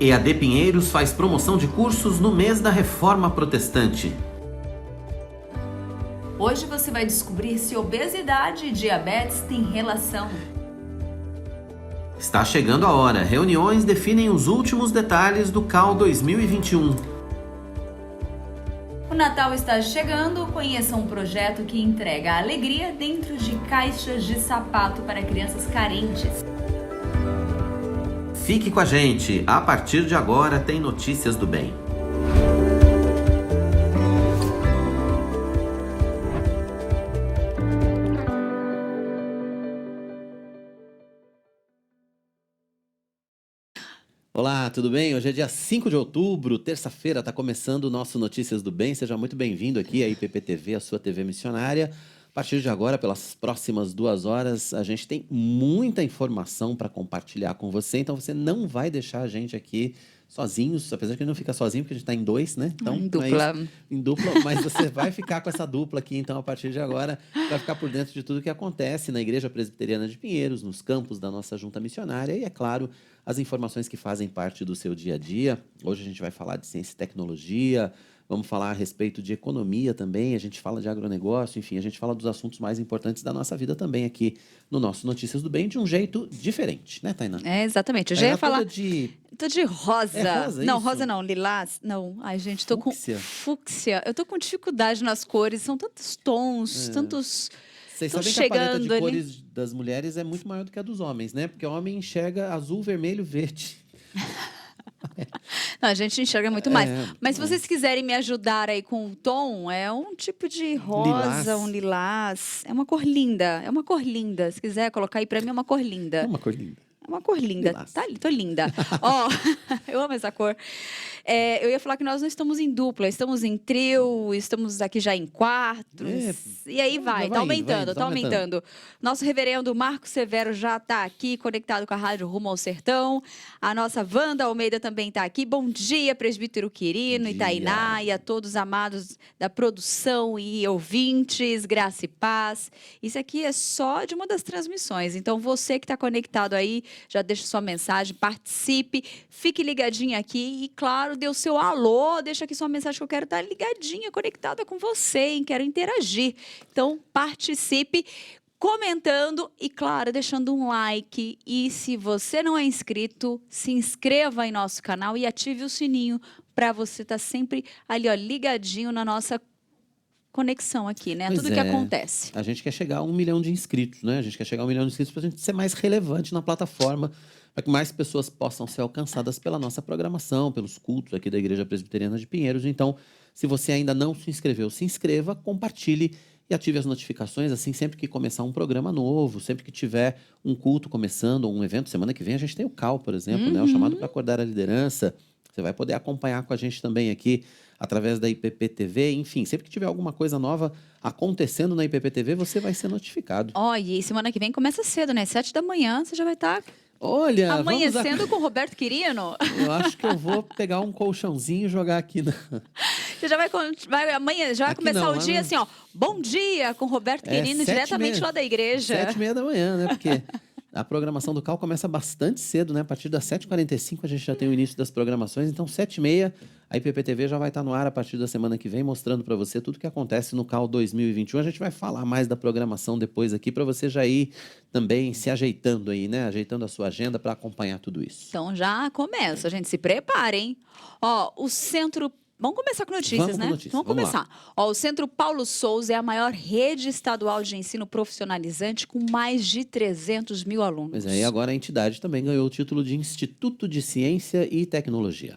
EAD Pinheiros faz promoção de cursos no mês da Reforma Protestante. Hoje você vai descobrir se obesidade e diabetes têm relação. Está chegando a hora. Reuniões definem os últimos detalhes do CAL 2021. O Natal está chegando. Conheça um projeto que entrega a alegria dentro de caixas de sapato para crianças carentes. Fique com a gente. A partir de agora tem Notícias do Bem. Olá, tudo bem? Hoje é dia 5 de outubro, terça-feira, está começando o nosso Notícias do Bem. Seja muito bem-vindo aqui à IPPTV, a sua TV missionária. A partir de agora, pelas próximas 2 horas, a gente tem muita informação para compartilhar com você, então você não vai deixar a gente aqui sozinhos, apesar que a gente não fica sozinho, porque a gente está em 2, né? Então, em dupla. Em dupla, mas você vai ficar com essa dupla aqui, então, a partir de agora, vai ficar por dentro de tudo que acontece na Igreja Presbiteriana de Pinheiros, nos campos da nossa junta missionária e, é claro, as informações que fazem parte do seu dia a dia. Hoje a gente vai falar de ciência e tecnologia, vamos falar a respeito de economia também, a gente fala de agronegócio, enfim, a gente fala dos assuntos mais importantes da nossa vida também aqui no nosso Notícias do Bem, de um jeito diferente, né, Tainá? É, exatamente. Eu já ia falar... Tô de rosa. É rosa, não, isso? rosa não, lilás. Não, ai, gente, tô Fúcsia. com fúcsia. Eu tô com dificuldade nas cores, são tantos tons, tantos... Vocês Tô sabem que a paleta de chegando ali. cores das mulheres é muito maior do que a dos homens, né? Porque o homem enxerga azul, vermelho, verde. Não, a gente enxerga muito mais. É, Mas se vocês quiserem me ajudar aí com o tom, é um tipo de rosa, Lilás. um lilás. É uma cor linda, é uma cor linda. Se quiser colocar aí pra mim, é uma cor linda. É uma cor linda. É uma cor linda. Lilás. Tá, tô linda. Ó, eu amo essa cor. É, eu ia falar que nós não estamos em dupla, estamos em trio, estamos aqui já em quartos. E aí vai, tá aumentando, tá aumentando. Nosso reverendo Marcos Severo já tá aqui, conectado com a Rádio Rumo ao Sertão. A nossa Wanda Almeida também tá aqui. Bom dia, presbítero Quirino Bom e dia. Tainá, e a todos amados da produção e ouvintes, graça e paz. Isso aqui é só de uma das transmissões, então você que está conectado aí, já deixa sua mensagem, participe, fique ligadinho aqui e, claro, dê o seu alô, deixa aqui sua mensagem que eu quero estar ligadinha, conectada com você, hein? Quero interagir. Então, participe comentando e, claro, deixando um like. E se você não é inscrito, se inscreva em nosso canal e ative o sininho para você estar sempre ali, ó, ligadinho na nossa conexão aqui, né? Pois Tudo que acontece. A gente quer chegar a 1 milhão de inscritos, né? A gente quer chegar a 1 milhão de inscritos para a gente ser mais relevante na plataforma, para que mais pessoas possam ser alcançadas pela nossa programação, pelos cultos aqui da Igreja Presbiteriana de Pinheiros. Então, se você ainda não se inscreveu, se inscreva, compartilhe e ative as notificações, assim, sempre que começar um programa novo, sempre que tiver um culto começando, ou um evento. Semana que vem a gente tem o CAL, por exemplo, né? O chamado para acordar a liderança. Você vai poder acompanhar com a gente também aqui através da IPPTV, enfim, sempre que tiver alguma coisa nova acontecendo na IPPTV, você vai ser notificado. Olha, e semana que vem começa cedo, né? 7 da manhã, você já vai estar Olha, amanhecendo com o Roberto Quirino. Eu acho que eu vou pegar um colchãozinho e jogar aqui na... Você já vai amanhã, já vai Aqui começar não, o dia não. assim, ó, bom dia com o Roberto Quirino, diretamente lá da igreja. 7h30 da manhã, né? Porque a programação do CAL começa bastante cedo, né? A partir das 7h45 a gente já tem o início das programações. Então, 7h30, a IPPTV já vai estar no ar a partir da semana que vem, mostrando para você tudo que acontece no CAL 2021. A gente vai falar mais da programação depois aqui, para você já ir também se ajeitando aí, né? Ajeitando a sua agenda para acompanhar tudo isso. Então, já começa, gente, se preparem. Ó, o Centro... Vamos começar com notícias, Vamos com né? notícias, Vamos vamos começar. Ó, o Centro Paulo Souza é a maior rede estadual de ensino profissionalizante com mais de 300 mil alunos. Pois é, e agora a entidade também ganhou o título de Instituto de Ciência e Tecnologia.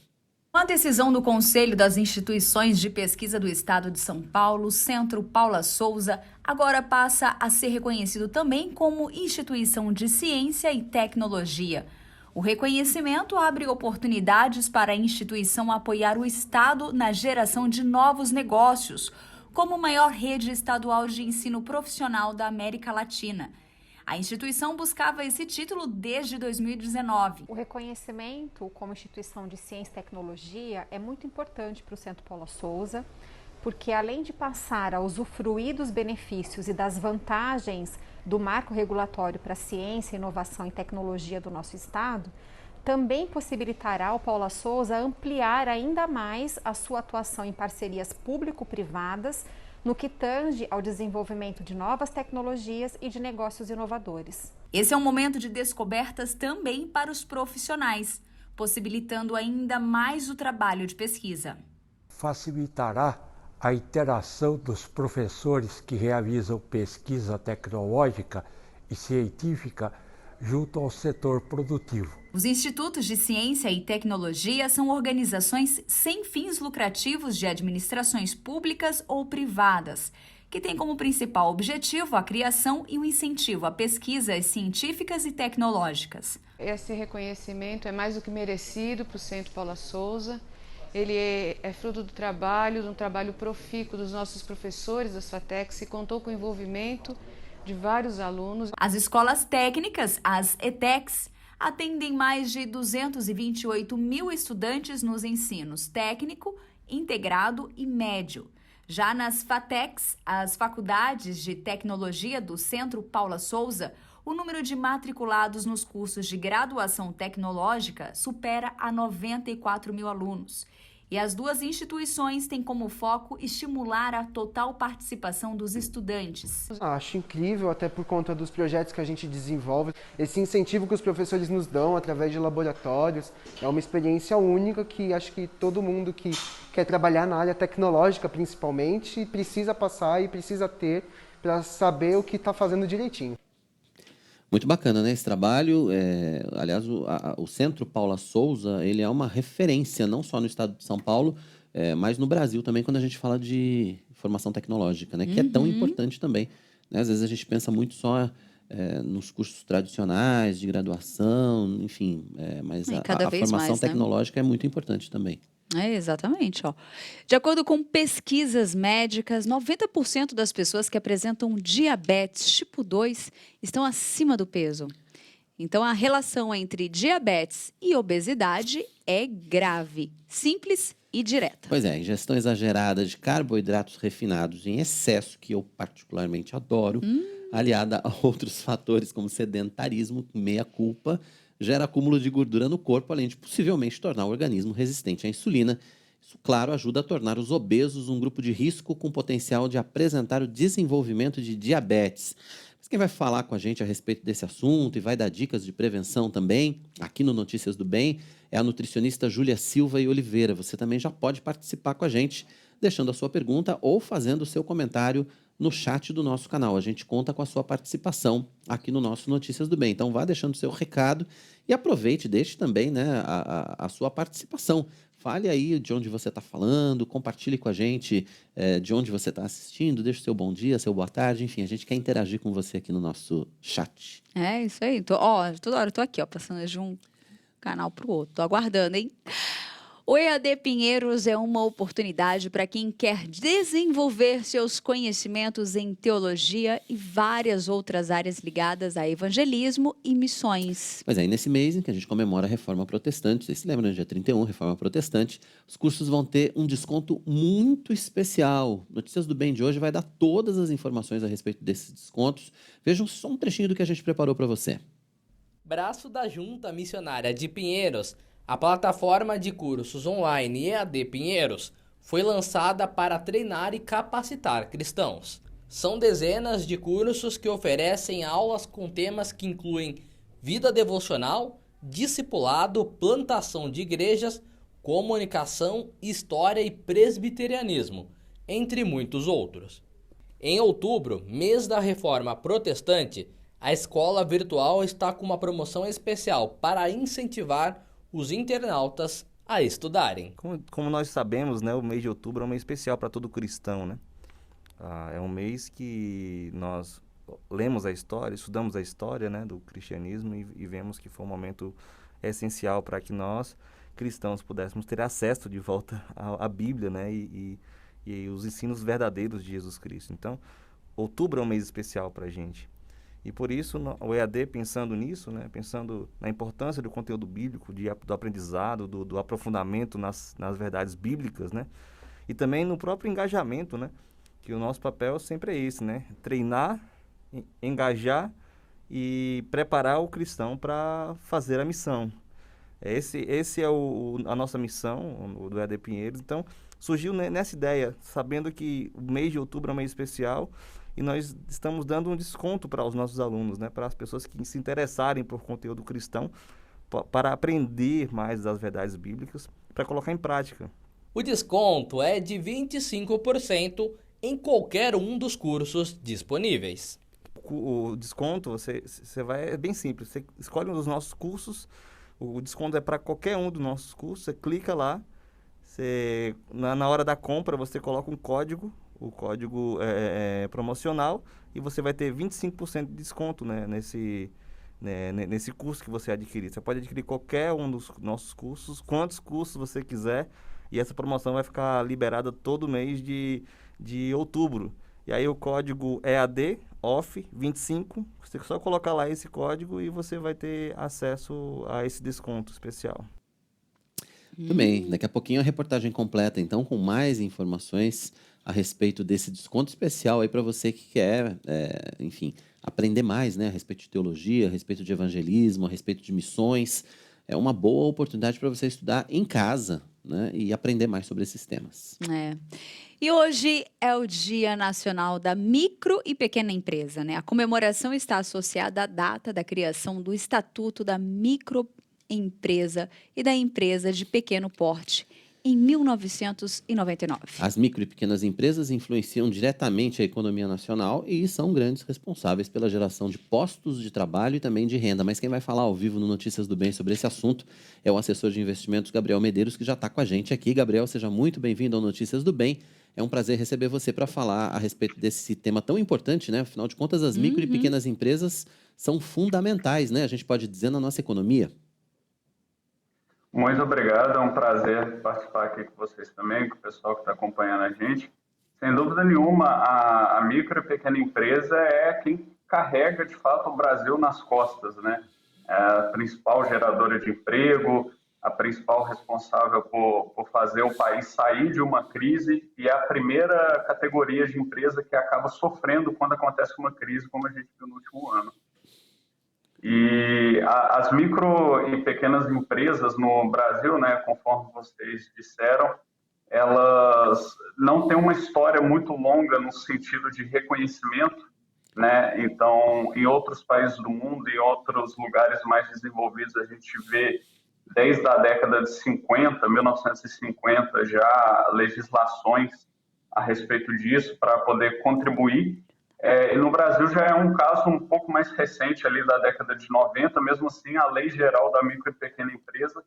Com a decisão do Conselho das Instituições de Pesquisa do Estado de São Paulo, o Centro Paula Souza agora passa a ser reconhecido também como instituição de ciência e tecnologia. O reconhecimento abre oportunidades para a instituição apoiar o Estado na geração de novos negócios, como maior rede estadual de ensino profissional da América Latina. A instituição buscava esse título desde 2019. O reconhecimento como instituição de ciência e tecnologia é muito importante para o Centro Paula Souza, porque além de passar a usufruir dos benefícios e das vantagens do marco regulatório para ciência, inovação e tecnologia do nosso Estado, também possibilitará ao Paula Souza ampliar ainda mais a sua atuação em parcerias público-privadas no que tange ao desenvolvimento de novas tecnologias e de negócios inovadores. Esse é um momento de descobertas também para os profissionais, possibilitando ainda mais o trabalho de pesquisa. Facilitará a interação dos professores que realizam pesquisa tecnológica e científica junto ao setor produtivo. Os institutos de ciência e tecnologia são organizações sem fins lucrativos de administrações públicas ou privadas, que têm como principal objetivo a criação e o incentivo a pesquisas científicas e tecnológicas. Esse reconhecimento é mais do que merecido para o Centro Paula Souza. Ele é fruto do trabalho, de um trabalho profícuo dos nossos professores das FATECs, e contou com o envolvimento de vários alunos. As escolas técnicas, as ETECs, atendem mais de 228 mil estudantes nos ensinos técnico, integrado e médio. Já nas FATECs, as faculdades de tecnologia do Centro Paula Souza, o número de matriculados nos cursos de graduação tecnológica supera a 94 mil alunos. E as duas instituições têm como foco estimular a total participação dos estudantes. Acho incrível, até por conta dos projetos que a gente desenvolve, esse incentivo que os professores nos dão através de laboratórios. É uma experiência única que acho que todo mundo que quer trabalhar na área tecnológica, principalmente, precisa passar e precisa ter para saber o que está fazendo direitinho. Muito bacana, né, esse trabalho. Aliás, o Centro Paula Souza, ele é uma referência, não só no estado de São Paulo, mas no Brasil também, quando a gente fala de formação tecnológica, né, que é tão importante também. Né? Às vezes a gente pensa muito só nos cursos tradicionais, de graduação, enfim, mas a formação mais, tecnológica é muito importante também. Exatamente. Ó. De acordo com pesquisas médicas, 90% das pessoas que apresentam diabetes tipo 2 estão acima do peso. Então, a relação entre diabetes e obesidade é grave, simples e direta. Pois é, ingestão exagerada de carboidratos refinados em excesso, que eu particularmente adoro, aliada a outros fatores como sedentarismo, meia-culpa, gera acúmulo de gordura no corpo, além de possivelmente tornar o organismo resistente à insulina. Isso, claro, ajuda a tornar os obesos um grupo de risco com potencial de apresentar o desenvolvimento de diabetes. Mas quem vai falar com a gente a respeito desse assunto e vai dar dicas de prevenção também, aqui no Notícias do Bem, é a nutricionista Júlia Silva e Oliveira. Você também já pode participar com a gente, deixando a sua pergunta ou fazendo o seu comentário no chat do nosso canal. A gente conta com a sua participação aqui no nosso Notícias do Bem. Então, vá deixando o seu recado e aproveite, deixe também, né, a sua participação. Fale aí de onde você está falando, compartilhe com a gente de onde você está assistindo, deixe o seu bom dia, seu boa tarde, enfim, a gente quer interagir com você aqui no nosso chat. É isso aí. Toda hora eu tô aqui, passando de um canal para o outro. Tô aguardando, hein? O EAD Pinheiros é uma oportunidade para quem quer desenvolver seus conhecimentos em teologia e várias outras áreas ligadas a evangelismo e missões. Pois é, e nesse mês em que a gente comemora a Reforma Protestante, vocês se lembram, né? Dia 31, Reforma Protestante, os cursos vão ter um desconto muito especial. Notícias do Bem de hoje vai dar todas as informações a respeito desses descontos. Vejam só um trechinho do que a gente preparou para você. Braço da Junta Missionária de Pinheiros. A plataforma de cursos online EAD Pinheiros foi lançada para treinar e capacitar cristãos. São dezenas de cursos que oferecem aulas com temas que incluem vida devocional, discipulado, plantação de igrejas, comunicação, história e presbiterianismo, entre muitos outros. Em outubro, mês da Reforma Protestante, a escola virtual está com uma promoção especial para incentivar os internautas a estudarem. Como nós sabemos, né, o mês de outubro é um mês especial para todo cristão, né? É um mês que nós lemos a história, estudamos a história, né, do cristianismo e vemos que foi um momento essencial para que nós, cristãos, pudéssemos ter acesso de volta à Bíblia, né, e os ensinos verdadeiros de Jesus Cristo. Então, outubro é um mês especial para a gente. E por isso, o EAD, pensando nisso, né, pensando na importância do conteúdo bíblico, do aprendizado, do aprofundamento nas verdades bíblicas, né, e também no próprio engajamento, né, que o nosso papel sempre é esse, né, treinar, engajar e preparar o cristão para fazer a missão. Esse é a nossa missão do EAD Pinheiros. Então, surgiu nessa ideia, sabendo que o mês de outubro é um mês especial e nós estamos dando um desconto para os nossos alunos, né, para as pessoas que se interessarem por conteúdo cristão, para aprender mais das verdades bíblicas, para colocar em prática. O desconto é de 25% em qualquer um dos cursos disponíveis. O desconto, é bem simples, você escolhe um dos nossos cursos, o desconto é para qualquer um dos nossos cursos, você clica lá, na hora da compra você coloca um código, o código promocional, e você vai ter 25% de desconto, né, nesse curso que você adquirir. Você pode adquirir qualquer um dos nossos cursos, quantos cursos você quiser, e essa promoção vai ficar liberada todo mês de outubro. E aí o código EAD OFF 25, você só colocar lá esse código e você vai ter acesso a esse desconto especial. Muito bem, daqui a pouquinho a reportagem completa, então, com mais informações a respeito desse desconto especial aí para você que quer, enfim, aprender mais, né, a respeito de teologia, a respeito de evangelismo, a respeito de missões. É uma boa oportunidade para você estudar em casa, né, e aprender mais sobre esses temas. E hoje é o Dia Nacional da Micro e Pequena Empresa, né? A comemoração está associada à data da criação do Estatuto da Microempresa e da Empresa de Pequeno Porte, em 1999. As micro e pequenas empresas influenciam diretamente a economia nacional e são grandes responsáveis pela geração de postos de trabalho e também de renda. Mas quem vai falar ao vivo no Notícias do Bem sobre esse assunto é o assessor de investimentos, Gabriel Medeiros, que já está com a gente aqui. Gabriel, seja muito bem-vindo ao Notícias do Bem. É um prazer receber você para falar a respeito desse tema tão importante, né? Afinal de contas, as micro e pequenas empresas são fundamentais, né? A gente pode dizer, na nossa economia. Muito obrigado, é um prazer participar aqui com vocês também, com o pessoal que está acompanhando a gente. Sem dúvida nenhuma, a micro e pequena empresa é quem carrega, de fato, o Brasil nas costas, né? É a principal geradora de emprego, a principal responsável por fazer o país sair de uma crise e é a primeira categoria de empresa que acaba sofrendo quando acontece uma crise, como a gente viu no último ano. E as micro e pequenas empresas no Brasil, né, conforme vocês disseram, elas não têm uma história muito longa no sentido de reconhecimento, né? Então, em outros países do mundo, em outros lugares mais desenvolvidos, a gente vê desde a década de 50, 1950, já legislações a respeito disso para poder contribuir. E no Brasil já é um caso um pouco mais recente, ali da década de 90, mesmo assim a Lei Geral da Micro e Pequena Empresa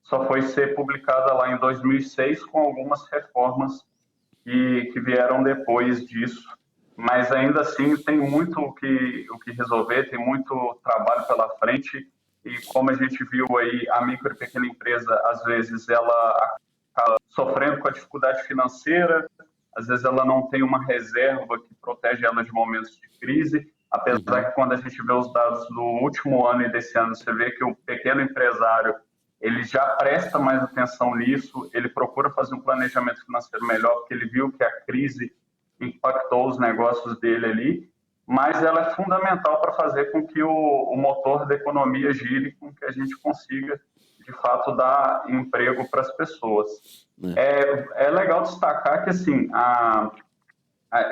só foi ser publicada lá em 2006 com algumas reformas que vieram depois disso. Mas ainda assim tem muito o que resolver, tem muito trabalho pela frente e como a gente viu aí, a micro e pequena empresa, às vezes ela acaba sofrendo com a dificuldade financeira, às vezes ela não tem uma reserva que protege ela de momentos de crise, apesar que quando a gente vê os dados do último ano e desse ano, você vê que o pequeno empresário, ele já presta mais atenção nisso, ele procura fazer um planejamento financeiro melhor, porque ele viu que a crise impactou os negócios dele ali, mas ela é fundamental para fazer com que o motor da economia gire, com que a gente consiga, de fato, dar emprego para as pessoas. É legal destacar que, assim,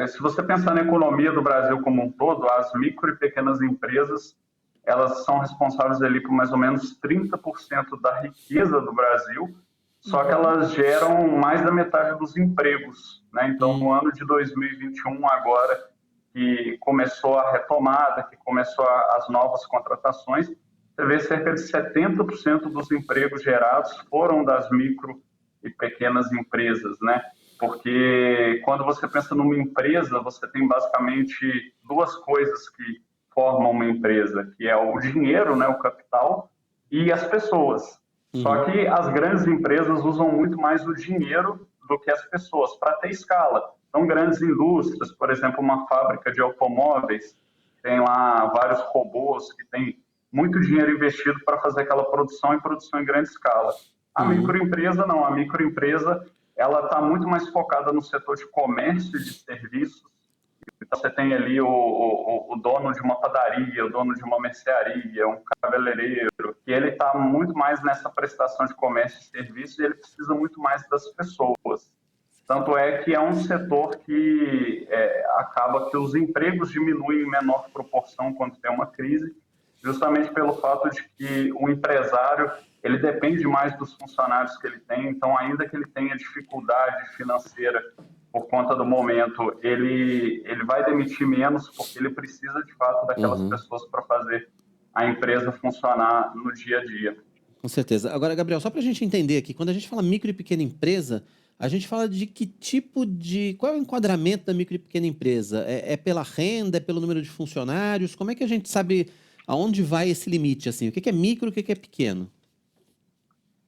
se você pensar na economia do Brasil como um todo, as micro e pequenas empresas, elas são responsáveis ali por mais ou menos 30% da riqueza do Brasil, só que elas geram mais da metade dos empregos, né? Então, no ano de 2021, agora, que começou a retomada, que começou as novas contratações, você vê cerca de 70% dos empregos gerados foram das micro e pequenas empresas, né? Porque quando você pensa numa empresa, você tem basicamente duas coisas que formam uma empresa, que é o dinheiro, né, o capital, e as pessoas. Só que as grandes empresas usam muito mais o dinheiro do que as pessoas para ter escala. Então, grandes indústrias, por exemplo, uma fábrica de automóveis, tem lá vários robôs que tem muito dinheiro investido para fazer aquela produção em grande escala. A microempresa não, a microempresa ela está muito mais focada no setor de comércio e de serviços, Então, você tem ali o dono de uma padaria, o dono de uma mercearia, um cabeleireiro, que ele está muito mais nessa prestação de comércio e serviço e ele precisa muito mais das pessoas. Tanto é que é um setor que acaba que os empregos diminuem em menor proporção quando tem uma crise, justamente pelo fato de que o empresário ele depende mais dos funcionários que ele tem, então ainda que ele tenha dificuldade financeira por conta do momento, ele vai demitir menos porque ele precisa de fato daquelas pessoas para fazer a empresa funcionar no dia a dia. Com certeza. Agora, Gabriel, só para a gente entender aqui, quando a gente fala micro e pequena empresa, a gente fala de que tipo de... Qual é o enquadramento da micro e pequena empresa? É pela renda, é pelo número de funcionários? Como é que a gente sabe aonde vai esse limite? Assim? O que é micro e o que é pequeno?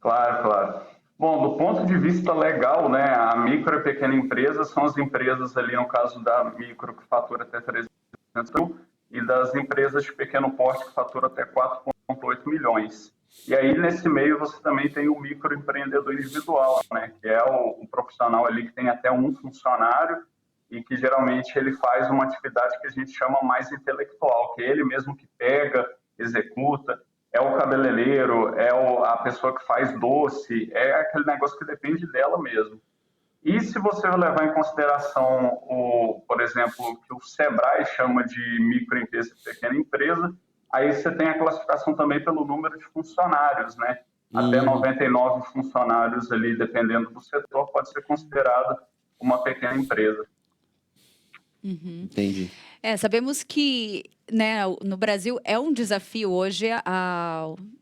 Claro, claro. Bom, do ponto de vista legal, né, a micro e pequena empresa são as empresas ali, no caso da micro, que fatura até 300 mil, e das empresas de pequeno porte, que fatura até 4,8 milhões. E aí, nesse meio, você também tem o microempreendedor individual, né, que é o profissional ali que tem até um funcionário e que geralmente ele faz uma atividade que a gente chama mais intelectual, que é ele mesmo que pega, executa, é o cabeleireiro, a pessoa que faz doce, é aquele negócio que depende dela mesmo. E se você levar em consideração, por exemplo, que o Sebrae chama de microempresa e pequena empresa, aí você tem a classificação também pelo número de funcionários, né? Até 99 funcionários ali, dependendo do setor, pode ser considerado uma pequena empresa. Entendi. Sabemos que, né, no Brasil é um desafio hoje.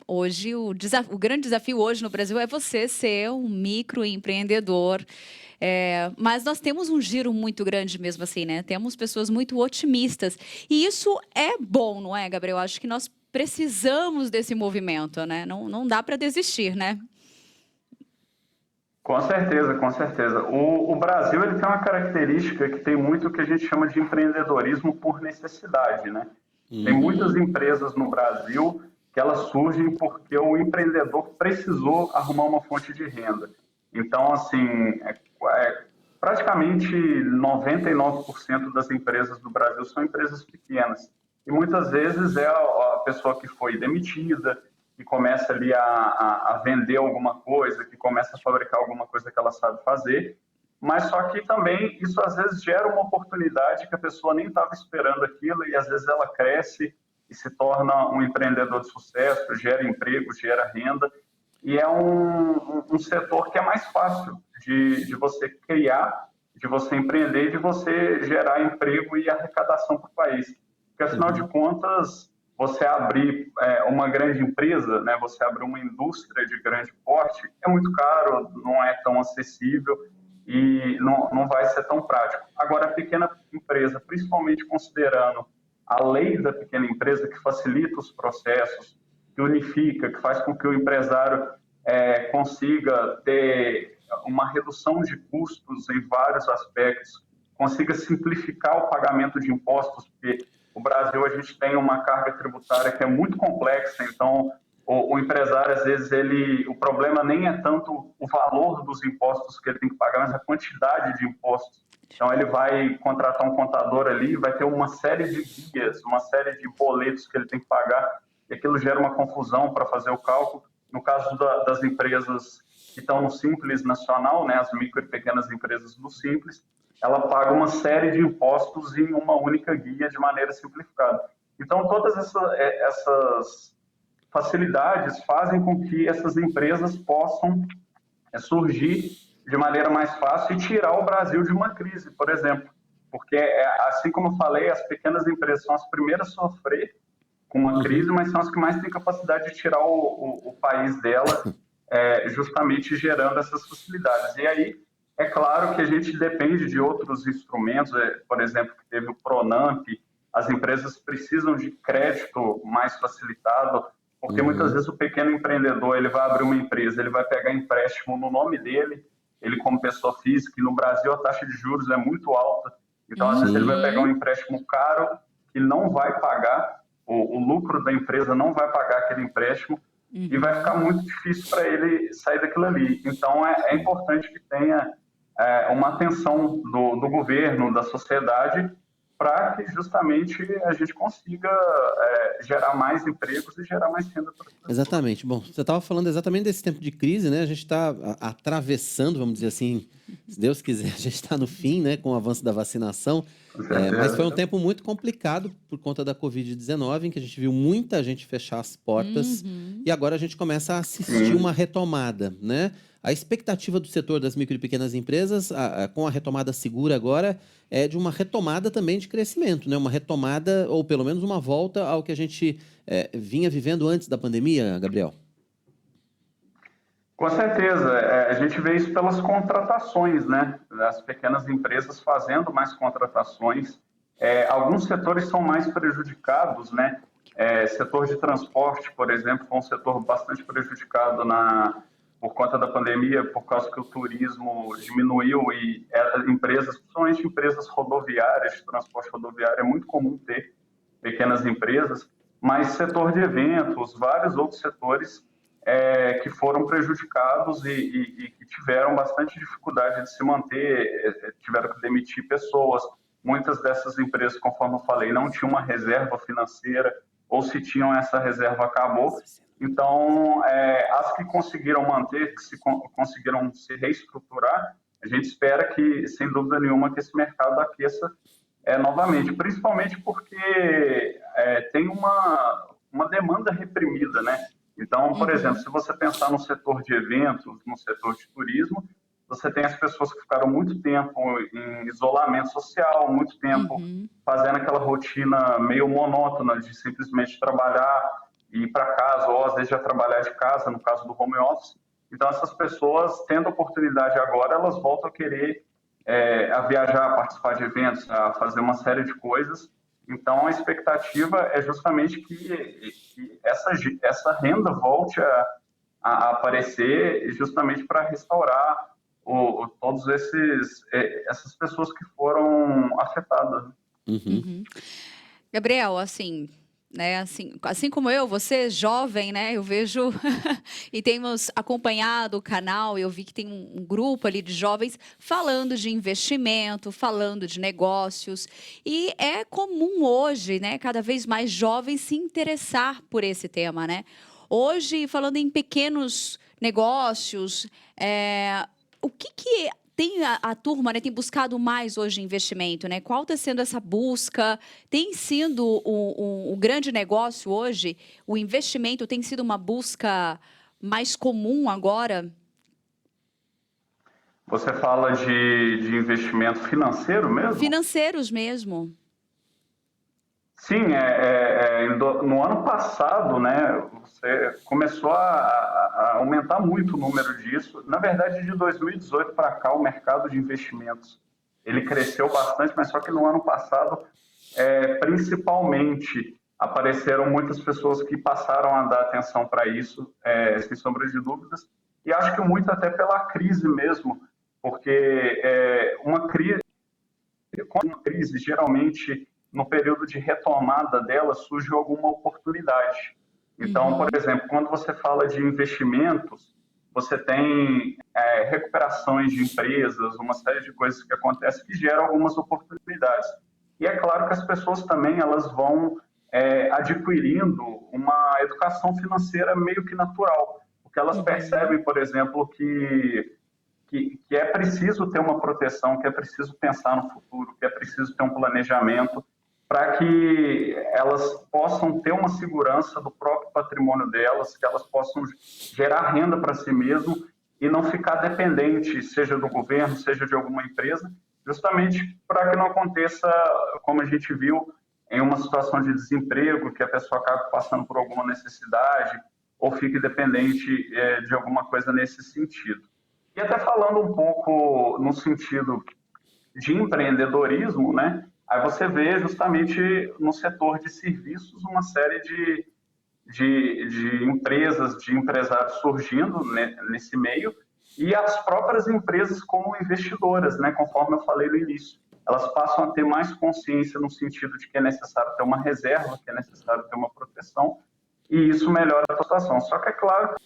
O grande desafio hoje no Brasil é você ser um microempreendedor. Mas nós temos um giro muito grande mesmo assim, né? Temos pessoas muito otimistas. E isso é bom, não é, Gabriel? Acho que nós precisamos desse movimento, né? Não dá para desistir, né? Com certeza, com certeza. O Brasil ele tem uma característica que tem muito o que a gente chama de empreendedorismo por necessidade, né? Tem muitas empresas no Brasil que elas surgem porque o empreendedor precisou arrumar uma fonte de renda. Então, assim, praticamente 99% das empresas do Brasil são empresas pequenas. E muitas vezes é a pessoa que foi demitida, que começa ali a vender alguma coisa, que começa a fabricar alguma coisa que ela sabe fazer, mas só que também isso às vezes gera uma oportunidade que a pessoa nem estava esperando aquilo e às vezes ela cresce e se torna um empreendedor de sucesso, gera emprego, gera renda, e é um setor que é mais fácil de você criar, de você empreender, de você gerar emprego e arrecadação para o país. Porque afinal de contas, você abrir uma grande empresa, né, você abrir uma indústria de grande porte, é muito caro, não é tão acessível e não vai ser tão prático. Agora, a pequena empresa, principalmente considerando a lei da pequena empresa, que facilita os processos, que unifica, que faz com que o empresário consiga ter uma redução de custos em vários aspectos, consiga simplificar o pagamento de impostos, porque no Brasil, a gente tem uma carga tributária que é muito complexa, então o empresário, às vezes, o problema nem é tanto o valor dos impostos que ele tem que pagar, mas a quantidade de impostos. Então, ele vai contratar um contador ali, vai ter uma série de guias, uma série de boletos que ele tem que pagar, e aquilo gera uma confusão para fazer o cálculo. No caso das empresas que estão no Simples Nacional, né, as micro e pequenas empresas do Simples, ela paga uma série de impostos em uma única guia de maneira simplificada. Então, todas essas facilidades fazem com que essas empresas possam surgir de maneira mais fácil e tirar o Brasil de uma crise, por exemplo. Porque, assim como eu falei, as pequenas empresas são as primeiras a sofrer com uma crise, mas são as que mais têm capacidade de tirar o país dela, justamente gerando essas facilidades. E aí, é claro que a gente depende de outros instrumentos, por exemplo, que teve o Pronamp, as empresas precisam de crédito mais facilitado, porque muitas vezes o pequeno empreendedor ele vai abrir uma empresa, ele vai pegar empréstimo no nome dele, ele como pessoa física, e no Brasil a taxa de juros é muito alta, então às vezes ele vai pegar um empréstimo caro que não vai pagar, o lucro da empresa não vai pagar aquele empréstimo, e vai ficar muito difícil para ele sair daquilo ali. Então é importante que tenha uma atenção do governo, da sociedade, para que justamente a gente consiga gerar mais empregos e gerar mais renda para as pessoas. Exatamente. Bom, você estava falando exatamente desse tempo de crise, né? A gente está atravessando, vamos dizer assim, se Deus quiser, a gente está no fim, né? Com o avanço da vacinação. Com certeza. Mas foi um tempo muito complicado por conta da Covid-19, em que a gente viu muita gente fechar as portas e agora a gente começa a assistir uma retomada, né? A expectativa do setor das micro e pequenas empresas, com a retomada segura agora, é de uma retomada também de crescimento, né? Uma retomada, ou pelo menos uma volta ao que a gente vinha vivendo antes da pandemia, Gabriel. Com certeza, a gente vê isso pelas contratações, né? As pequenas empresas fazendo mais contratações. Alguns setores são mais prejudicados, né? Setor de transporte, por exemplo, foi um setor bastante prejudicado por conta da pandemia, por causa que o turismo diminuiu e empresas, principalmente empresas rodoviárias, de transporte rodoviário, é muito comum ter pequenas empresas, mas setor de eventos, vários outros setores que foram prejudicados e que tiveram bastante dificuldade de se manter, tiveram que demitir pessoas. Muitas dessas empresas, conforme eu falei, não tinham uma reserva financeira, ou se tinham, essa reserva acabou. Então, as que conseguiram manter, conseguiram se reestruturar, a gente espera que, sem dúvida nenhuma, que esse mercado aqueça novamente, principalmente porque tem uma demanda reprimida, né? Então, por exemplo, se você pensar no setor de eventos, no setor de turismo, você tem as pessoas que ficaram muito tempo em isolamento social, muito tempo fazendo aquela rotina meio monótona de simplesmente trabalhar e ir para casa, ou às vezes já trabalhar de casa, no caso do home office. Então, essas pessoas, tendo oportunidade agora, elas voltam a querer a viajar, a participar de eventos, a fazer uma série de coisas. Então, a expectativa é justamente que essa renda volte a aparecer justamente para restaurar todos essas pessoas que foram afetadas. Gabriel, assim, né, assim como eu, você é jovem, né, eu vejo e temos acompanhado o canal, eu vi que tem um grupo ali de jovens falando de investimento, falando de negócios, e é comum hoje, né, cada vez mais jovens se interessar por esse tema, né? Hoje, falando em pequenos negócios, o que tem a turma, né, tem buscado mais hoje investimento, né? Qual está sendo essa busca? Tem sido o grande negócio hoje? O investimento tem sido uma busca mais comum agora? Você fala de investimento financeiro mesmo? Financeiros mesmo. Sim, no ano passado, né, você começou a aumentar muito o número disso. Na verdade, de 2018 para cá, o mercado de investimentos ele cresceu bastante, mas só que no ano passado, principalmente, apareceram muitas pessoas que passaram a dar atenção para isso, sem sombra de dúvidas, e acho que muito até pela crise mesmo, porque uma crise, geralmente, no período de retomada dela, surge alguma oportunidade. Então, por exemplo, quando você fala de investimentos, você tem recuperações de empresas, uma série de coisas que acontecem que geram algumas oportunidades. E é claro que as pessoas também elas vão adquirindo uma educação financeira meio que natural, porque elas percebem, por exemplo, que é preciso ter uma proteção, que é preciso pensar no futuro, que é preciso ter um planejamento para que elas possam ter uma segurança do próprio patrimônio delas, que elas possam gerar renda para si mesmo e não ficar dependente, seja do governo, seja de alguma empresa, justamente para que não aconteça, como a gente viu, em uma situação de desemprego, que a pessoa acabe passando por alguma necessidade ou fique dependente de alguma coisa nesse sentido. E até falando um pouco no sentido de empreendedorismo, né? Aí você vê justamente no setor de serviços uma série de empresas, de empresários surgindo, né, nesse meio, e as próprias empresas como investidoras, né, conforme eu falei no início. Elas passam a ter mais consciência no sentido de que é necessário ter uma reserva, que é necessário ter uma proteção, e isso melhora a situação. Só que é claro,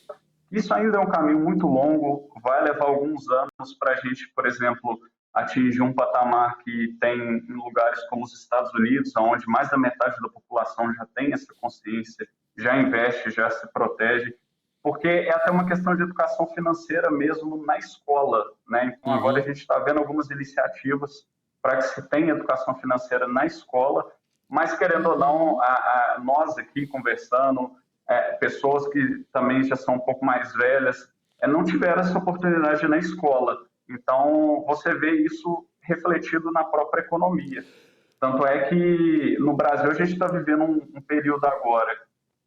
isso ainda é um caminho muito longo, vai levar alguns anos para a gente, por exemplo, atinge um patamar que tem em lugares como os Estados Unidos, onde mais da metade da população já tem essa consciência, já investe, já se protege, porque é até uma questão de educação financeira mesmo na escola, né? Então, agora a gente está vendo algumas iniciativas para que se tenha educação financeira na escola, mas, querendo ou não, nós aqui conversando, pessoas que também já são um pouco mais velhas, não tiveram essa oportunidade na escola. Então, você vê isso refletido na própria economia. Tanto é que, no Brasil, a gente está vivendo um período agora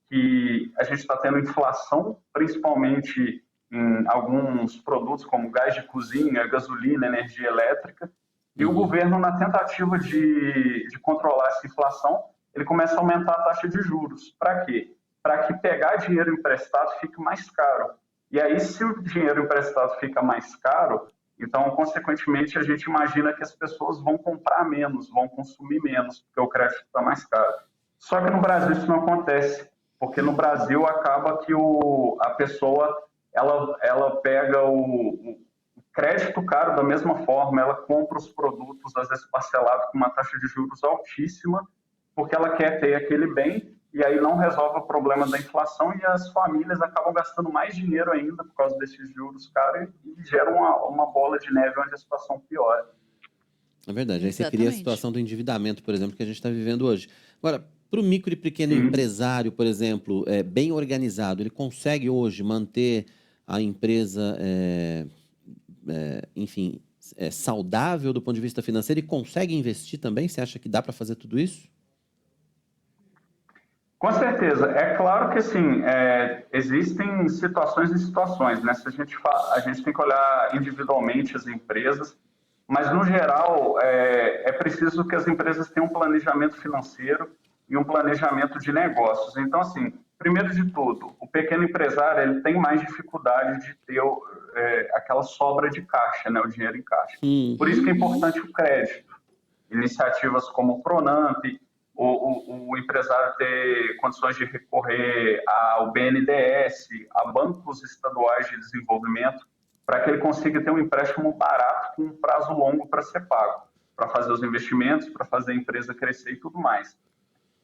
que a gente está tendo inflação, principalmente em alguns produtos como gás de cozinha, gasolina, energia elétrica, e o governo, na tentativa de controlar essa inflação, ele começa a aumentar a taxa de juros. Para quê? Para que pegar dinheiro emprestado fique mais caro. E aí, se o dinheiro emprestado fica mais caro, então, consequentemente, a gente imagina que as pessoas vão comprar menos, vão consumir menos, porque o crédito está mais caro. Só que no Brasil isso não acontece, porque no Brasil acaba que a pessoa ela pega o crédito caro da mesma forma, ela compra os produtos, às vezes parcelado com uma taxa de juros altíssima, porque ela quer ter aquele bem, e aí não resolve o problema da inflação, e as famílias acabam gastando mais dinheiro ainda por causa desses juros caros, e gera uma bola de neve onde a situação piora. É verdade, aí você cria a situação do endividamento, por exemplo, que a gente está vivendo hoje. Agora, para o micro e pequeno empresário, por exemplo, bem organizado, ele consegue hoje manter a empresa, enfim, saudável do ponto de vista financeiro e consegue investir também? Você acha que dá para fazer tudo isso? Com certeza. É claro que, assim, existem situações e situações, né? Se a gente tem que olhar individualmente as empresas, mas, no geral, é preciso que as empresas tenham um planejamento financeiro e um planejamento de negócios. Então, assim, primeiro de tudo, o pequeno empresário ele tem mais dificuldade de ter aquela sobra de caixa, né? O dinheiro em caixa. Por isso que é importante o crédito. Iniciativas como o Pronamp, o empresário ter condições de recorrer ao BNDES, a bancos estaduais de desenvolvimento, para que ele consiga ter um empréstimo barato com um prazo longo para ser pago, para fazer os investimentos, para fazer a empresa crescer e tudo mais.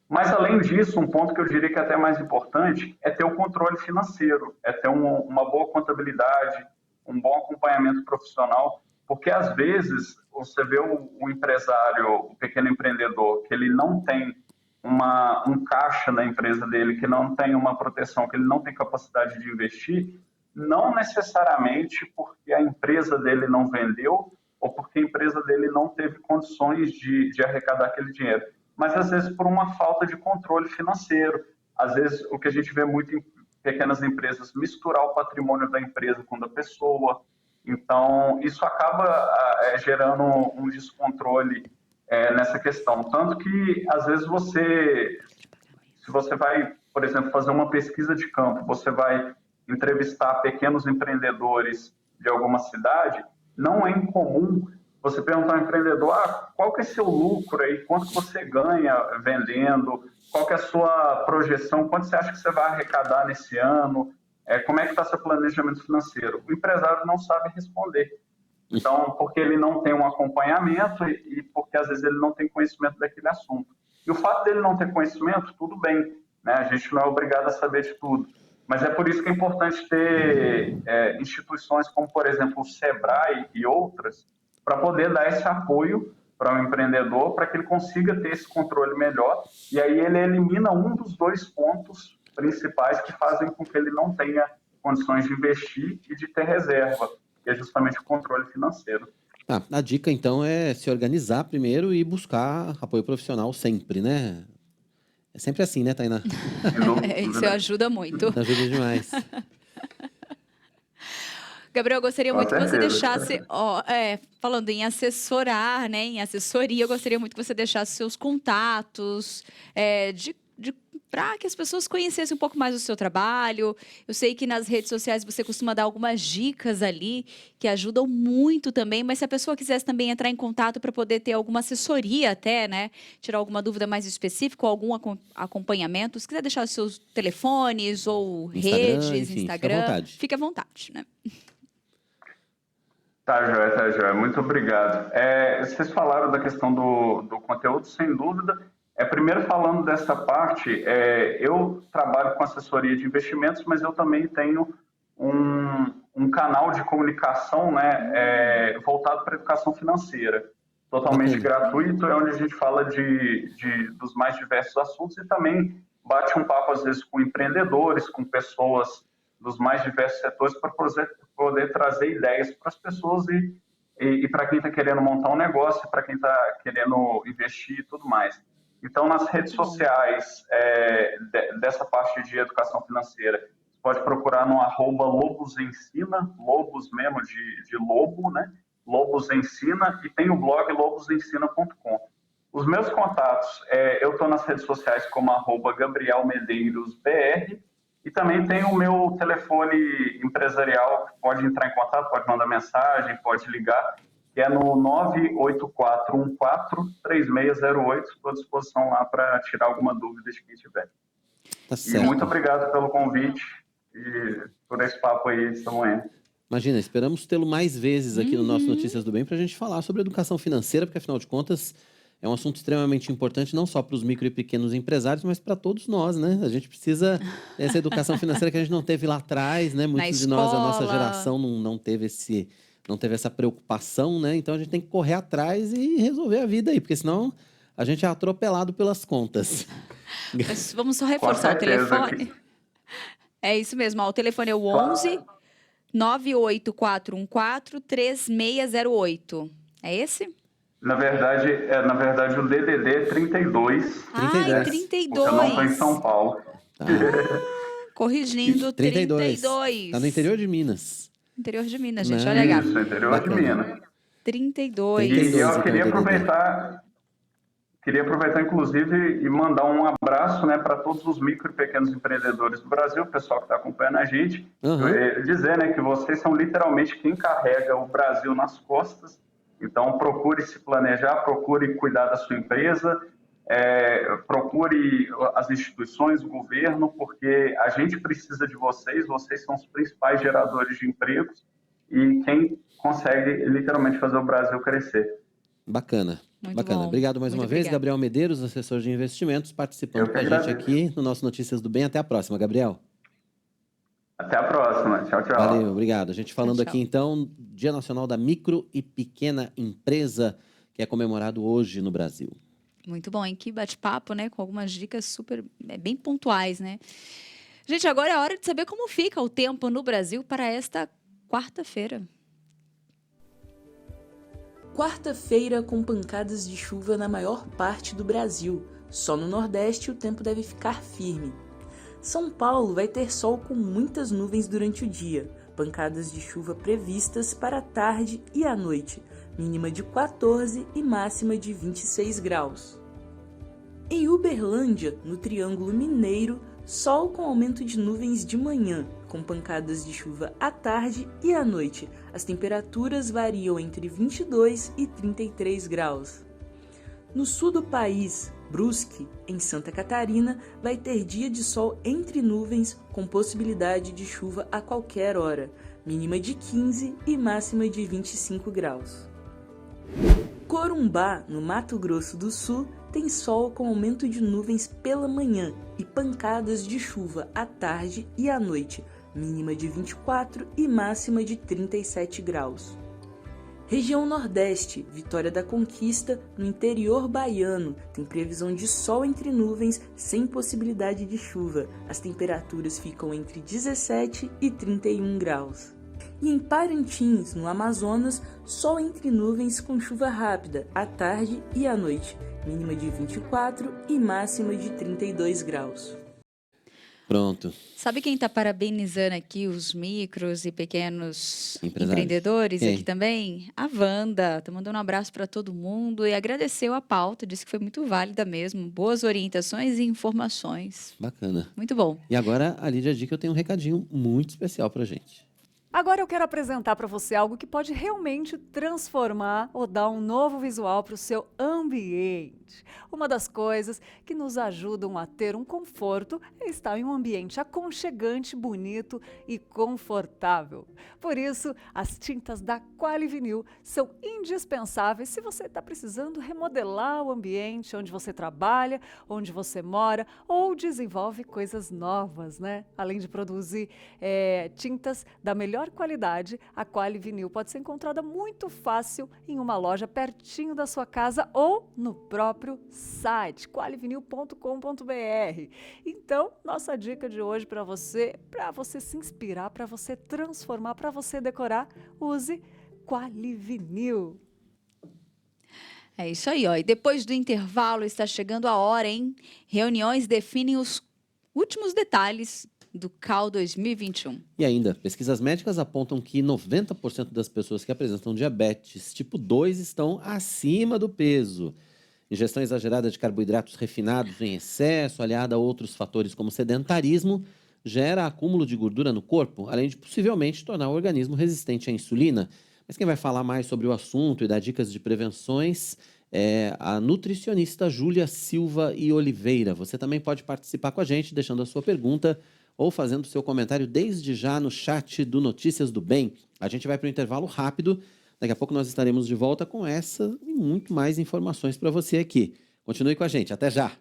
Mas, além disso, um ponto que eu diria que é até mais importante é ter o controle financeiro, é ter uma boa contabilidade, um bom acompanhamento profissional, porque, às vezes, você vê o empresário, o pequeno empreendedor, que ele não tem um caixa na empresa dele, que não tem uma proteção, que ele não tem capacidade de investir, não necessariamente porque a empresa dele não vendeu ou porque a empresa dele não teve condições de arrecadar aquele dinheiro, mas às vezes por uma falta de controle financeiro. Às vezes o que a gente vê muito em pequenas empresas, misturar o patrimônio da empresa com o da pessoa. Então, isso acaba gerando um descontrole nessa questão. Tanto que, às vezes, se você vai, por exemplo, fazer uma pesquisa de campo, você vai entrevistar pequenos empreendedores de alguma cidade, não é incomum você perguntar ao empreendedor, qual que é seu lucro aí, quanto que você ganha vendendo, qual que é a sua projeção, quanto você acha que você vai arrecadar nesse ano, como é que está seu planejamento financeiro? O empresário não sabe responder. Então, porque ele não tem um acompanhamento e porque, às vezes, ele não tem conhecimento daquele assunto. E o fato dele não ter conhecimento, tudo bem, né? A gente não é obrigado a saber de tudo. Mas é por isso que é importante ter instituições como, por exemplo, o Sebrae e outras, para poder dar esse apoio para o empreendedor, para que ele consiga ter esse controle melhor. E aí ele elimina um dos dois pontos principais que fazem com que ele não tenha condições de investir e de ter reserva, que é justamente o controle financeiro. A dica, então, é se organizar primeiro e buscar apoio profissional sempre, né? É sempre assim, né, Tainá? Isso ajuda muito. Ajuda demais. Gabriel, eu gostaria muito que você deixasse, falando em assessorar, né, em assessoria, eu gostaria muito que você deixasse seus contatos, para que as pessoas conhecessem um pouco mais o seu trabalho. Eu sei que nas redes sociais você costuma dar algumas dicas ali que ajudam muito também, mas se a pessoa quisesse também entrar em contato para poder ter alguma assessoria até, né, tirar alguma dúvida mais específica ou algum acompanhamento, se quiser deixar os seus telefones ou redes, enfim, Instagram, fique à vontade, né? Tá, joia. Muito obrigado. Vocês falaram da questão do conteúdo, sem dúvida. Primeiro, falando dessa parte, eu trabalho com assessoria de investimentos, mas eu também tenho um canal de comunicação, né, voltado para a educação financeira, totalmente gratuito, é onde a gente fala dos mais diversos assuntos e também bate um papo, às vezes, com empreendedores, com pessoas dos mais diversos setores, para poder trazer ideias para as pessoas e para quem está querendo montar um negócio, para quem está querendo investir e tudo mais. Então, nas redes sociais dessa parte de educação financeira, você pode procurar no @lobosensina, lobos mesmo de lobo, né? Lobos Ensina, e tem o blog lobosensina.com. Os meus contatos, eu estou nas redes sociais como @GabrielMedeiros.br, e também tem o meu telefone empresarial, pode entrar em contato, pode mandar mensagem, pode ligar, que é no 984143608. Estou à disposição lá para tirar alguma dúvida de quem tiver. Tá certo. E muito obrigado pelo convite e por esse papo aí esta manhã. Imagina, esperamos tê-lo mais vezes aqui no nosso Notícias do Bem para a gente falar sobre educação financeira, porque afinal de contas é um assunto extremamente importante, não só para os micro e pequenos empresários, mas para todos nós, né? A gente precisa dessa educação financeira que a gente não teve lá atrás, né? Muitos de nós, a nossa geração, não teve essa preocupação, né? Então a gente tem que correr atrás e resolver a vida aí, porque senão a gente é atropelado pelas contas. Mas vamos só reforçar o telefone. É isso mesmo, ó, o telefone é o 11 984143608. É esse? Na verdade, o DDD é 32. Ah, 32. Eu não estou em São Paulo. Corrigindo, 32. Tá no interior de Minas. Interior de Minas, gente. Olha, Gabi. Isso, interior de Minas. 32. E eu queria aproveitar, inclusive, e mandar um abraço, né, para todos os micro e pequenos empreendedores do Brasil, o pessoal que está acompanhando a gente. Dizer, né, que vocês são literalmente quem carrega o Brasil nas costas. Então, procure se planejar, procure cuidar da sua empresa, procure as instituições, o governo, porque a gente precisa de vocês são os principais geradores de empregos e quem consegue literalmente fazer o Brasil crescer. Bacana. Muito Bacana. bom. Obrigado mais uma vez, Gabriel Medeiros, assessor de investimentos, participando com a gente aqui no nosso Notícias do Bem. Até a próxima, Gabriel. Até a próxima. Tchau, tchau. Valeu, obrigado. A gente falando Tchau. aqui, então, Dia Nacional da Micro e Pequena Empresa, que é comemorado hoje no Brasil. Muito bom, hein? Que bate-papo, né? Com algumas dicas super, bem pontuais, né? Gente, agora é hora de saber como fica o tempo no Brasil para esta quarta-feira. Quarta-feira com pancadas de chuva na maior parte do Brasil. Só no Nordeste o tempo deve ficar firme. São Paulo vai ter sol com muitas nuvens durante o dia. Pancadas de chuva previstas para a tarde e à noite. Mínima de 14 e máxima de 26 graus. Em Uberlândia, no Triângulo Mineiro, sol com aumento de nuvens de manhã, com pancadas de chuva à tarde e à noite. As temperaturas variam entre 22 e 33 graus. No sul do país, Brusque, em Santa Catarina, vai ter dia de sol entre nuvens, com possibilidade de chuva a qualquer hora, mínima de 15 e máxima de 25 graus. Corumbá, no Mato Grosso do Sul, tem sol com aumento de nuvens pela manhã e pancadas de chuva à tarde e à noite, mínima de 24 e máxima de 37 graus. Região Nordeste, Vitória da Conquista, no interior baiano, tem previsão de sol entre nuvens, sem possibilidade de chuva. As temperaturas ficam entre 17 e 31 graus. E em Parintins, no Amazonas, sol entre nuvens com chuva rápida, à tarde e à noite, mínima de 24 e máxima de 32 graus. Pronto. Sabe quem está parabenizando aqui os micros e pequenos empreendedores aqui também? A Wanda. Está mandando um abraço para todo mundo e agradeceu a pauta, disse que foi muito válida mesmo. Boas orientações e informações. Bacana. Muito bom. E agora, a Lídia Dica, eu tenho um recadinho muito especial para gente. Agora eu quero apresentar para você algo que pode realmente transformar ou dar um novo visual para o seu ambiente. Uma das coisas que nos ajudam a ter um conforto é estar em um ambiente aconchegante, bonito e confortável. Por isso, as tintas da Qualivinil são indispensáveis se você está precisando remodelar o ambiente onde você trabalha, onde você mora ou desenvolve coisas novas, né? Além de produzir tintas da melhor qualidade, a Qualivinil pode ser encontrada muito fácil em uma loja pertinho da sua casa ou no próprio site qualivinil.com.br. Então, nossa dica de hoje para você se inspirar, para você transformar, para você decorar, use Qualivinil. É isso aí, ó. E depois do intervalo está chegando a hora, hein? Reuniões definem os últimos detalhes do CAL 2021. E ainda, pesquisas médicas apontam que 90% das pessoas que apresentam diabetes tipo 2 estão acima do peso. Ingestão exagerada de carboidratos refinados em excesso, aliada a outros fatores como sedentarismo, gera acúmulo de gordura no corpo, além de possivelmente tornar o organismo resistente à insulina. Mas quem vai falar mais sobre o assunto e dar dicas de prevenções é a nutricionista Júlia Silva e Oliveira. Você também pode participar com a gente, deixando a sua pergunta ou fazendo seu comentário desde já no chat do Notícias do Bem. A gente vai para o intervalo rápido. Daqui a pouco nós estaremos de volta com essa e muito mais informações para você aqui. Continue com a gente. Até já!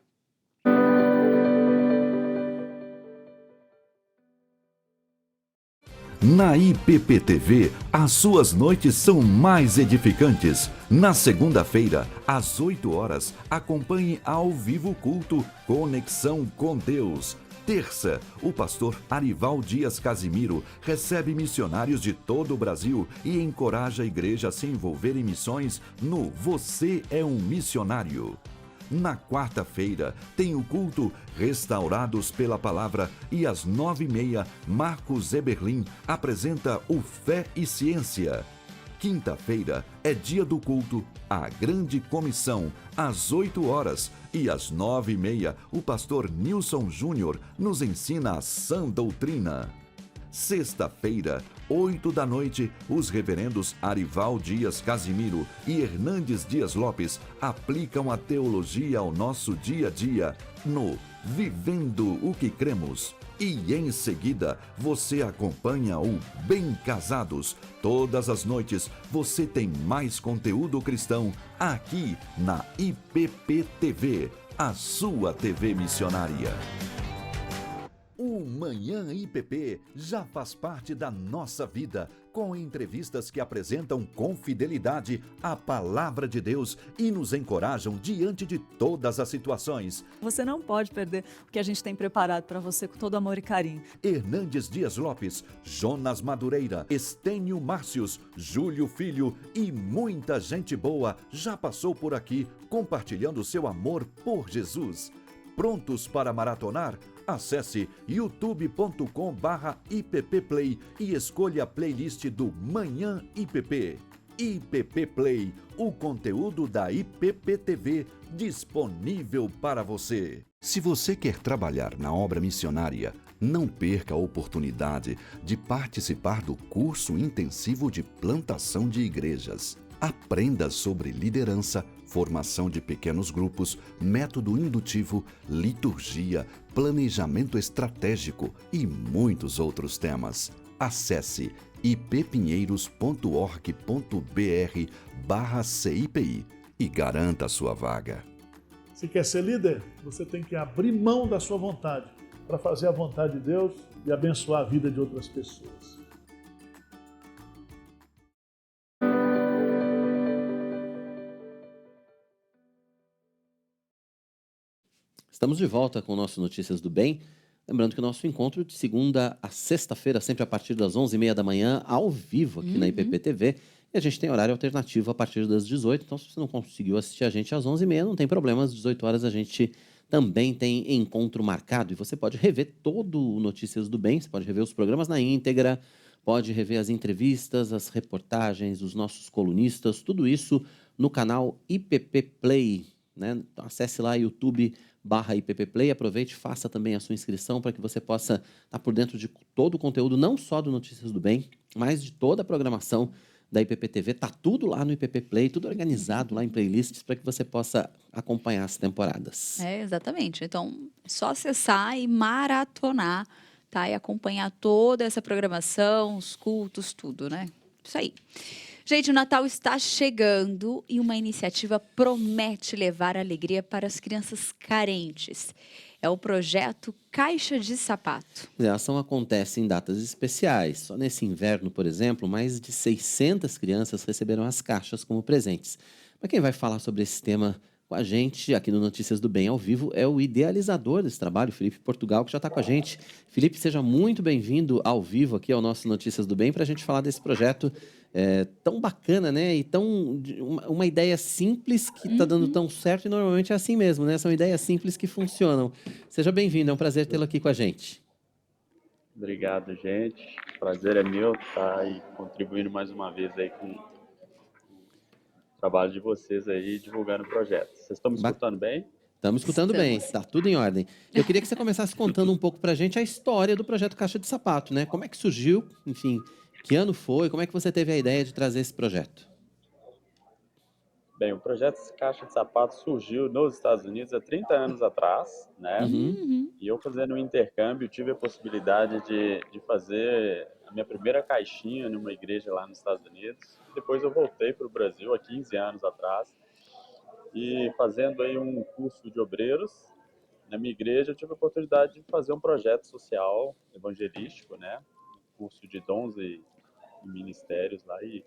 Na IPP-TV, as suas noites são mais edificantes. Na segunda-feira, às 8 horas, acompanhe ao vivo o culto Conexão com Deus. Terça, o pastor Arival Dias Casimiro recebe missionários de todo o Brasil e encoraja a igreja a se envolver em missões no Você é um Missionário. Na quarta-feira, tem o culto Restaurados pela Palavra e às 9h30, Marcos Eberlin apresenta o Fé e Ciência. Quinta-feira é dia do culto A Grande Comissão, às 8 horas. E às 9h30, o pastor Nilson Júnior nos ensina a sã doutrina. Sexta-feira, 8 da noite, os reverendos Arival Dias Casimiro e Hernandes Dias Lopes aplicam a teologia ao nosso dia a dia no Vivendo o que Cremos. E em seguida, você acompanha o Bem Casados. Todas as noites, você tem mais conteúdo cristão aqui na IPP TV, a sua TV missionária. O Manhã IPP já faz parte da nossa vida, com entrevistas que apresentam com fidelidade a palavra de Deus e nos encorajam diante de todas as situações. Você não pode perder o que a gente tem preparado para você com todo amor e carinho. Hernandes Dias Lopes, Jonas Madureira, Estênio Márcios, Júlio Filho e muita gente boa já passou por aqui compartilhando seu amor por Jesus. Prontos para maratonar? Acesse youtube.com/IPPplay e escolha a playlist do Manhã IPP. IPP Play, o conteúdo da IPP TV disponível para você. Se você quer trabalhar na obra missionária, não perca a oportunidade de participar do curso intensivo de plantação de igrejas. Aprenda sobre liderança, formação de pequenos grupos, método indutivo, liturgia, planejamento estratégico e muitos outros temas. Acesse ippinheiros.org.br/CIPI e garanta a sua vaga. Se quer ser líder, você tem que abrir mão da sua vontade para fazer a vontade de Deus e abençoar a vida de outras pessoas. Estamos de volta com o nosso Notícias do Bem. Lembrando que o nosso encontro de segunda a sexta-feira, sempre a partir das 11h30 da manhã, ao vivo aqui na IPP TV. E a gente tem horário alternativo a partir das 18h. Então, se você não conseguiu assistir a gente às 11h30, não tem problema. Às 18 horas a gente também tem encontro marcado. E você pode rever todo o Notícias do Bem. Você pode rever os programas na íntegra, pode rever as entrevistas, as reportagens, os nossos colunistas, tudo isso no canal IPP Play, né? Então, acesse lá youtube.com/IPPplay, aproveite e faça também a sua inscrição para que você possa estar por dentro de todo o conteúdo, não só do Notícias do Bem, mas de toda a programação da IPP-TV. Tá tudo lá no IPP Play, tudo organizado lá em playlists para que você possa acompanhar as temporadas. Exatamente. Então, é só acessar e maratonar, tá? E acompanhar toda essa programação, os cultos, tudo, né? Isso aí. Gente, o Natal está chegando e uma iniciativa promete levar alegria para as crianças carentes. É o projeto Caixa de Sapato. A ação acontece em datas especiais. Só nesse inverno, por exemplo, mais de 600 crianças receberam as caixas como presentes. Mas quem vai falar sobre esse tema com a gente aqui no Notícias do Bem ao vivo é o idealizador desse trabalho, Felipe Portugal, que já está com a gente. Felipe, seja muito bem-vindo ao vivo aqui ao nosso Notícias do Bem para a gente falar desse projeto tão bacana, né? E uma ideia simples que está dando tão certo e normalmente é assim mesmo, né? São ideias simples que funcionam. Seja bem-vindo, é um prazer tê-lo aqui com a gente. Obrigado, gente. Prazer é meu estar aí contribuindo mais uma vez aí com o trabalho de vocês aí, divulgando o projeto. Vocês estão me escutando bem? Estamos escutando bem, está tudo em ordem. Eu queria que você começasse contando um pouco pra gente a história do projeto Caixa de Sapato, né? Como é que surgiu, enfim, que ano foi, como é que você teve a ideia de trazer esse projeto? Bem, o projeto Caixa de Sapato surgiu nos Estados Unidos há 30 anos atrás, né? E eu fazendo um intercâmbio, tive a possibilidade de fazer a minha primeira caixinha numa igreja lá nos Estados Unidos. Depois eu voltei para o Brasil há 15 anos atrás e fazendo aí um curso de obreiros na minha igreja, eu tive a oportunidade de fazer um projeto social evangelístico, né? Curso de dons e ministérios lá e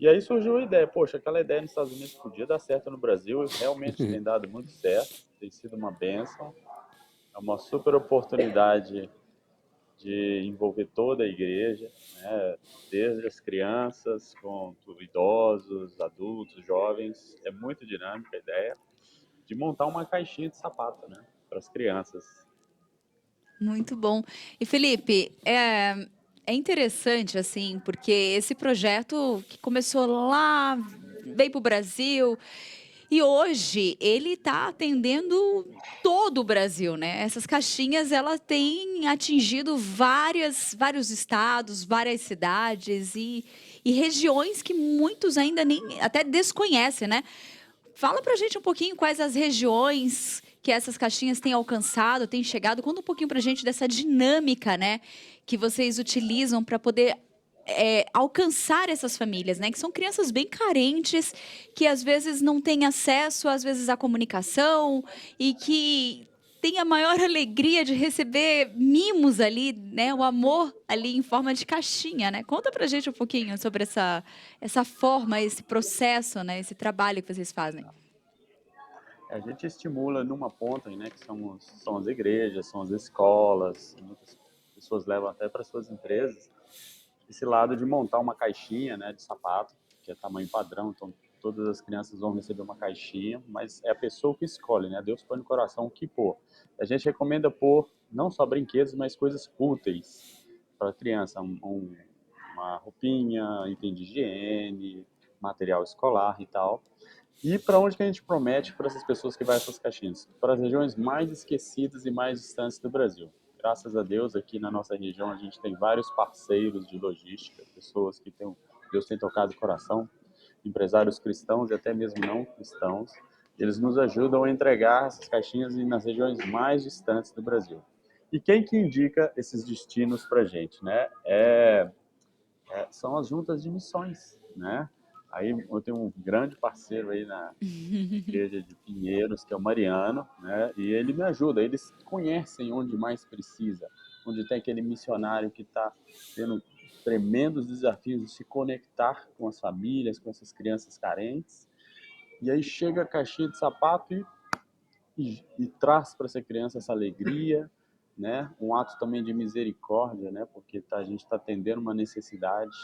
aí surgiu a ideia, poxa, aquela ideia nos Estados Unidos podia dar certo no Brasil e realmente tem dado muito certo, tem sido uma bênção, é uma super oportunidade de envolver toda a igreja, né? Desde as crianças, quanto idosos, adultos, jovens, é muito dinâmica a ideia de montar uma caixinha de sapato, né, para as crianças. Muito bom. E Felipe, é interessante, assim, porque esse projeto que começou lá, veio para o Brasil, e hoje ele está atendendo todo o Brasil, né? Essas caixinhas, ela têm atingido vários estados, várias cidades e regiões que muitos ainda nem até desconhecem, né? Fala pra gente um pouquinho quais as regiões que essas caixinhas têm alcançado, têm chegado. Conta um pouquinho pra gente dessa dinâmica, né, que vocês utilizam para poder alcançar essas famílias, né, que são crianças bem carentes, que às vezes não têm acesso, às vezes, à comunicação e que têm a maior alegria de receber mimos ali, né, o amor ali em forma de caixinha, né? Conta pra gente um pouquinho sobre essa forma, esse processo, né, esse trabalho que vocês fazem. A gente estimula numa ponta, né, que são as igrejas, são as escolas, muitas pessoas levam até para suas empresas, esse lado de montar uma caixinha, né, de sapato, que é tamanho padrão, então todas as crianças vão receber uma caixinha, mas é a pessoa que escolhe, né? Deus põe no coração o que pôr. A gente recomenda pôr não só brinquedos, mas coisas úteis para a criança, uma roupinha, item de higiene, material escolar e tal. E para onde que a gente promete para essas pessoas que vai essas caixinhas? Para as regiões mais esquecidas e mais distantes do Brasil. Graças a Deus, aqui na nossa região, a gente tem vários parceiros de logística, pessoas que Deus tem tocado o coração, empresários cristãos e até mesmo não cristãos. Eles nos ajudam a entregar essas caixinhas nas regiões mais distantes do Brasil. E quem que indica esses destinos para a gente, né? São as juntas de missões, né? Aí eu tenho um grande parceiro aí na igreja de Pinheiros, que é o Mariano, né? E ele me ajuda, eles conhecem onde mais precisa, onde tem aquele missionário que está tendo tremendos desafios de se conectar com as famílias, com essas crianças carentes. E aí chega a caixinha de sapato e traz para essa criança essa alegria, né? Um ato também de misericórdia, né? Porque a gente está atendendo uma necessidade.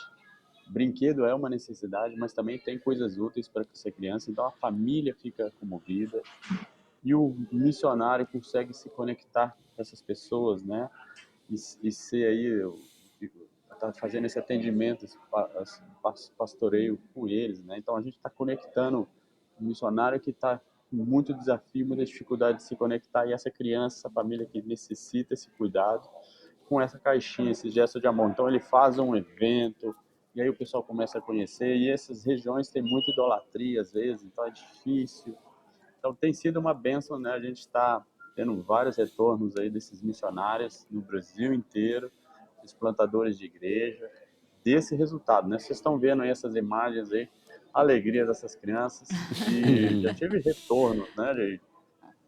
Brinquedo é uma necessidade, mas também tem coisas úteis para essa criança, então a família fica comovida e o missionário consegue se conectar com essas pessoas, né? E ser aí, tá fazendo esse atendimento, esse pastoreio com eles, né? Então a gente está conectando o missionário que está com muito desafio, muita dificuldade de se conectar, e essa criança, essa família que necessita esse cuidado, com essa caixinha, esse gesto de amor. Então ele faz um evento, e aí o pessoal começa a conhecer, e essas regiões têm muita idolatria às vezes, então é difícil. Então tem sido uma bênção, né? A gente está tendo vários retornos aí desses missionários no Brasil inteiro, dos plantadores de igreja, desse resultado, né? Vocês estão vendo aí essas imagens aí, a alegria dessas crianças, e já tive retorno, né,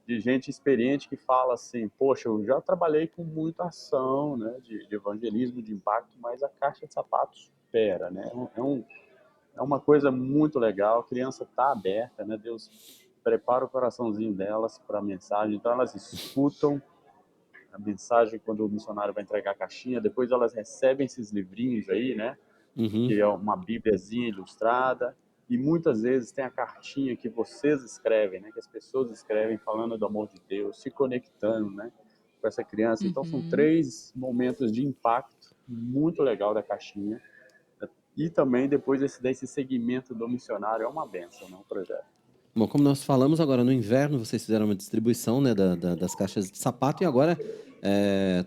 de gente experiente que fala assim, poxa, eu já trabalhei com muita ação, né, de evangelismo, de impacto, mas a caixa de sapatos supera, né? É uma coisa muito legal, a criança está aberta, né? Deus prepara o coraçãozinho delas para a mensagem, então elas escutam a mensagem quando o missionário vai entregar a caixinha, depois elas recebem esses livrinhos aí, né? Que é uma bíbliazinha ilustrada, e muitas vezes tem a cartinha que vocês escrevem, né? Que as pessoas escrevem falando do amor de Deus, se conectando, né? Com essa criança. Então são 3 momentos de impacto muito legal da caixinha. E também depois desse segmento do missionário é uma benção, né? Um projeto. Bom, como nós falamos agora no inverno, vocês fizeram uma distribuição, né, das caixas de sapato e agora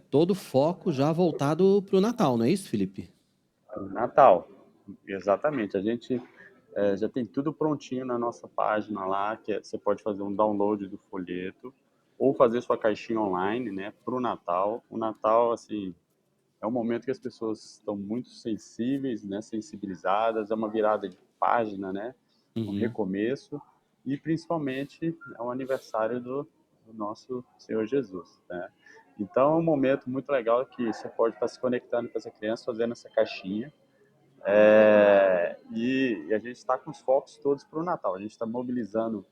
todo o foco já voltado para o Natal, não é isso, Felipe? Natal, exatamente. A gente já tem tudo prontinho na nossa página lá, que você pode fazer um download do folheto ou fazer sua caixinha online, né, para o Natal. O Natal, assim, é um momento que as pessoas estão muito sensíveis, né, sensibilizadas, é uma virada de página, né, um recomeço, e principalmente é um aniversário do nosso Senhor Jesus, né. Então é um momento muito legal que você pode estar se conectando com essa criança, fazendo essa caixinha, e a gente está com os focos todos para o Natal. A gente está mobilizando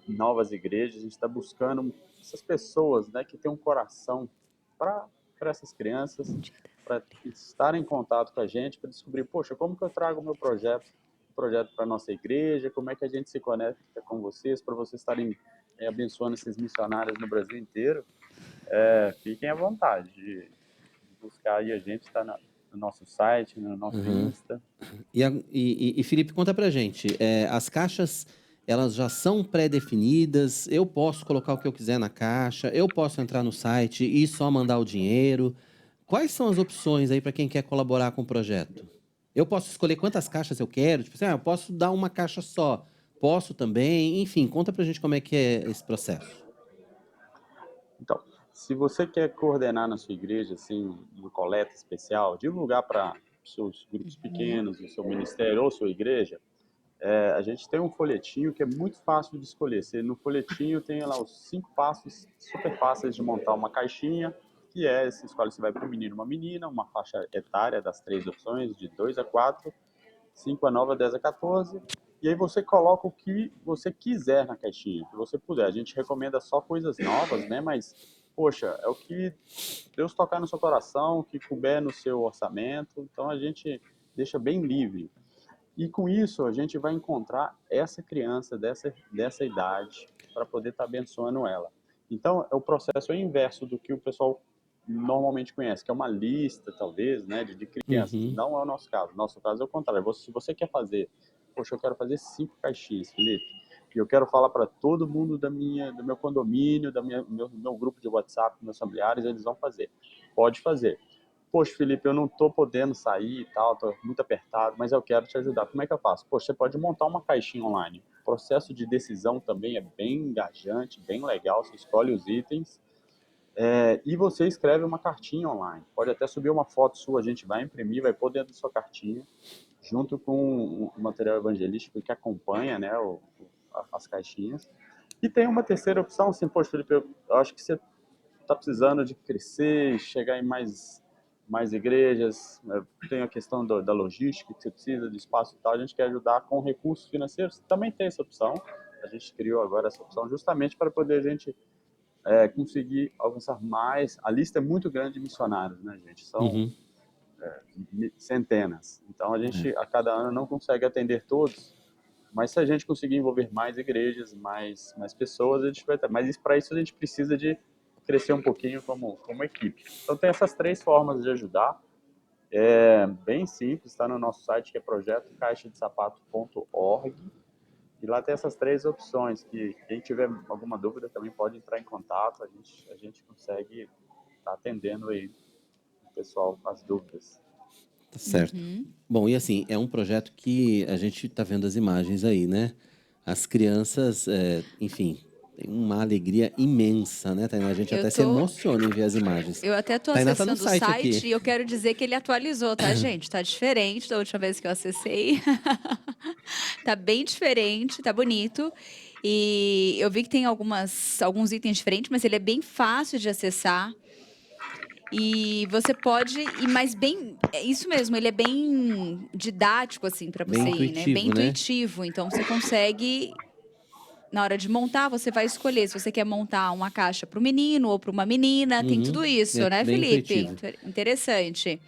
novas igrejas, a gente está buscando essas pessoas, né, que têm um coração para essas crianças, para estar em contato com a gente, para descobrir, poxa, como que eu trago o meu projeto para a nossa igreja, como é que a gente se conecta com vocês, para vocês estarem abençoando esses missionários no Brasil inteiro. Fiquem à vontade de buscar aí, a gente está no nosso site, no nosso Insta. E Felipe, conta pra gente, as caixas, elas já são pré-definidas, eu posso colocar o que eu quiser na caixa, eu posso entrar no site e só mandar o dinheiro. Quais são as opções aí para quem quer colaborar com o projeto? Eu posso escolher quantas caixas eu quero, tipo assim, eu posso dar uma caixa só, posso também, enfim, conta pra gente como é que é esse processo. Então, se você quer coordenar na sua igreja, assim, uma coleta especial, divulgar para seus grupos pequenos, o seu ministério ou sua igreja, a gente tem um folhetinho que é muito fácil de escolher. No folhetinho tem lá os 5 passos super fáceis de montar uma caixinha, que você escolhe se vai para um menino ou uma menina, uma faixa etária das 3 opções, de 2 a 4, 5 a 9, 10 a 14, e aí você coloca o que você quiser na caixinha, que você puder. A gente recomenda só coisas novas, né? Mas, poxa, é o que Deus tocar no seu coração, que couber no seu orçamento, então a gente deixa bem livre. E com isso a gente vai encontrar essa criança dessa idade para poder estar abençoando ela. Então o processo é o inverso do que o pessoal normalmente conhece, que é uma lista, talvez, né, de crianças. Não é o nosso caso. Nosso caso é o contrário. Se você quer fazer, poxa, eu quero fazer 5 caixinhas, Felipe, e eu quero falar para todo mundo do meu condomínio, do meu grupo de WhatsApp, meus familiares, eles vão fazer. Pode fazer. Poxa, Felipe, eu não estou podendo sair e tal, estou muito apertado, mas eu quero te ajudar. Como é que eu faço? Poxa, você pode montar uma caixinha online. O processo de decisão também é bem engajante, bem legal. Você escolhe os itens e você escreve uma cartinha online. Pode até subir uma foto sua, a gente vai imprimir, vai pôr dentro da sua cartinha, junto com o material evangelístico que acompanha, né, as caixinhas. E tem uma terceira opção, assim, poxa, Felipe, eu acho que você está precisando de crescer, chegar em mais igrejas, tem a questão da logística, que você precisa de espaço e tal, a gente quer ajudar com recursos financeiros, também tem essa opção, a gente criou agora essa opção justamente para poder a gente conseguir alcançar mais, a lista é muito grande de missionários, né, gente, são centenas, então a gente a cada ano não consegue atender todos, mas se a gente conseguir envolver mais igrejas, mais pessoas, a gente vai ter, mas para isso a gente precisa de crescer um pouquinho como equipe. Então tem essas 3 formas de ajudar, bem simples, está no nosso site, que é projetocaixadesapato.org, e lá tem essas 3 opções, que quem tiver alguma dúvida também pode entrar em contato, a gente consegue estar atendendo aí pessoal as dúvidas. Tá certo. Bom, e assim, é um projeto que a gente está vendo as imagens aí, né? As crianças, enfim, tem uma alegria imensa, né, Tainá? A gente Eu até se tô, emociona em ver as imagens. eu até tô Tainá tá no acessando o site site aqui. e eu quero dizer que ele atualizou, tá, gente? Tá diferente da última vez que eu acessei. Tá bem diferente, tá bonito. E eu vi que tem alguns itens diferentes, mas ele é bem fácil de acessar. E você pode ir mais bem, é isso mesmo, ele é bem didático assim para Bem você ir, né? Bem intuitivo, né? intuitivo. Então você consegue, na hora de montar, você vai escolher se você quer montar uma caixa para o menino ou para uma menina. Tem tudo isso, É né, bem Felipe? intuitivo. Interessante.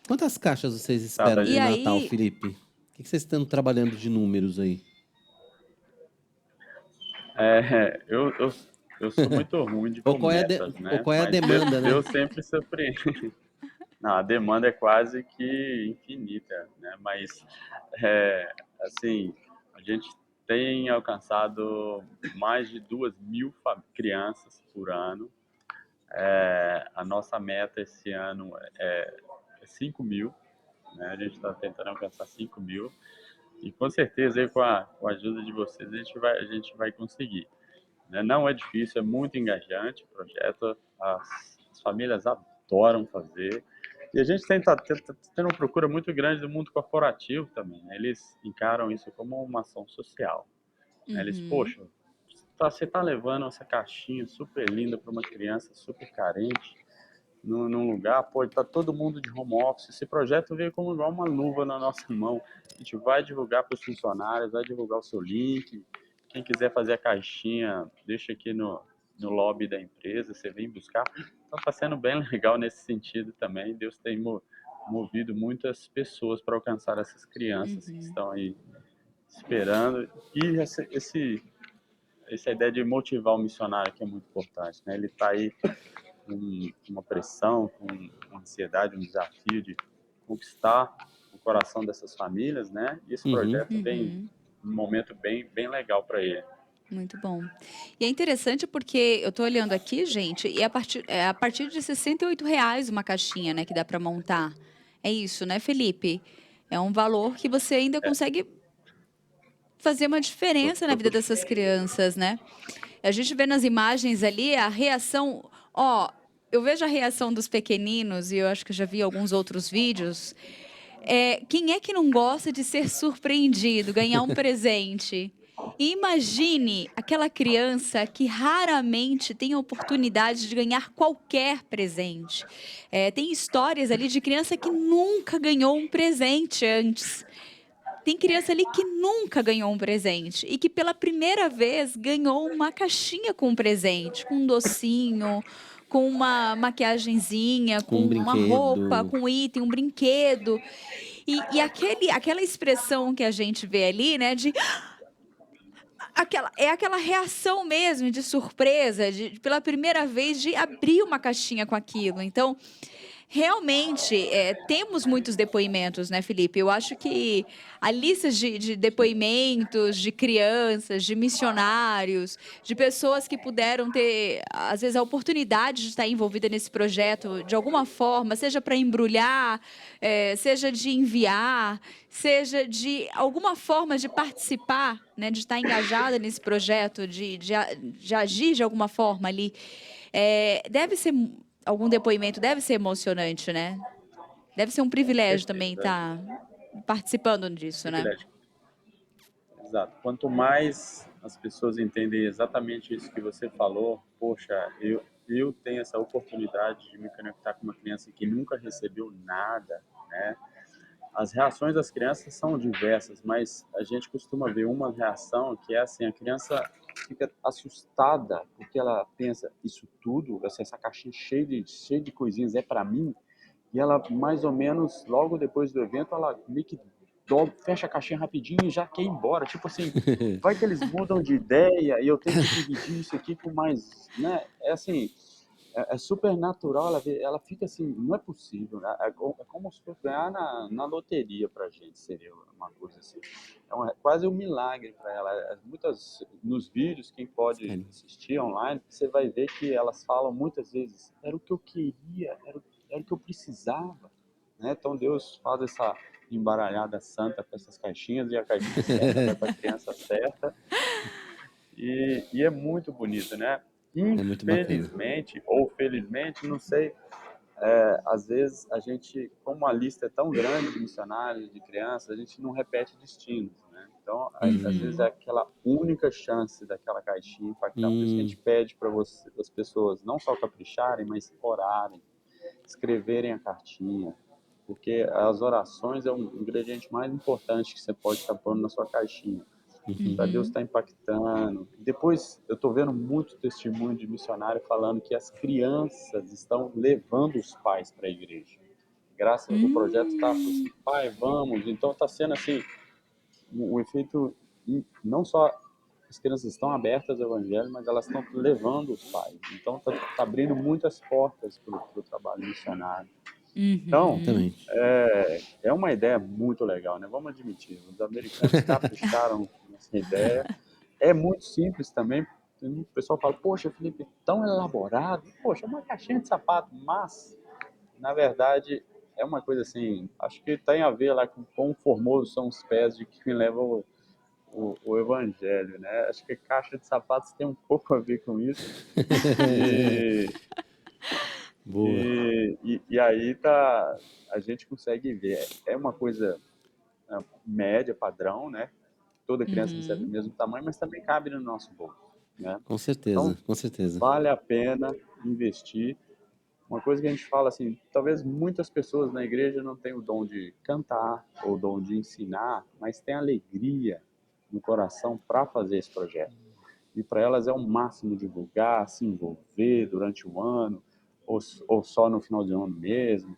Quantas caixas vocês Tá, esperam E no Natal, aí, Felipe? O que vocês estão trabalhando de números aí? Eu sou muito ruim de Ou qual é metas, ou né? qual é a Mas demanda, né? Deus sempre surpreende. Não, a demanda é quase que infinita, né? Mas, assim, a gente tem alcançado mais de 2.000 crianças por ano. A nossa meta esse ano é 5.000, né? A gente está tentando alcançar 5.000. E com certeza, aí, com a ajuda de vocês, a gente vai conseguir, né? Não é difícil, é muito engajante o projeto, as famílias adoram fazer. E a gente tá tendo uma procura muito grande do mundo corporativo também, né? Eles encaram isso como uma ação social, né? Eles, poxa, você tá levando essa caixinha super linda para uma criança super carente, num lugar, pô, tá todo mundo de home office, esse projeto veio como igual uma luva na nossa mão. A gente vai divulgar para os funcionários, vai divulgar o seu link. Quem quiser fazer a caixinha, deixa aqui no lobby da empresa, você vem buscar. Então está sendo bem legal nesse sentido também. Deus tem movido muitas pessoas para alcançar essas crianças que estão aí esperando. E essa ideia de motivar o missionário que é muito importante, né? Ele está aí com uma pressão, com uma ansiedade, um desafio de conquistar o coração dessas famílias, né? E esse projeto vem num momento bem legal para ele. muito bom. E é interessante porque eu tô olhando aqui, gente, e a partir de R$ 68 uma caixinha, né, que dá para montar. É isso, né, Felipe? É um valor que você ainda consegue fazer uma diferença na vida dessas crianças, né? A gente vê nas imagens ali a reação. Ó, eu vejo a reação dos pequeninos, e eu acho que eu já vi alguns outros vídeos. Quem é que não gosta de ser surpreendido, ganhar um presente? E imagine aquela criança que raramente tem a oportunidade de ganhar qualquer presente. Tem histórias ali de criança que nunca ganhou um presente antes. Tem criança ali que nunca ganhou um presente e que pela primeira vez ganhou uma caixinha com um presente, com um docinho, com uma maquiagenzinha, Com com um uma roupa, brinquedo. com um item, um brinquedo. E aquela expressão que a gente vê ali, né, de aquela reação mesmo de surpresa, pela primeira vez de abrir uma caixinha com aquilo. Então, realmente, temos muitos depoimentos, né, Felipe? Eu acho que a lista de depoimentos de crianças, de missionários, de pessoas que puderam ter, às vezes, a oportunidade de estar envolvida nesse projeto de alguma forma, seja para embrulhar, seja de enviar, seja de alguma forma de participar, né, de estar engajada nesse projeto, de agir de alguma forma ali. Deve ser algum depoimento, deve ser emocionante, né? Deve ser um privilégio também estar participando disso, né? Privilégio. Exato. Quanto mais as pessoas entendem exatamente isso que você falou, poxa, eu tenho essa oportunidade de me conectar com uma criança que nunca recebeu nada, né? As reações das crianças são diversas, mas a gente costuma ver uma reação que é assim, a criança fica assustada porque ela pensa, isso tudo, essa caixinha cheia de coisinhas é para mim? E ela, mais ou menos, logo depois do evento, ela meio que fecha a caixinha rapidinho e já quer ir embora. Tipo assim, vai que eles mudam de ideia e eu tenho que dividir isso aqui com mais, né? É assim, é super natural, ela fica assim, não é possível, né? É como se fosse ganhar na loteria pra gente, seria uma coisa assim. É quase um milagre para ela. Nos vídeos, quem pode assistir online, você vai ver que elas falam muitas vezes, era o que eu queria, era o que eu precisava, né? Então Deus faz essa embaralhada santa com essas caixinhas, e a caixinha certa vai para a criança certa, e é muito bonito, né? É muito bacana. Infelizmente, ou felizmente, não sei, às vezes a gente, como a lista é tão grande de missionários, de crianças, a gente não repete destinos, né? Então, às vezes é aquela única chance daquela caixinha impactar. Por isso que a gente pede para as pessoas não só capricharem, mas orarem, escreverem a cartinha, porque as orações é um ingrediente mais importante que você pode estar pondo na sua caixinha. Para Deus estar impactando. Depois, eu estou vendo muito testemunho de missionário falando que as crianças estão levando os pais para a igreja. Graças ao projeto está assim, pai, vamos. Então está sendo assim, um efeito, não só as crianças estão abertas ao evangelho, mas elas estão levando os pais. Então está abrindo muitas portas para o trabalho missionário. Então, é uma ideia muito legal, né? Vamos admitir, os americanos capricharam nessa ideia. É muito simples também. O pessoal fala, poxa, Felipe, tão elaborado. Poxa, é uma caixinha de sapato, mas, na verdade, é uma coisa assim, acho que tem a ver lá com quão formosos são os pés de quem leva o evangelho, né? Acho que caixa de sapatos tem um pouco a ver com isso. Boa. E aí a gente consegue ver. É uma coisa média, padrão, né? Toda criança recebe o mesmo tamanho, mas também cabe no nosso bolso, né? Com certeza, Então, com certeza. vale a pena investir. Uma coisa que a gente fala assim, talvez muitas pessoas na igreja não tenham o dom de cantar ou o dom de ensinar, mas tem alegria no coração para fazer esse projeto. E para elas é o máximo divulgar, se envolver durante o ano, ou só no final de ano mesmo.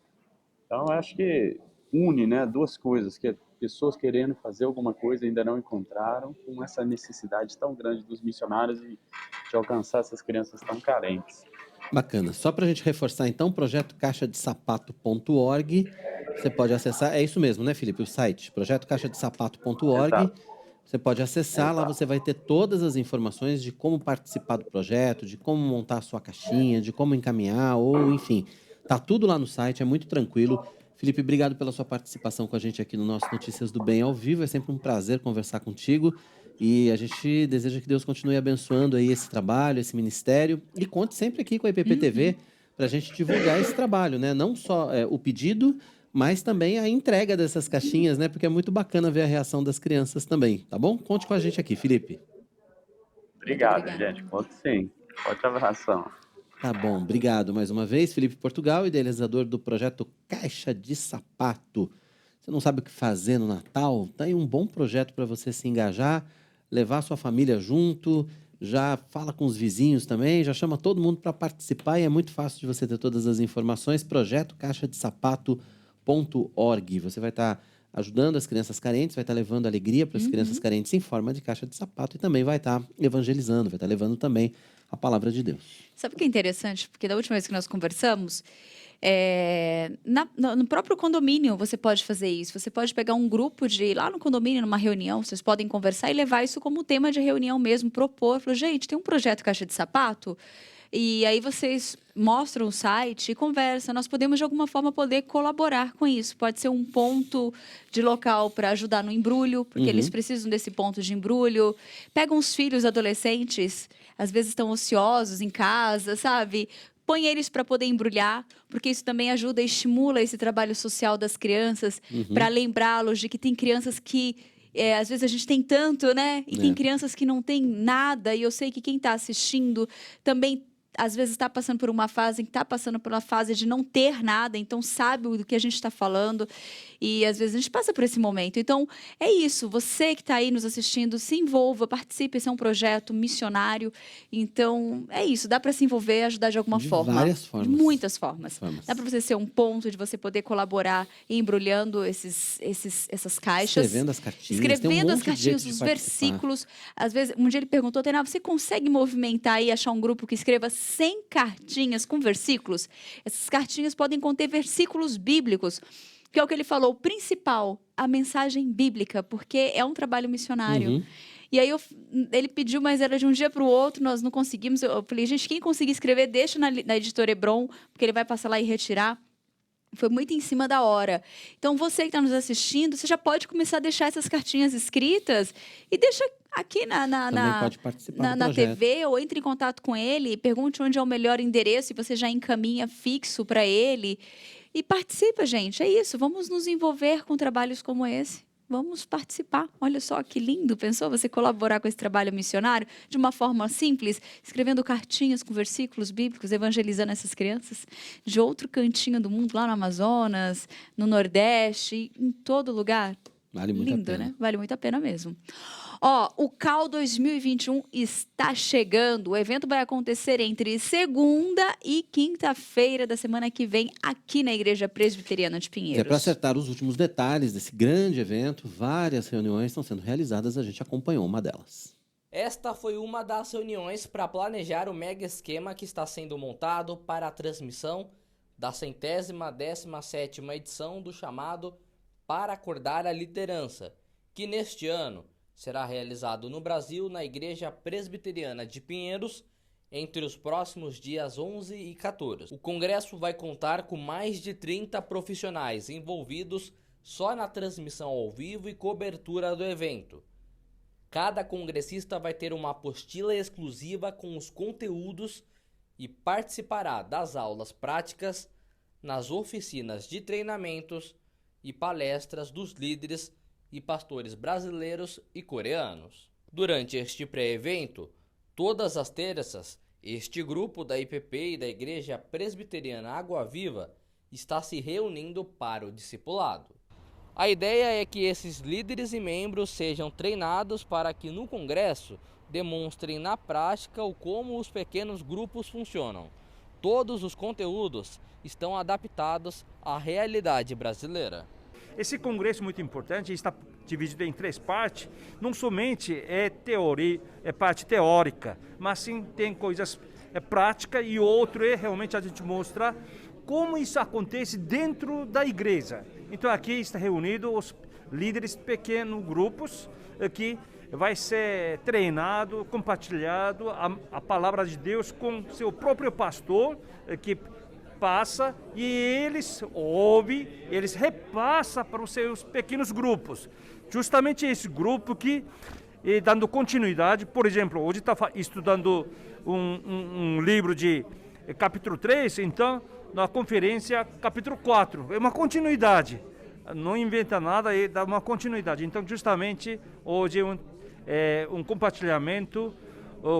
Então, eu acho que une, né, duas coisas, que é pessoas querendo fazer alguma coisa e ainda não encontraram, com essa necessidade tão grande dos missionários de alcançar essas crianças tão carentes. Bacana. Só para a gente reforçar, então, projeto caixadesapato.org. Você pode acessar, é isso mesmo, né, Felipe? O site, projetocaixadesapato.org. Exato. Você pode acessar, lá você vai ter todas as informações de como participar do projeto, de como montar a sua caixinha, de como encaminhar, ou enfim. Tá tudo lá no site, é muito tranquilo. Felipe, obrigado pela sua participação com a gente aqui no nosso Notícias do Bem ao vivo. É sempre um prazer conversar contigo. E a gente deseja que Deus continue abençoando aí esse trabalho, esse ministério. E conte sempre aqui com a IPPTV para a gente divulgar esse trabalho, né? Não só o pedido, mas também a entrega dessas caixinhas, né? Porque é muito bacana ver a reação das crianças também, tá bom? Conte com a gente aqui, Felipe. Obrigado, gente. Conto sim. Forte abração. Tá bom, obrigado mais uma vez. Felipe Portugal, idealizador do projeto Caixa de Sapato. Você não sabe o que fazer no Natal? Tá aí um bom projeto para você se engajar, levar sua família junto, já fala com os vizinhos também, já chama todo mundo para participar e é muito fácil de você ter todas as informações. Projeto caixadesapato.org. Você vai estar ajudando as crianças carentes, vai estar levando alegria para as crianças carentes em forma de caixa de sapato e também vai estar evangelizando, vai estar levando também a palavra de Deus. Sabe o que é interessante? Porque da última vez que nós conversamos, no próprio condomínio você pode fazer isso. Você pode pegar um grupo de ir lá no condomínio, numa reunião, vocês podem conversar e levar isso como tema de reunião mesmo, propor. Falar, gente, tem um projeto Caixa de Sapato? E aí vocês mostram o site e conversam. Nós podemos, de alguma forma, poder colaborar com isso. Pode ser um ponto de local para ajudar no embrulho, porque eles precisam desse ponto de embrulho. Pegam os filhos adolescentes, às vezes estão ociosos em casa, sabe? Põe eles para poder embrulhar, porque isso também ajuda e estimula esse trabalho social das crianças, para lembrá-los de que tem crianças que às vezes a gente tem tanto, né? E tem crianças que não tem nada. E eu sei que quem está assistindo também às vezes está passando por uma fase, de não ter nada, então sabe do que a gente está falando, e às vezes a gente passa por esse momento. Então, é isso, você que está aí nos assistindo, se envolva, participe, esse é um projeto missionário, então é isso, dá para se envolver, ajudar de alguma forma. De várias formas. De muitas formas. Dá para você ser um ponto de você poder colaborar embrulhando essas caixas. Escrevendo as cartinhas. Escrevendo as cartinhas, os versículos. Às vezes, um dia ele perguntou, Tainá, você consegue movimentar e achar um grupo que escreva 100 cartinhas com versículos? Essas cartinhas podem conter versículos bíblicos, que é o que ele falou, o principal, a mensagem bíblica, porque é um trabalho missionário. E aí ele pediu, mas era de um dia para o outro, nós não conseguimos. Eu falei, gente, quem conseguir escrever, deixa na editora Hebron, porque ele vai passar lá e retirar. Foi muito em cima da hora. Então, você que está nos assistindo, você já pode começar a deixar essas cartinhas escritas e deixa aqui Também pode participar do na projeto. TV, ou entre em contato com ele, pergunte onde é o melhor endereço e você já encaminha fixo para ele. E participa, gente. É isso. Vamos nos envolver com trabalhos como esse. Vamos participar. Olha só que lindo. Pensou você colaborar com esse trabalho missionário de uma forma simples, escrevendo cartinhas com versículos bíblicos, evangelizando essas crianças de outro cantinho do mundo, lá no Amazonas, no Nordeste, em todo lugar. Vale muito Lindo, a pena. né? Vale muito a pena mesmo. Ó, o CAL 2021 está chegando. O evento vai acontecer entre segunda e quinta-feira da semana que vem, aqui na Igreja Presbiteriana de É Pinheiros. para acertar os últimos detalhes desse grande evento, várias reuniões estão sendo realizadas, a gente acompanhou uma delas. Esta foi uma das reuniões para planejar o mega esquema que está sendo montado para a transmissão da 117ª edição do chamado Para Acordar a Liderança, que neste ano será realizado no Brasil, na Igreja Presbiteriana de Pinheiros, entre os próximos dias 11 e 14. O congresso vai contar com mais de 30 profissionais envolvidos só na transmissão ao vivo e cobertura do evento. Cada congressista vai ter uma apostila exclusiva com os conteúdos e participará das aulas práticas nas oficinas de treinamentos e palestras dos líderes e pastores brasileiros e coreanos. Durante este pré-evento, todas as terças, este grupo da IPP e da Igreja Presbiteriana Água Viva está se reunindo para o discipulado. A ideia é que esses líderes e membros sejam treinados para que no congresso demonstrem na prática o como os pequenos grupos funcionam. Todos os conteúdos estão adaptados à realidade brasileira. Esse congresso é muito importante, está dividido em 3 partes. Não somente é teoria, é parte teórica, mas sim tem coisas práticas, e outro é realmente a gente mostrar como isso acontece dentro da igreja. Então aqui está reunido os líderes de pequenos grupos que vai ser treinado, compartilhado a palavra de Deus com seu próprio pastor, que passa e eles ouvem, eles repassam para os seus pequenos grupos. Justamente esse grupo que, dando continuidade, por exemplo, hoje está estudando um livro de capítulo 3, então na conferência capítulo 4, é uma continuidade, não inventa nada, e dá uma continuidade. Então justamente hoje é um compartilhamento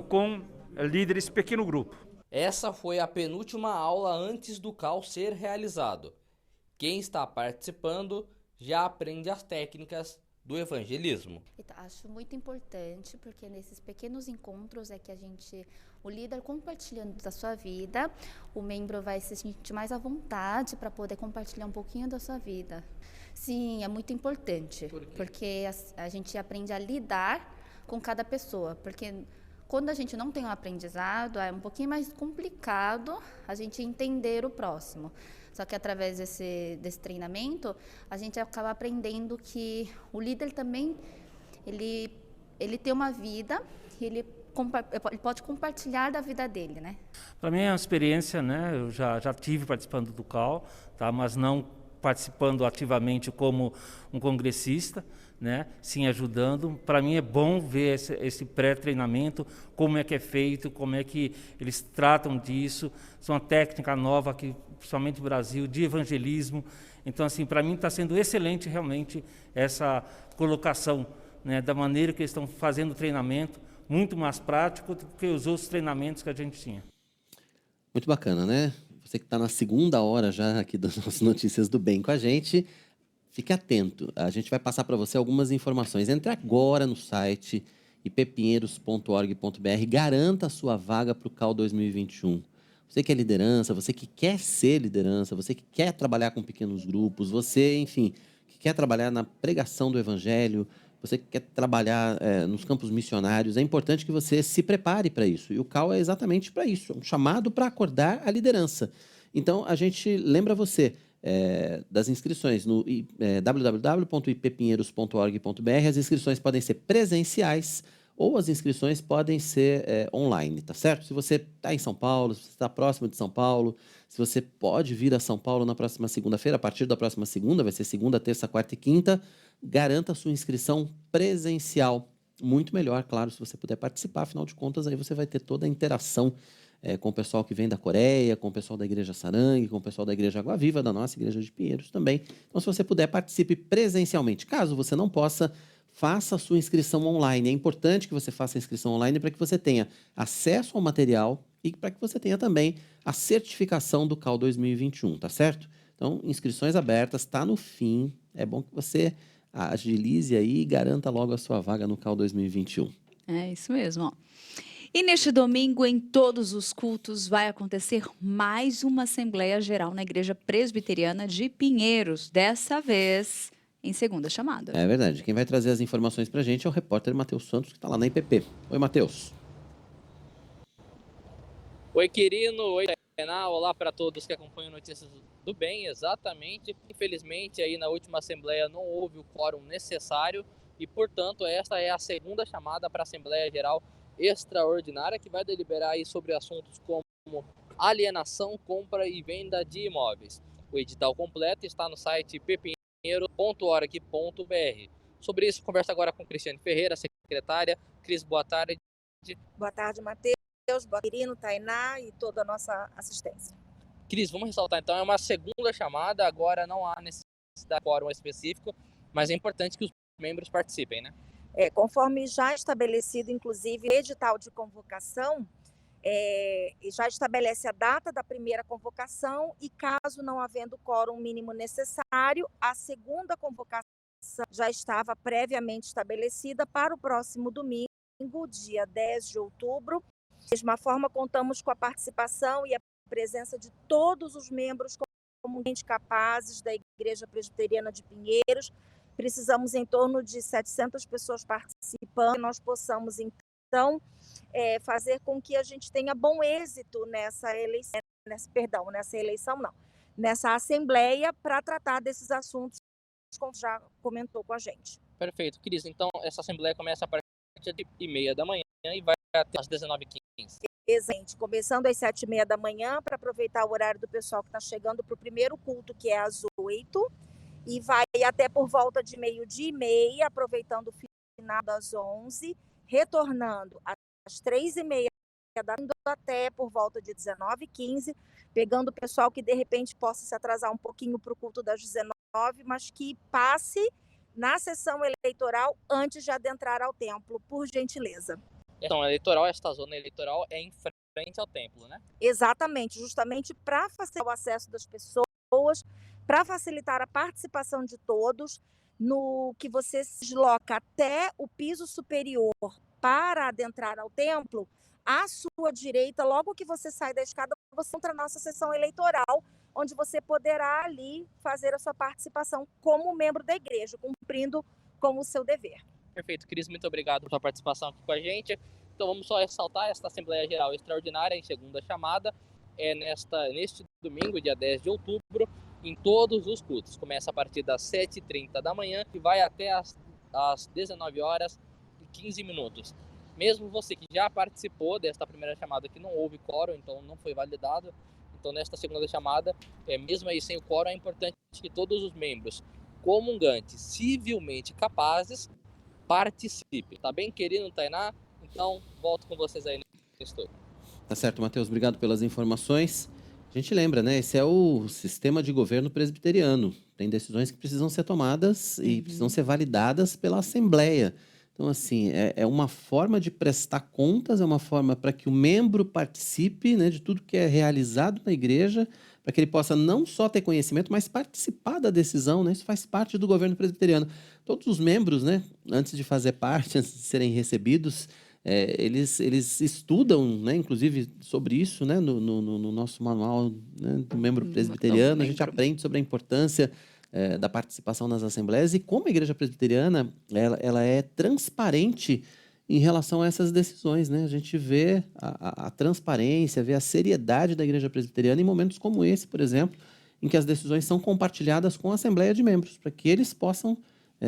com líderes de pequeno grupo. Essa foi a penúltima aula antes do CAL ser realizado. Quem está participando já aprende as técnicas do evangelismo. Então, acho muito importante, porque nesses pequenos encontros é que o líder compartilhando da sua vida, o membro vai se sentir mais à vontade para poder compartilhar um pouquinho da sua vida. Sim, é muito importante, porque a gente aprende a lidar com cada pessoa, porque quando a gente não tem um aprendizado, é um pouquinho mais complicado a gente entender o próximo. Só que através desse treinamento, a gente acaba aprendendo que o líder também, ele tem uma vida e ele pode compartilhar da vida dele, né? Para mim é uma experiência, né? Eu já tive participando do CAL, tá? Mas não participando ativamente como um congressista, né? Sim, ajudando. Para mim é bom ver esse pré-treinamento, como é que é feito, como é que eles tratam disso. São uma técnica nova aqui, principalmente no Brasil, de evangelismo. Então, assim, para mim está sendo excelente realmente essa colocação, né, da maneira que eles estão fazendo o treinamento, muito mais prático do que os outros treinamentos que a gente tinha. Muito bacana, né? Você que está na segunda hora já aqui das nossas Notícias do Bem com a gente, fique atento. A gente vai passar para você algumas informações. Entre agora no site ippinheiros.org.br, garanta a sua vaga para o CAL 2021. Você que é liderança, você que quer ser liderança, você que quer trabalhar com pequenos grupos, você, enfim, que quer trabalhar na pregação do evangelho, você que quer trabalhar nos campos missionários, é importante que você se prepare para isso. E o CAL é exatamente para isso, é um chamado para acordar a liderança. Então, a gente lembra você das inscrições no www.ippinheiros.org.br. As inscrições podem ser presenciais ou as inscrições podem ser online, tá certo? Se você está em São Paulo, se você está próximo de São Paulo, Se você pode vir a São Paulo na próxima segunda-feira, a partir da próxima segunda, vai ser segunda, terça, quarta e quinta, garanta a sua inscrição presencial. Muito melhor, claro, se você puder participar, afinal de contas, aí você vai ter toda a interação com o pessoal que vem da Coreia, com o pessoal da Igreja Sarangue, com o pessoal da Igreja Água Viva, da nossa Igreja de Pinheiros também. Então, se você puder, participe presencialmente. Caso você não possa, faça a sua inscrição online. É importante que você faça a inscrição online para que você tenha acesso ao material e para que você tenha também a certificação do CAL 2021, tá certo? Então, inscrições abertas, está no fim. É bom que você agilize aí e garanta logo a sua vaga no CAL 2021. É isso mesmo, ó. E neste domingo, em todos os cultos, vai acontecer mais uma Assembleia Geral na Igreja Presbiteriana de Pinheiros, dessa vez em segunda chamada. É verdade. Quem vai trazer as informações para a gente é o repórter Matheus Santos, que está lá na IPP. Oi, Matheus. Oi, Quirino. Oi, Tainá. Olá para todos que acompanham Notícias do Bem. Exatamente. Infelizmente, aí na última Assembleia não houve o quórum necessário e, portanto, esta é a segunda chamada para a Assembleia Geral Extraordinária, que vai deliberar aí sobre assuntos como alienação, compra e venda de imóveis. O edital completo está no site ppinheiro.org.br. Sobre isso, converso agora com Cristiane Ferreira, secretária. Cris, boa tarde. Boa tarde, Matheus, boa Quirino, Tainá e toda a nossa assistência. Cris, vamos ressaltar então, é uma segunda chamada, agora não há necessidade de quórum específico, mas é importante que os membros participem, né? Conforme já estabelecido, inclusive, o edital de convocação, já estabelece a data da primeira convocação e, caso não havendo quórum mínimo necessário, a segunda convocação já estava previamente estabelecida para o próximo domingo, dia 10 de outubro. Da mesma forma, contamos com a participação e a presença de todos os membros comumente capazes da Igreja Presbiteriana de Pinheiros. Precisamos em torno de 700 pessoas participando, nós possamos, então, fazer com que a gente tenha bom êxito nessa assembleia para tratar desses assuntos, como já comentou com a gente. Perfeito, Cris. Então, essa assembleia começa a partir das 7h30 da manhã e vai até às 19h15. Exatamente, começando às 7h30 da manhã, para aproveitar o horário do pessoal que está chegando para o primeiro culto, que é às 8h, e vai até por volta de 12h30, aproveitando o final das 11h, retornando às 3h30 da tarde, até por volta de 19h15, pegando o pessoal que de repente possa se atrasar um pouquinho para o culto das 19h, mas que passe na sessão eleitoral antes de adentrar ao templo, por gentileza. Então, esta zona eleitoral é em frente ao templo, né? Exatamente, justamente para facilitar o acesso das pessoas, para facilitar a participação de todos, no que você se desloca até o piso superior para adentrar ao templo, à sua direita, logo que você sai da escada, você entra na nossa sessão eleitoral, onde você poderá ali fazer a sua participação como membro da igreja, cumprindo com o seu dever. Perfeito, Cris, muito obrigado por sua participação aqui com a gente. Então vamos só ressaltar esta Assembleia Geral Extraordinária em segunda chamada, neste domingo, dia 10 de outubro, em todos os cultos. Começa a partir das 7h30 da manhã e vai até às 19h15. Mesmo você que já participou desta primeira chamada que não houve quórum, então não foi validado, então nesta segunda chamada, mesmo aí sem o quórum, é importante que todos os membros comungantes, civilmente capazes, participem. Tá bem, querido Tainá? Então, volto com vocês aí no estúdio. Tá certo, Matheus. Obrigado pelas informações. A gente lembra, né? Esse é o sistema de governo presbiteriano. Tem decisões que precisam ser tomadas e precisam ser validadas pela Assembleia. Então, assim, é uma forma de prestar contas, é uma forma para que o membro participe, né, de tudo que é realizado na igreja, para que ele possa não só ter conhecimento, mas participar da decisão, né? Isso faz parte do governo presbiteriano. Todos os membros, né, antes de fazer parte, antes de serem recebidos, eles estudam, né, inclusive sobre isso, né, no nosso manual, né, do membro presbiteriano. A gente aprende sobre a importância da participação nas assembleias e como a igreja presbiteriana ela é transparente em relação a essas decisões, né? A gente vê a transparência, vê a seriedade da igreja presbiteriana em momentos como esse, por exemplo, em que as decisões são compartilhadas com a assembleia de membros, para que eles possam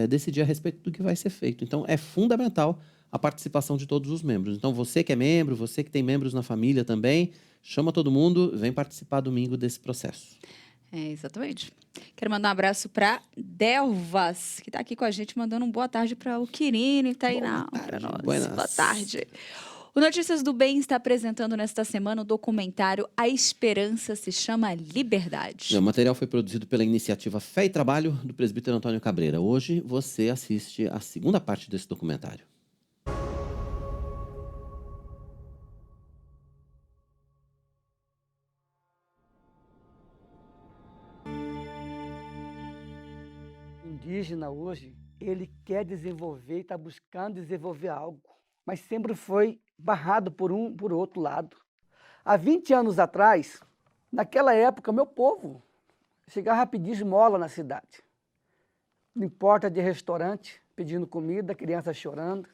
decidir a respeito do que vai ser feito. Então, é fundamental a participação de todos os membros. Então, você que é membro, você que tem membros na família também, Chama todo mundo, vem participar domingo desse processo. Exatamente. Quero mandar um abraço para Delvas, que está aqui com a gente, mandando uma boa tarde para o Quirino, que está aí para nós. Boa tarde. O Notícias do Bem está apresentando nesta semana o documentário A Esperança se chama Liberdade. O material foi produzido pela iniciativa Fé e Trabalho do presbítero Antônio Cabreira. Hoje você assiste a segunda parte desse documentário. Indígena hoje, ele quer desenvolver, está buscando desenvolver algo, mas sempre foi barrado por outro lado. Há 20 anos atrás, naquela época, meu povo chegava a pedir esmola na cidade. Não importa de restaurante, pedindo comida, criança chorando.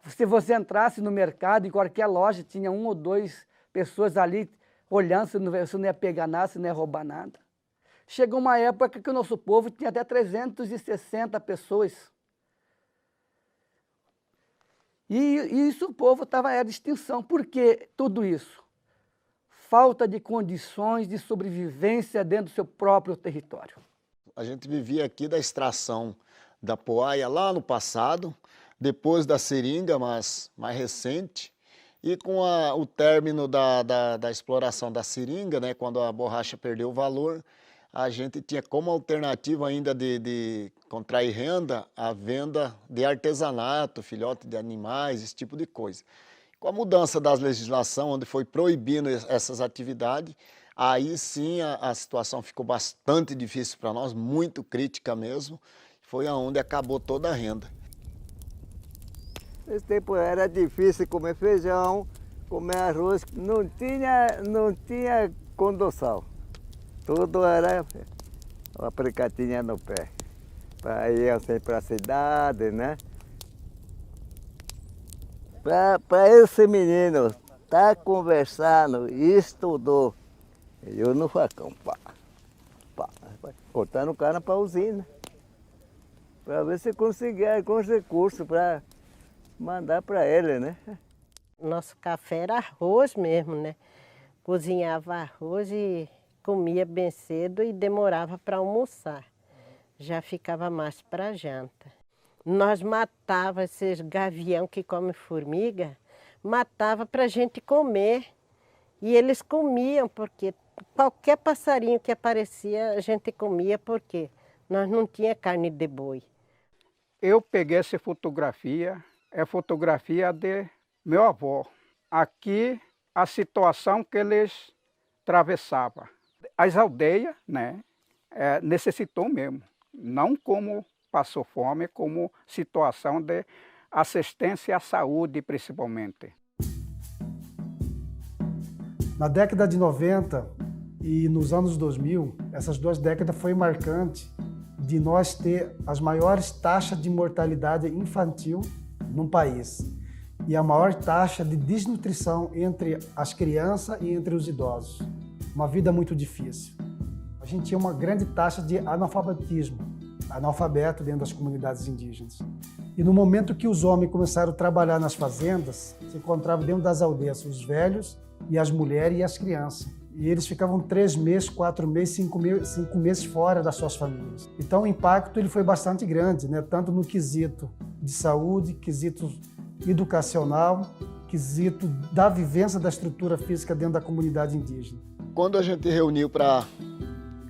Se você entrasse no mercado, em qualquer loja, tinha 1 ou 2 pessoas ali olhando se não ia pegar nada, se não ia roubar nada. Chegou uma época que o nosso povo tinha até 360 pessoas. E isso o povo era de extinção. Por que tudo isso? Falta de condições de sobrevivência dentro do seu próprio território. A gente vivia aqui da extração da poaia lá no passado, depois da seringa, mas mais recente, e com o término da exploração da seringa, né, quando a borracha perdeu o valor, a gente tinha como alternativa ainda de contrair renda a venda de artesanato, filhote de animais, esse tipo de coisa. Com a mudança da legislação, onde foi proibindo essas atividades, aí sim a situação ficou bastante difícil para nós, muito crítica mesmo, foi aonde acabou toda a renda. Nesse tempo era difícil comer feijão, comer arroz, não tinha condução. Tudo era uma precatinha no pé, para ir assim para a cidade, né? Para esse menino estar conversando e estudou, eu no facão, cortando cana para a usina, para ver se conseguia alguns recursos para mandar para ele, né? Nosso café era arroz mesmo, né? Cozinhava arroz e comia bem cedo e demorava para almoçar. Já ficava mais para janta. Nós matava esses gavião que come formiga, matava para a gente comer. E eles comiam, porque qualquer passarinho que aparecia, a gente comia, porque nós não tinha carne de boi. Eu peguei essa fotografia, é fotografia de meu avô. Aqui, a situação que eles atravessavam. As aldeias, né, necessitou mesmo, não como passou fome, como situação de assistência à saúde, principalmente. Na década de 90 e nos anos 2000, essas 2 décadas foi marcante de nós ter as maiores taxas de mortalidade infantil no país e a maior taxa de desnutrição entre as crianças e entre os idosos. Uma vida muito difícil. A gente tinha uma grande taxa de analfabetismo, analfabeto dentro das comunidades indígenas. E no momento que os homens começaram a trabalhar nas fazendas, se encontravam dentro das aldeias os velhos e as mulheres e as crianças. E eles ficavam 3 meses, 4 meses, 5 meses fora das suas famílias. Então o impacto ele foi bastante grande, né? Tanto no quesito de saúde, quesito educacional, quesito da vivência da estrutura física dentro da comunidade indígena. Quando a gente reuniu para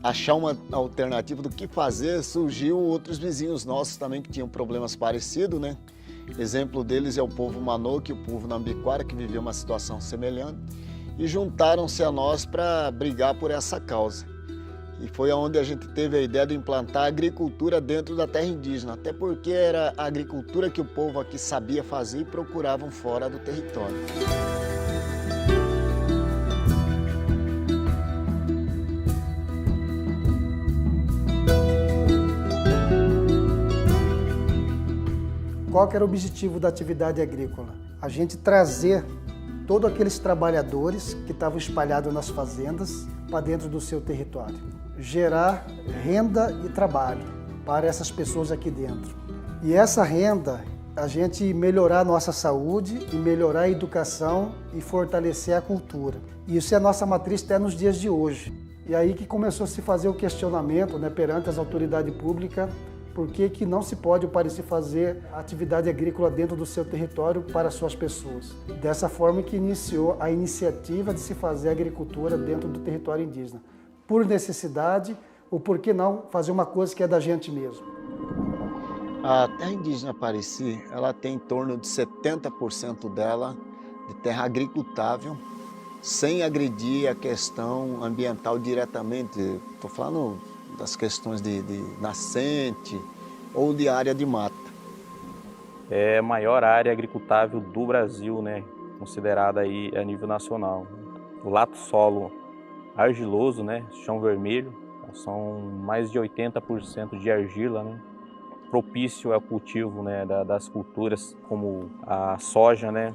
achar uma alternativa do que fazer, surgiu outros vizinhos nossos também que tinham problemas parecidos, né? Exemplo deles é o povo Manoque e o povo Nambiquara, que viveu uma situação semelhante, e juntaram-se a nós para brigar por essa causa. E foi onde a gente teve a ideia de implantar a agricultura dentro da terra indígena, até porque era a agricultura que o povo aqui sabia fazer e procuravam fora do território. Qual que era o objetivo da atividade agrícola? A gente trazer todos aqueles trabalhadores que estavam espalhados nas fazendas para dentro do seu território. Gerar renda e trabalho para essas pessoas aqui dentro. E essa renda, a gente melhorar a nossa saúde e melhorar a educação e fortalecer a cultura. Isso é a nossa matriz até nos dias de hoje. E aí que começou a se fazer o questionamento, né, perante as autoridades públicas, por que não se pode ou parecer fazer atividade agrícola dentro do seu território para suas pessoas. Dessa forma que iniciou a iniciativa de se fazer agricultura dentro do território indígena. Por necessidade, ou por que não fazer uma coisa que é da gente mesmo. A terra indígena Pareci, ela tem em torno de 70% dela de terra agricultável, sem agredir a questão ambiental diretamente. Estou falando das questões de nascente ou de área de mata. É a maior área agricultável do Brasil, né? Considerada aí a nível nacional. O lato solo argiloso, né? Chão vermelho, são mais de 80% de argila, né? Propício ao cultivo, né, das culturas como a soja, né,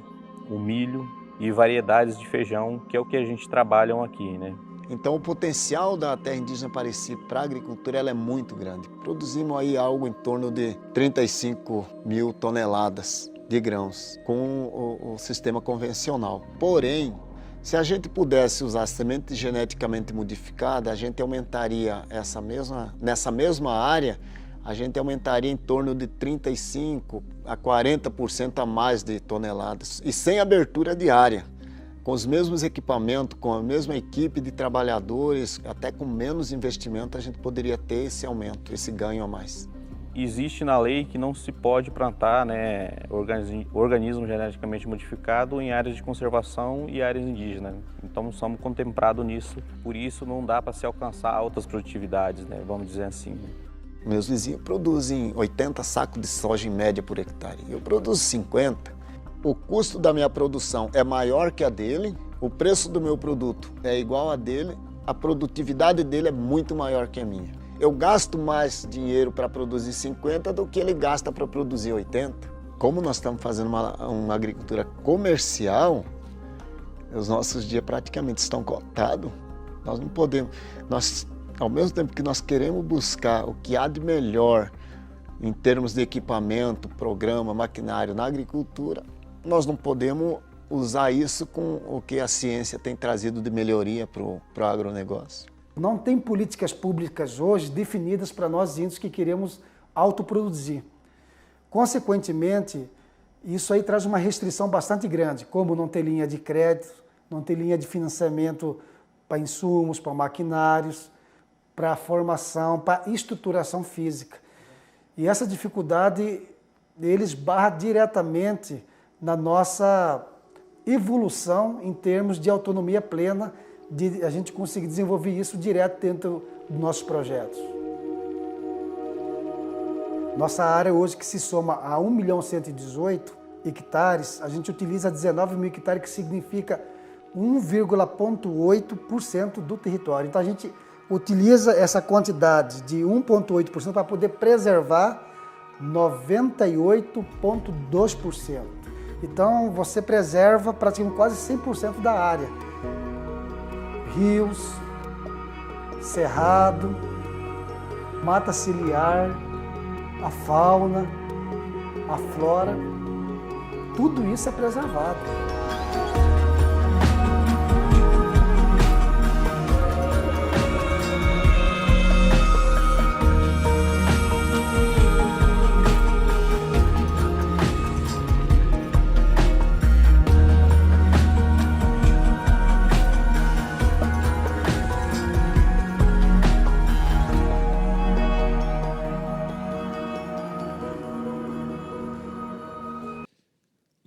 o milho e variedades de feijão, que é o que a gente trabalha aqui, né? Então o potencial da terra indígena Pareci para a agricultura ela é muito grande. Produzimos aí algo em torno de 35 mil toneladas de grãos com o sistema convencional. Porém, se a gente pudesse usar semente geneticamente modificada, a gente aumentaria nessa mesma área, a gente aumentaria em torno de 35% a 40% a mais de toneladas. E sem abertura de área, com os mesmos equipamentos, com a mesma equipe de trabalhadores, até com menos investimento, a gente poderia ter esse aumento, esse ganho a mais. Existe na lei que não se pode plantar, né, organismo geneticamente modificado em áreas de conservação e áreas indígenas. Então somos contemplados nisso, por isso não dá para se alcançar altas produtividades, né, vamos dizer assim. Meus vizinhos produzem 80 sacos de soja em média por hectare. Eu produzo 50. O custo da minha produção é maior que a dele, o preço do meu produto é igual a dele, a produtividade dele é muito maior que a minha. Eu gasto mais dinheiro para produzir 50 do que ele gasta para produzir 80. Como nós estamos fazendo uma agricultura comercial, os nossos dias praticamente estão cotados. Nós não podemos... Ao mesmo tempo que nós queremos buscar o que há de melhor em termos de equipamento, programa, maquinário na agricultura, nós não podemos usar isso com o que a ciência tem trazido de melhoria para o agronegócio. Não tem políticas públicas hoje definidas para nós índios que queremos autoproduzir. Consequentemente, isso aí traz uma restrição bastante grande, como não ter linha de crédito, não ter linha de financiamento para insumos, para maquinários, para formação, para estruturação física. E essa dificuldade, eles barra diretamente na nossa evolução em termos de autonomia plena, de a gente conseguir desenvolver isso direto dentro dos nossos projetos. Nossa área hoje, que se soma a 1.118.000 hectares, a gente utiliza 19 mil hectares, que significa 1,8% do território. Então a gente utiliza essa quantidade de 1,8% para poder preservar 98,2%. Então você preserva praticamente quase 100% da área. Rios, cerrado, mata ciliar, a fauna, a flora, tudo isso é preservado.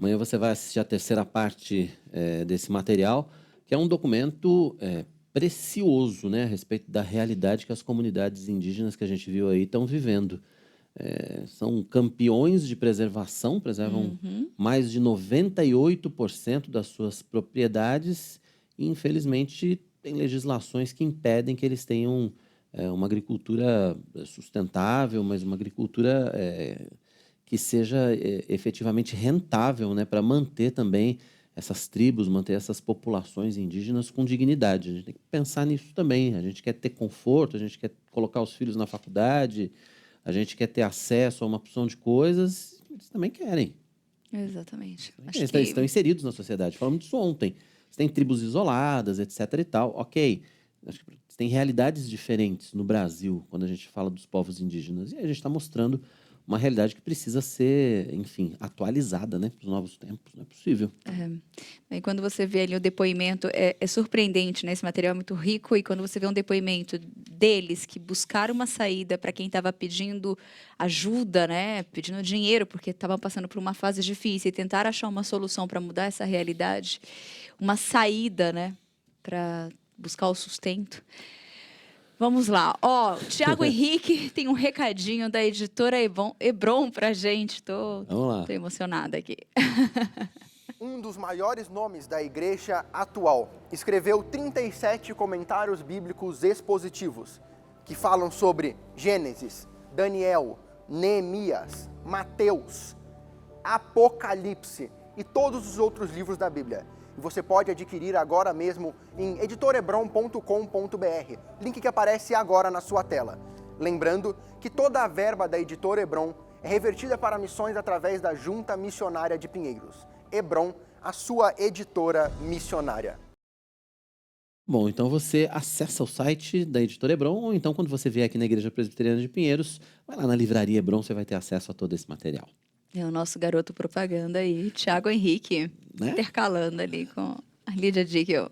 Amanhã você vai assistir a terceira parte desse material, que é um documento precioso, né, a respeito da realidade que as comunidades indígenas que a gente viu aí estão vivendo. São campeões de preservação, preservam mais de 98% das suas propriedades e, infelizmente, tem legislações que impedem que eles tenham uma agricultura sustentável, mas uma agricultura que seja efetivamente rentável, né, para manter também essas tribos, manter essas populações indígenas com dignidade. A gente tem que pensar nisso também. A gente quer ter conforto, a gente quer colocar os filhos na faculdade, a gente quer ter acesso a uma porção de coisas, eles também querem. Exatamente. Eles estão inseridos na sociedade. Falamos disso ontem. Você tem tribos isoladas, etc e tal. Ok. Acho que tem realidades diferentes no Brasil quando a gente fala dos povos indígenas. E a gente está mostrando uma realidade que precisa ser, enfim, atualizada, né, para os novos tempos. Não é possível. E quando você vê ali o depoimento, é surpreendente, né? Esse material é muito rico. E quando você vê um depoimento deles que buscaram uma saída para quem estava pedindo ajuda, né, pedindo dinheiro, porque estavam passando por uma fase difícil, e tentar achar uma solução para mudar essa realidade, uma saída, né, para buscar o sustento. Vamos lá. Tiago Henrique tem um recadinho da editora Hebron pra gente. Tô emocionada aqui. Um dos maiores nomes da igreja atual escreveu 37 comentários bíblicos expositivos que falam sobre Gênesis, Daniel, Neemias, Mateus, Apocalipse e todos os outros livros da Bíblia. E você pode adquirir agora mesmo em editorebron.com.br, link que aparece agora na sua tela. Lembrando que toda a verba da Editora Hebron é revertida para missões através da Junta Missionária de Pinheiros. Hebron, a sua editora missionária. Bom, então você acessa o site da Editora Hebron, ou então quando você vier aqui na Igreja Presbiteriana de Pinheiros, vai lá na Livraria Hebron, você vai ter acesso a todo esse material. É o nosso garoto propaganda aí, Tiago Henrique, né? Intercalando ali com a Lídia Dickel.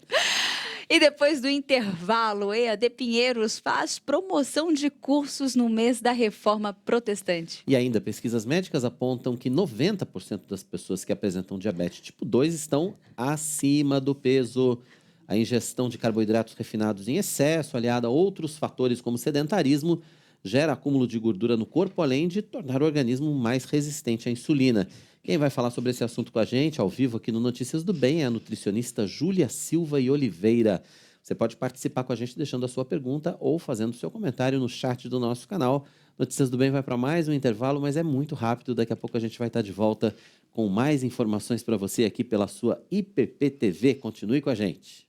E depois do intervalo, EAD Pinheiros faz promoção de cursos no mês da Reforma Protestante. E ainda, pesquisas médicas apontam que 90% das pessoas que apresentam diabetes tipo 2 estão acima do peso. A ingestão de carboidratos refinados em excesso, aliada a outros fatores como sedentarismo, gera acúmulo de gordura no corpo, além de tornar o organismo mais resistente à insulina. Quem vai falar sobre esse assunto com a gente, ao vivo, aqui no Notícias do Bem, é a nutricionista Júlia Silva e Oliveira. Você pode participar com a gente deixando a sua pergunta ou fazendo o seu comentário no chat do nosso canal. Notícias do Bem vai para mais um intervalo, mas é muito rápido. Daqui a pouco a gente vai estar de volta com mais informações para você aqui pela sua IPP TV. Continue com a gente.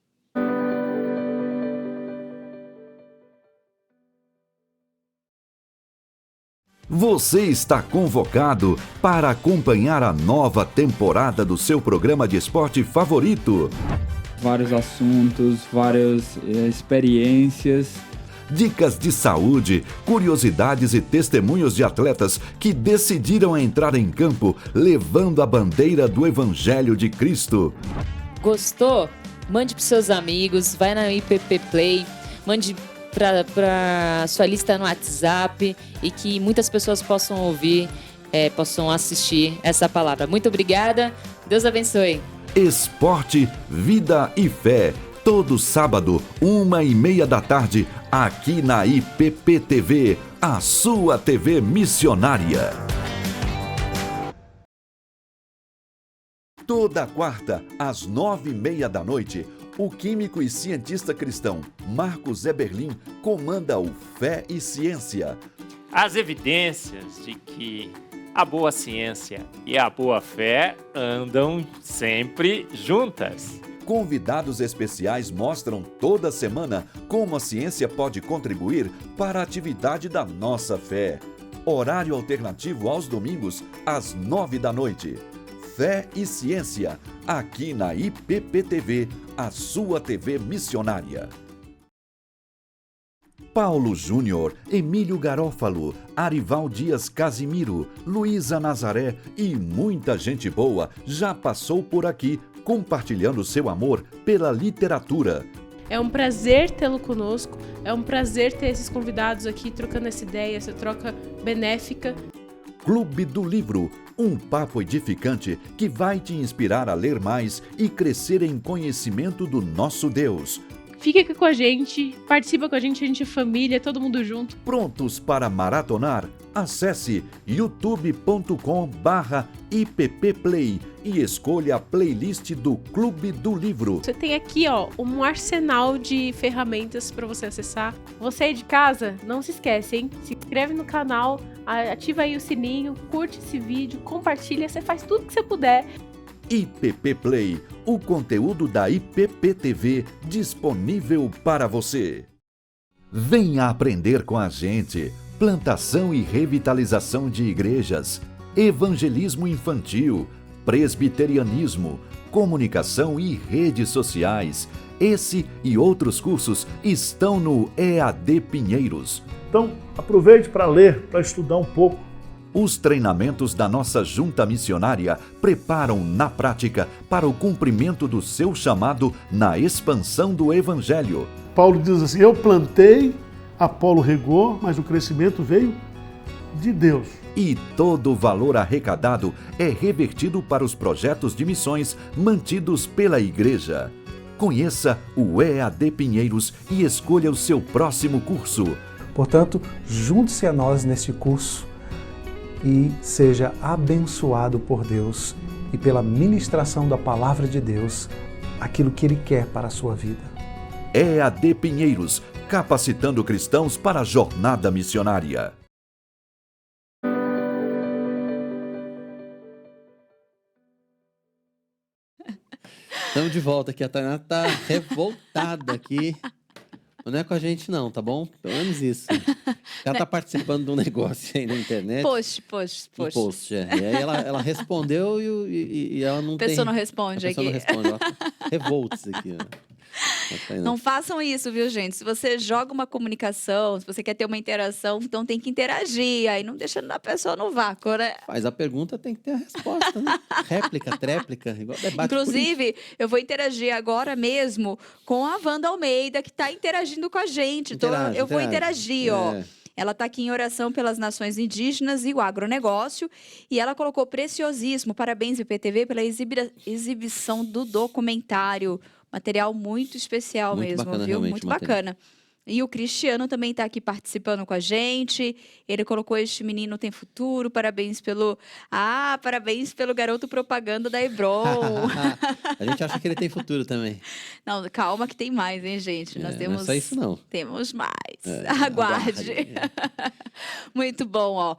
Você está convocado para acompanhar a nova temporada do seu programa de esporte favorito. Vários assuntos, várias experiências. Dicas de saúde, curiosidades e testemunhos de atletas que decidiram entrar em campo levando a bandeira do Evangelho de Cristo. Gostou? Mande para seus amigos, vai na IPP Play, mande para sua lista no WhatsApp e que muitas pessoas possam ouvir, possam assistir essa palavra. Muito obrigada, Deus abençoe. Esporte, vida e fé. Todo sábado, 1h30 da tarde, aqui na IPP TV, a sua TV missionária. Toda quarta, às 9h30 da noite, o químico e cientista cristão Marcos Eberlin comanda o Fé e Ciência. As evidências de que a boa ciência e a boa fé andam sempre juntas. Convidados especiais mostram toda semana como a ciência pode contribuir para a atividade da nossa fé. Horário alternativo aos domingos, às 9 da noite. Fé e Ciência, aqui na IPP TV, a sua TV missionária. Paulo Júnior, Emílio Garófalo, Arival Dias Casimiro, Luísa Nazaré e muita gente boa já passou por aqui, compartilhando seu amor pela literatura. É um prazer tê-lo conosco, é um prazer ter esses convidados aqui trocando essa ideia, essa troca benéfica. Clube do Livro, um papo edificante que vai te inspirar a ler mais e crescer em conhecimento do nosso Deus. Fique aqui com a gente, participa com a gente é família, todo mundo junto. Prontos para maratonar? Acesse youtube.com/ippplay e escolha a playlist do Clube do Livro. Você tem aqui, um arsenal de ferramentas para você acessar. Você aí de casa, não se esquece, hein? Se inscreve no canal, ativa aí o sininho, curte esse vídeo, compartilha, você faz tudo que você puder. IPP Play, o conteúdo da IPP TV disponível para você. Venha aprender com a gente. Plantação e revitalização de igrejas, evangelismo infantil, presbiterianismo, comunicação e redes sociais. Esse e outros cursos estão no EAD Pinheiros. Então, aproveite para ler, para estudar um pouco. Os treinamentos da nossa junta missionária preparam na prática para o cumprimento do seu chamado na expansão do Evangelho. Paulo diz assim: eu plantei, Apolo regou, mas o crescimento veio de Deus. E todo o valor arrecadado é revertido para os projetos de missões mantidos pela Igreja. Conheça o EAD Pinheiros e escolha o seu próximo curso. Portanto, junte-se a nós neste curso e seja abençoado por Deus e pela ministração da Palavra de Deus, aquilo que Ele quer para a sua vida. EAD Pinheiros, capacitando cristãos para a jornada missionária. Estamos de volta aqui. A Tainá tá revoltada aqui. Não é com a gente não, tá bom? Pelo menos isso. Ela tá participando de um negócio aí na internet. Post. Um post, é. E aí ela respondeu e ela não tem... A pessoa não responde A pessoa aqui. não responde. Ela tá revoltos aqui, né? Não façam isso, viu, gente? Se você joga uma comunicação, se você quer ter uma interação, então tem que interagir. Aí não deixando a pessoa no vácuo, né? Faz a pergunta, tem que ter a resposta, né? Réplica, tréplica, igual debate político. Inclusive, eu vou interagir agora mesmo com a Wanda Almeida, que está interagindo com a gente. Eu vou interagir, ó. Ela está aqui em oração pelas nações indígenas e o agronegócio. E ela colocou preciosíssimo. Parabéns, IPTV, pela exibição do documentário. Material muito especial Muito mesmo, bacana, viu? realmente, Muito o material. bacana. E o Cristiano também está aqui participando com a gente. Ele colocou: este menino tem futuro. Parabéns pelo garoto propaganda da Hebron. A gente acha que ele tem futuro também. Não, calma que tem mais, hein, gente? Nós temos... Não é só isso, não. Temos mais. Aguarde. Muito bom, ó.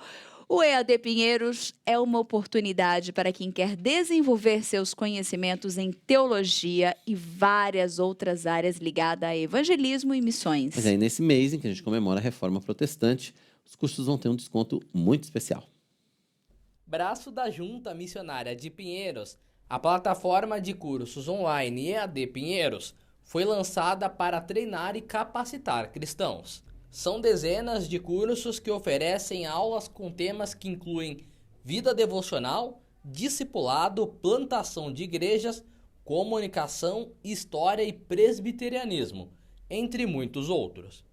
O EAD Pinheiros é uma oportunidade para quem quer desenvolver seus conhecimentos em teologia e várias outras áreas ligadas a evangelismo e missões. Mas aí, nesse mês em que a gente comemora a Reforma Protestante, os cursos vão ter um desconto muito especial. Braço da Junta Missionária de Pinheiros, a plataforma de cursos online EAD Pinheiros foi lançada para treinar e capacitar cristãos. São dezenas de cursos que oferecem aulas com temas que incluem vida devocional, discipulado, plantação de igrejas, comunicação, história e presbiterianismo, entre muitos outros.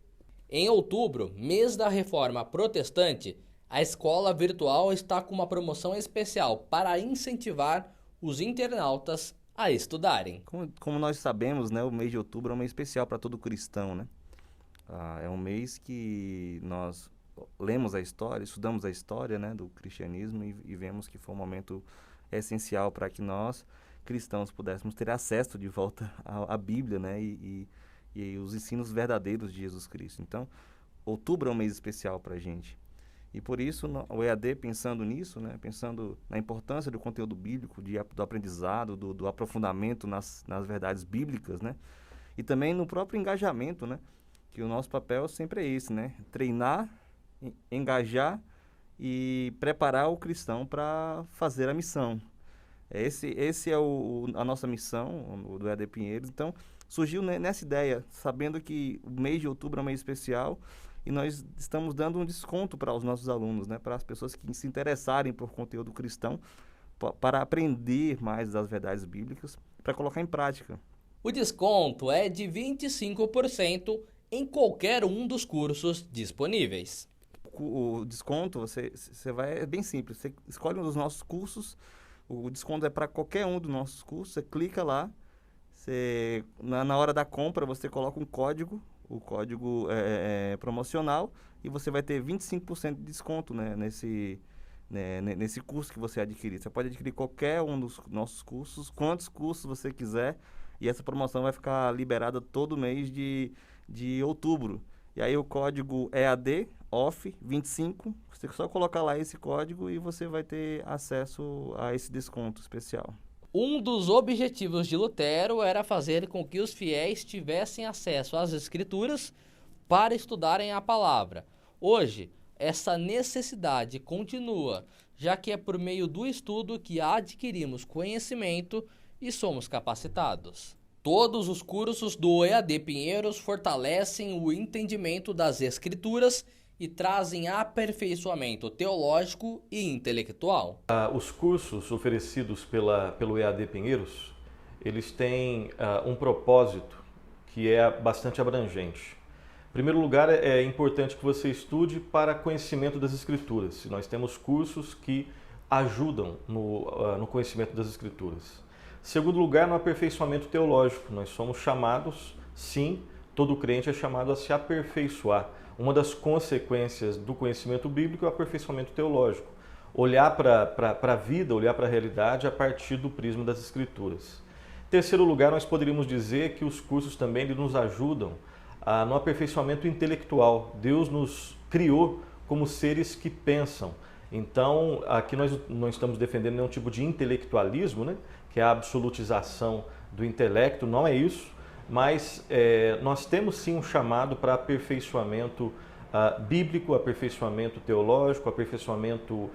Em outubro, mês da Reforma Protestante, a escola virtual está com uma promoção especial para incentivar os internautas a estudarem. Como nós sabemos, né, o mês de outubro é um mês especial para todo cristão, né? É um mês que nós lemos a história, estudamos a história, né, do cristianismo e vemos que foi um momento essencial para que nós, cristãos, pudéssemos ter acesso de volta à Bíblia, né, e os ensinos verdadeiros de Jesus Cristo. Então, outubro é um mês especial para a gente. E por isso, o EAD, pensando nisso, né, pensando na importância do conteúdo bíblico, do aprendizado, do aprofundamento nas verdades bíblicas, né, e também no próprio engajamento, né, que o nosso papel sempre é esse, né? Treinar, engajar e preparar o cristão para fazer a missão. Esse é a nossa missão do EAD Pinheiros. Então, surgiu nessa ideia, sabendo que o mês de outubro é um mês especial e nós estamos dando um desconto para os nossos alunos, né? Para as pessoas que se interessarem por conteúdo cristão, para aprender mais das verdades bíblicas, para colocar em prática. O desconto é de 25% em qualquer um dos cursos disponíveis. O desconto, é bem simples, você escolhe um dos nossos cursos, o desconto é para qualquer um dos nossos cursos, você clica lá, na hora da compra você coloca um código, o código é promocional, e você vai ter 25% de desconto, né, nesse curso que você adquirir. Você pode adquirir qualquer um dos nossos cursos, quantos cursos você quiser, e essa promoção vai ficar liberada todo mês de outubro. E aí o código EAD OFF 25, você só colocar lá esse código e você vai ter acesso a esse desconto especial. Um dos objetivos de Lutero era fazer com que os fiéis tivessem acesso às Escrituras para estudarem a palavra. Hoje, essa necessidade continua, já que é por meio do estudo que adquirimos conhecimento e somos capacitados. Todos os cursos do EAD Pinheiros fortalecem o entendimento das Escrituras e trazem aperfeiçoamento teológico e intelectual. Os cursos oferecidos pelo EAD Pinheiros, eles têm um propósito que é bastante abrangente. Em primeiro lugar, é importante que você estude para conhecimento das Escrituras. E nós temos cursos que ajudam no conhecimento das Escrituras. Em segundo lugar, no aperfeiçoamento teológico. Nós somos chamados, sim, todo crente é chamado a se aperfeiçoar. Uma das consequências do conhecimento bíblico é o aperfeiçoamento teológico. Olhar para a vida, olhar para a realidade a partir do prisma das Escrituras. Em terceiro lugar, nós poderíamos dizer que os cursos também nos ajudam no aperfeiçoamento intelectual. Deus nos criou como seres que pensam. Então, aqui nós não estamos defendendo nenhum tipo de intelectualismo, né? Que é a absolutização do intelecto, não é isso. Mas nós temos sim um chamado para aperfeiçoamento bíblico, aperfeiçoamento teológico, aperfeiçoamento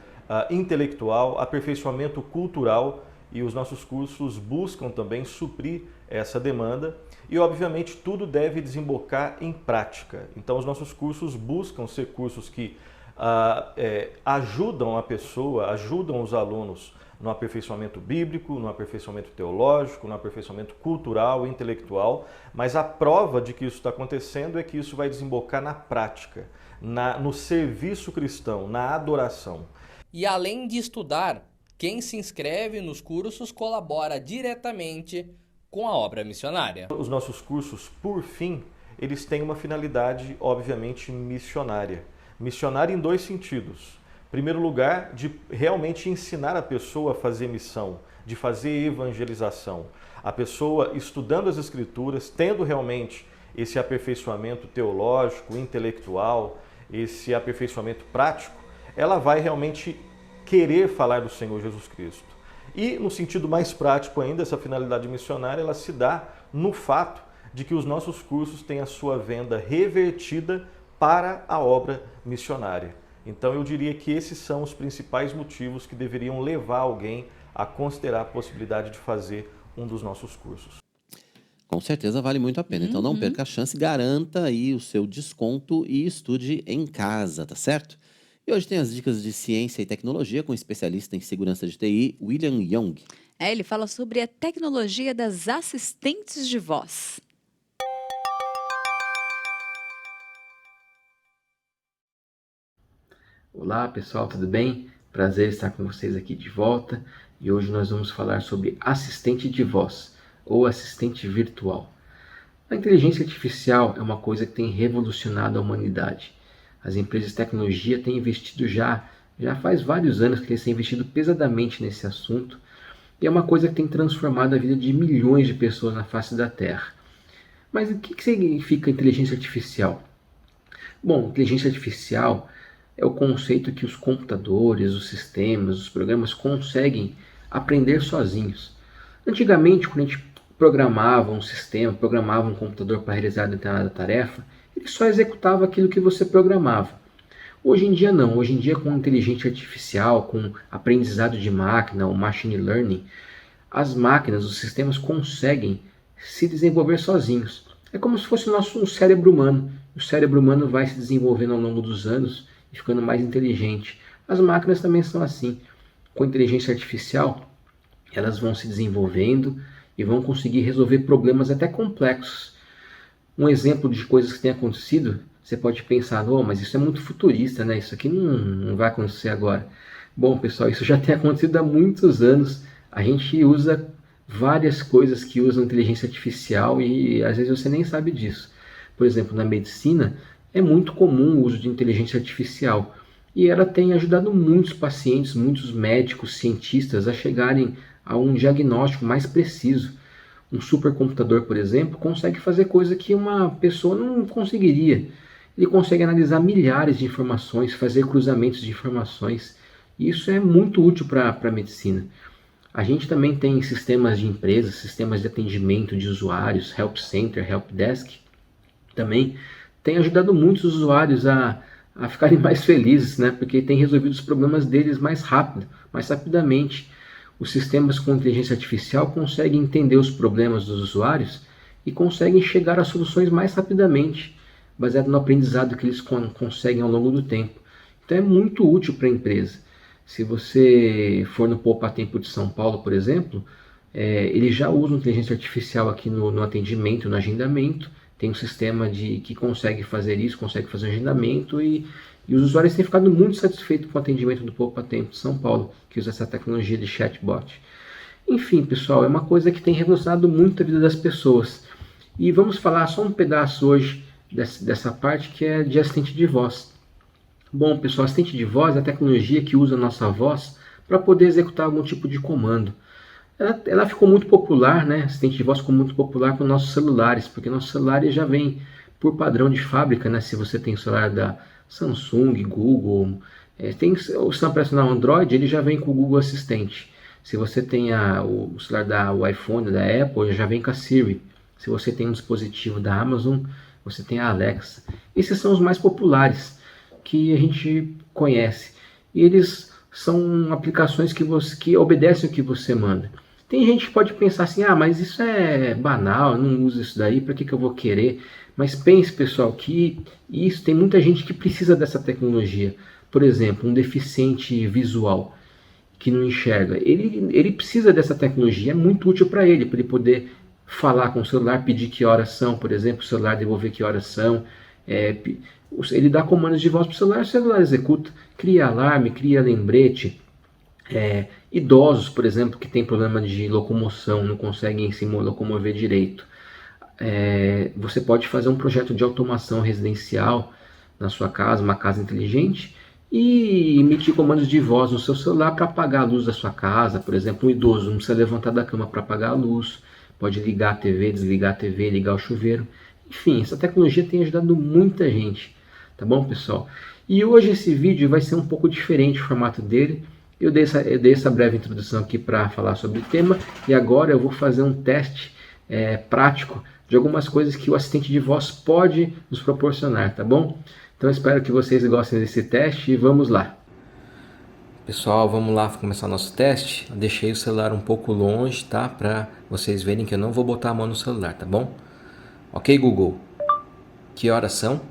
intelectual, aperfeiçoamento cultural, e os nossos cursos buscam também suprir essa demanda e, obviamente, tudo deve desembocar em prática. Então, os nossos cursos buscam ser cursos que ajudam a pessoa, ajudam os alunos no aperfeiçoamento bíblico, no aperfeiçoamento teológico, no aperfeiçoamento cultural, intelectual, mas a prova de que isso está acontecendo é que isso vai desembocar na prática, no serviço cristão, na adoração. E além de estudar, quem se inscreve nos cursos colabora diretamente com a obra missionária. Os nossos cursos, por fim, eles têm uma finalidade, obviamente, missionária. Missionária em dois sentidos. Em primeiro lugar, de realmente ensinar a pessoa a fazer missão, de fazer evangelização. A pessoa estudando as Escrituras, tendo realmente esse aperfeiçoamento teológico, intelectual, esse aperfeiçoamento prático, ela vai realmente querer falar do Senhor Jesus Cristo. E, no sentido mais prático ainda, essa finalidade missionária, ela se dá no fato de que os nossos cursos têm a sua venda revertida para a obra missionária. Então, eu diria que esses são os principais motivos que deveriam levar alguém a considerar a possibilidade de fazer um dos nossos cursos. Com certeza vale muito a pena. Então, não perca a chance, garanta aí o seu desconto e estude em casa, tá certo? E hoje tem as dicas de ciência e tecnologia com o especialista em segurança de TI, William Young. Ele fala sobre a tecnologia das assistentes de voz. Olá pessoal, tudo bem? Prazer estar com vocês aqui de volta e hoje nós vamos falar sobre assistente de voz ou assistente virtual. A inteligência artificial é uma coisa que tem revolucionado a humanidade. As empresas de tecnologia têm investido já faz vários anos que eles têm investido pesadamente nesse assunto e é uma coisa que tem transformado a vida de milhões de pessoas na face da Terra. Mas o que significa inteligência artificial? Bom, inteligência artificial é o conceito que os computadores, os sistemas, os programas conseguem aprender sozinhos. Antigamente, quando a gente programava um sistema, programava um computador para realizar determinada tarefa, ele só executava aquilo que você programava. Hoje em dia não, hoje em dia com inteligência artificial, com aprendizado de máquina, o machine learning, as máquinas, os sistemas conseguem se desenvolver sozinhos. É como se fosse um cérebro humano. O cérebro humano vai se desenvolvendo ao longo dos anos e ficando mais inteligente. As máquinas também são assim. Com inteligência artificial, elas vão se desenvolvendo e vão conseguir resolver problemas até complexos. Um exemplo de coisas que tem acontecido, você pode pensar, oh, mas isso é muito futurista, né? Isso aqui não vai acontecer agora. Bom, pessoal, isso já tem acontecido há muitos anos. A gente usa várias coisas que usam inteligência artificial e às vezes você nem sabe disso. Por exemplo, na medicina, é muito comum o uso de inteligência artificial e ela tem ajudado muitos pacientes, muitos médicos, cientistas a chegarem a um diagnóstico mais preciso. Um supercomputador, por exemplo, consegue fazer coisa que uma pessoa não conseguiria. Ele consegue analisar milhares de informações, fazer cruzamentos de informações. E isso é muito útil para a medicina. A gente também tem sistemas de empresas, sistemas de atendimento de usuários, Help Center, Help Desk, também tem ajudado muitos usuários a a ficarem mais felizes, né? Porque tem resolvido os problemas deles mais rápido, mais rapidamente. Os sistemas com inteligência artificial conseguem entender os problemas dos usuários e conseguem chegar a soluções mais rapidamente, baseado no aprendizado que eles conseguem ao longo do tempo. Então é muito útil para a empresa. Se você for no Poupa Tempo de São Paulo, por exemplo, eles já usam inteligência artificial aqui no atendimento, no agendamento. Tem um sistema que consegue fazer isso, consegue fazer o agendamento e os usuários têm ficado muito satisfeitos com o atendimento do Poupa Tempo de São Paulo, que usa essa tecnologia de chatbot. Enfim, pessoal, é uma coisa que tem revolucionado muito a vida das pessoas. E vamos falar só um pedaço hoje dessa parte que é de assistente de voz. Bom, pessoal, assistente de voz é a tecnologia que usa a nossa voz para poder executar algum tipo de comando. Ela ficou muito popular, né? Assistente de voz ficou muito popular com nossos celulares, porque nossos celulares já vêm por padrão de fábrica, né? Se você tem celular da Samsung, Google, o sistema operacional Android, ele já vem com o Google Assistente. Se você tem o celular o iPhone da Apple, já vem com a Siri. Se você tem um dispositivo da Amazon, você tem a Alexa. Esses são os mais populares que a gente conhece. E eles são aplicações que obedecem o que você manda. Tem gente que pode pensar assim, mas isso é banal, eu não uso isso daí, para que eu vou querer? Mas pense, pessoal, que tem muita gente que precisa dessa tecnologia. Por exemplo, um deficiente visual que não enxerga, ele precisa dessa tecnologia, é muito útil para ele poder falar com o celular, pedir que horas são, por exemplo, o celular devolver que horas são. Ele dá comandos de voz para o celular executa, cria alarme, cria lembrete. Idosos, por exemplo, que têm problema de locomoção, não conseguem se locomover direito. Você pode fazer um projeto de automação residencial na sua casa, uma casa inteligente, e emitir comandos de voz no seu celular para apagar a luz da sua casa. Por exemplo, um idoso não precisa levantar da cama para apagar a luz, pode ligar a TV, desligar a TV, ligar o chuveiro. Enfim, essa tecnologia tem ajudado muita gente, tá bom, pessoal? E hoje esse vídeo vai ser um pouco diferente o formato dele. Eu dei essa breve introdução aqui para falar sobre o tema e agora eu vou fazer um teste prático de algumas coisas que o assistente de voz pode nos proporcionar, tá bom? Então eu espero que vocês gostem desse teste e vamos lá. Pessoal, vamos lá começar nosso teste. Eu deixei o celular um pouco longe, tá? Para vocês verem que eu não vou botar a mão no celular, tá bom? Ok, Google. Que horas são?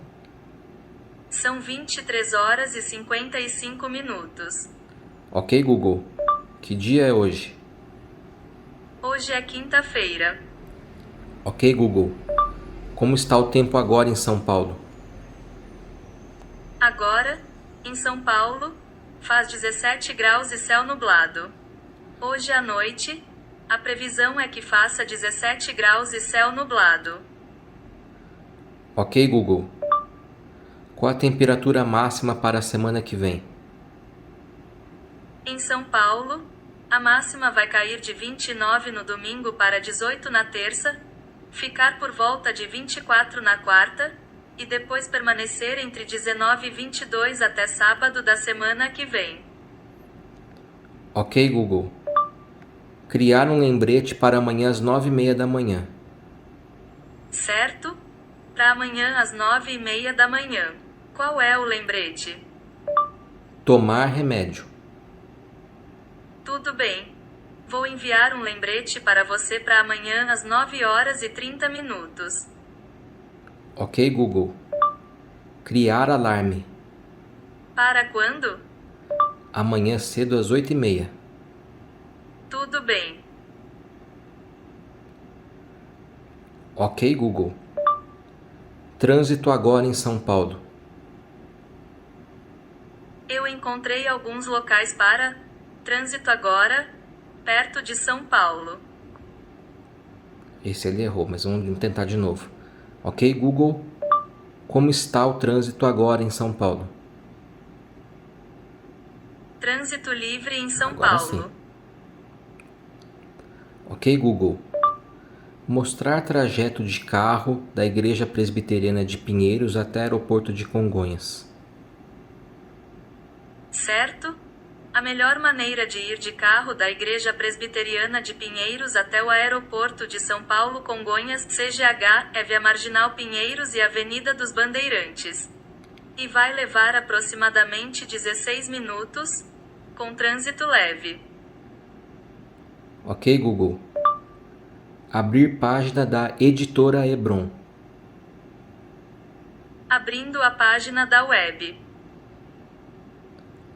São 23 horas e 55 minutos. Ok, Google. Que dia é hoje? Hoje é quinta-feira. Ok, Google. Como está o tempo agora em São Paulo? Agora, em São Paulo, faz 17 graus e céu nublado. Hoje à noite, a previsão é que faça 17 graus e céu nublado. Ok, Google. Qual a temperatura máxima para a semana que vem? Em São Paulo, a máxima vai cair de 29 no domingo para 18 na terça, ficar por volta de 24 na quarta, e depois permanecer entre 19 e 22 até sábado da semana que vem. Ok, Google. Criar um lembrete para amanhã às 9h30 da manhã. Certo? Para amanhã às 9h30 da manhã. Qual é o lembrete? Tomar remédio. Tudo bem. Vou enviar um lembrete para você para amanhã às 9 horas e 30 minutos. Ok, Google. Criar alarme. Para quando? Amanhã cedo às 8h30. Tudo bem. Ok, Google. Trânsito agora em São Paulo. Eu encontrei alguns locais para trânsito agora, perto de São Paulo. Esse ele errou, mas vamos tentar de novo. Ok, Google. Como está o trânsito agora em São Paulo? Trânsito livre em São Agora Paulo. sim. Ok, Google. Mostrar trajeto de carro da Igreja Presbiteriana de Pinheiros até o aeroporto de Congonhas. Certo? A melhor maneira de ir de carro da Igreja Presbiteriana de Pinheiros até o aeroporto de São Paulo Congonhas, CGH, é via Marginal Pinheiros e Avenida dos Bandeirantes. e vai levar aproximadamente 16 minutos, com trânsito leve. Ok, Google. Abrir página da Editora Hebron. Abrindo a página da web.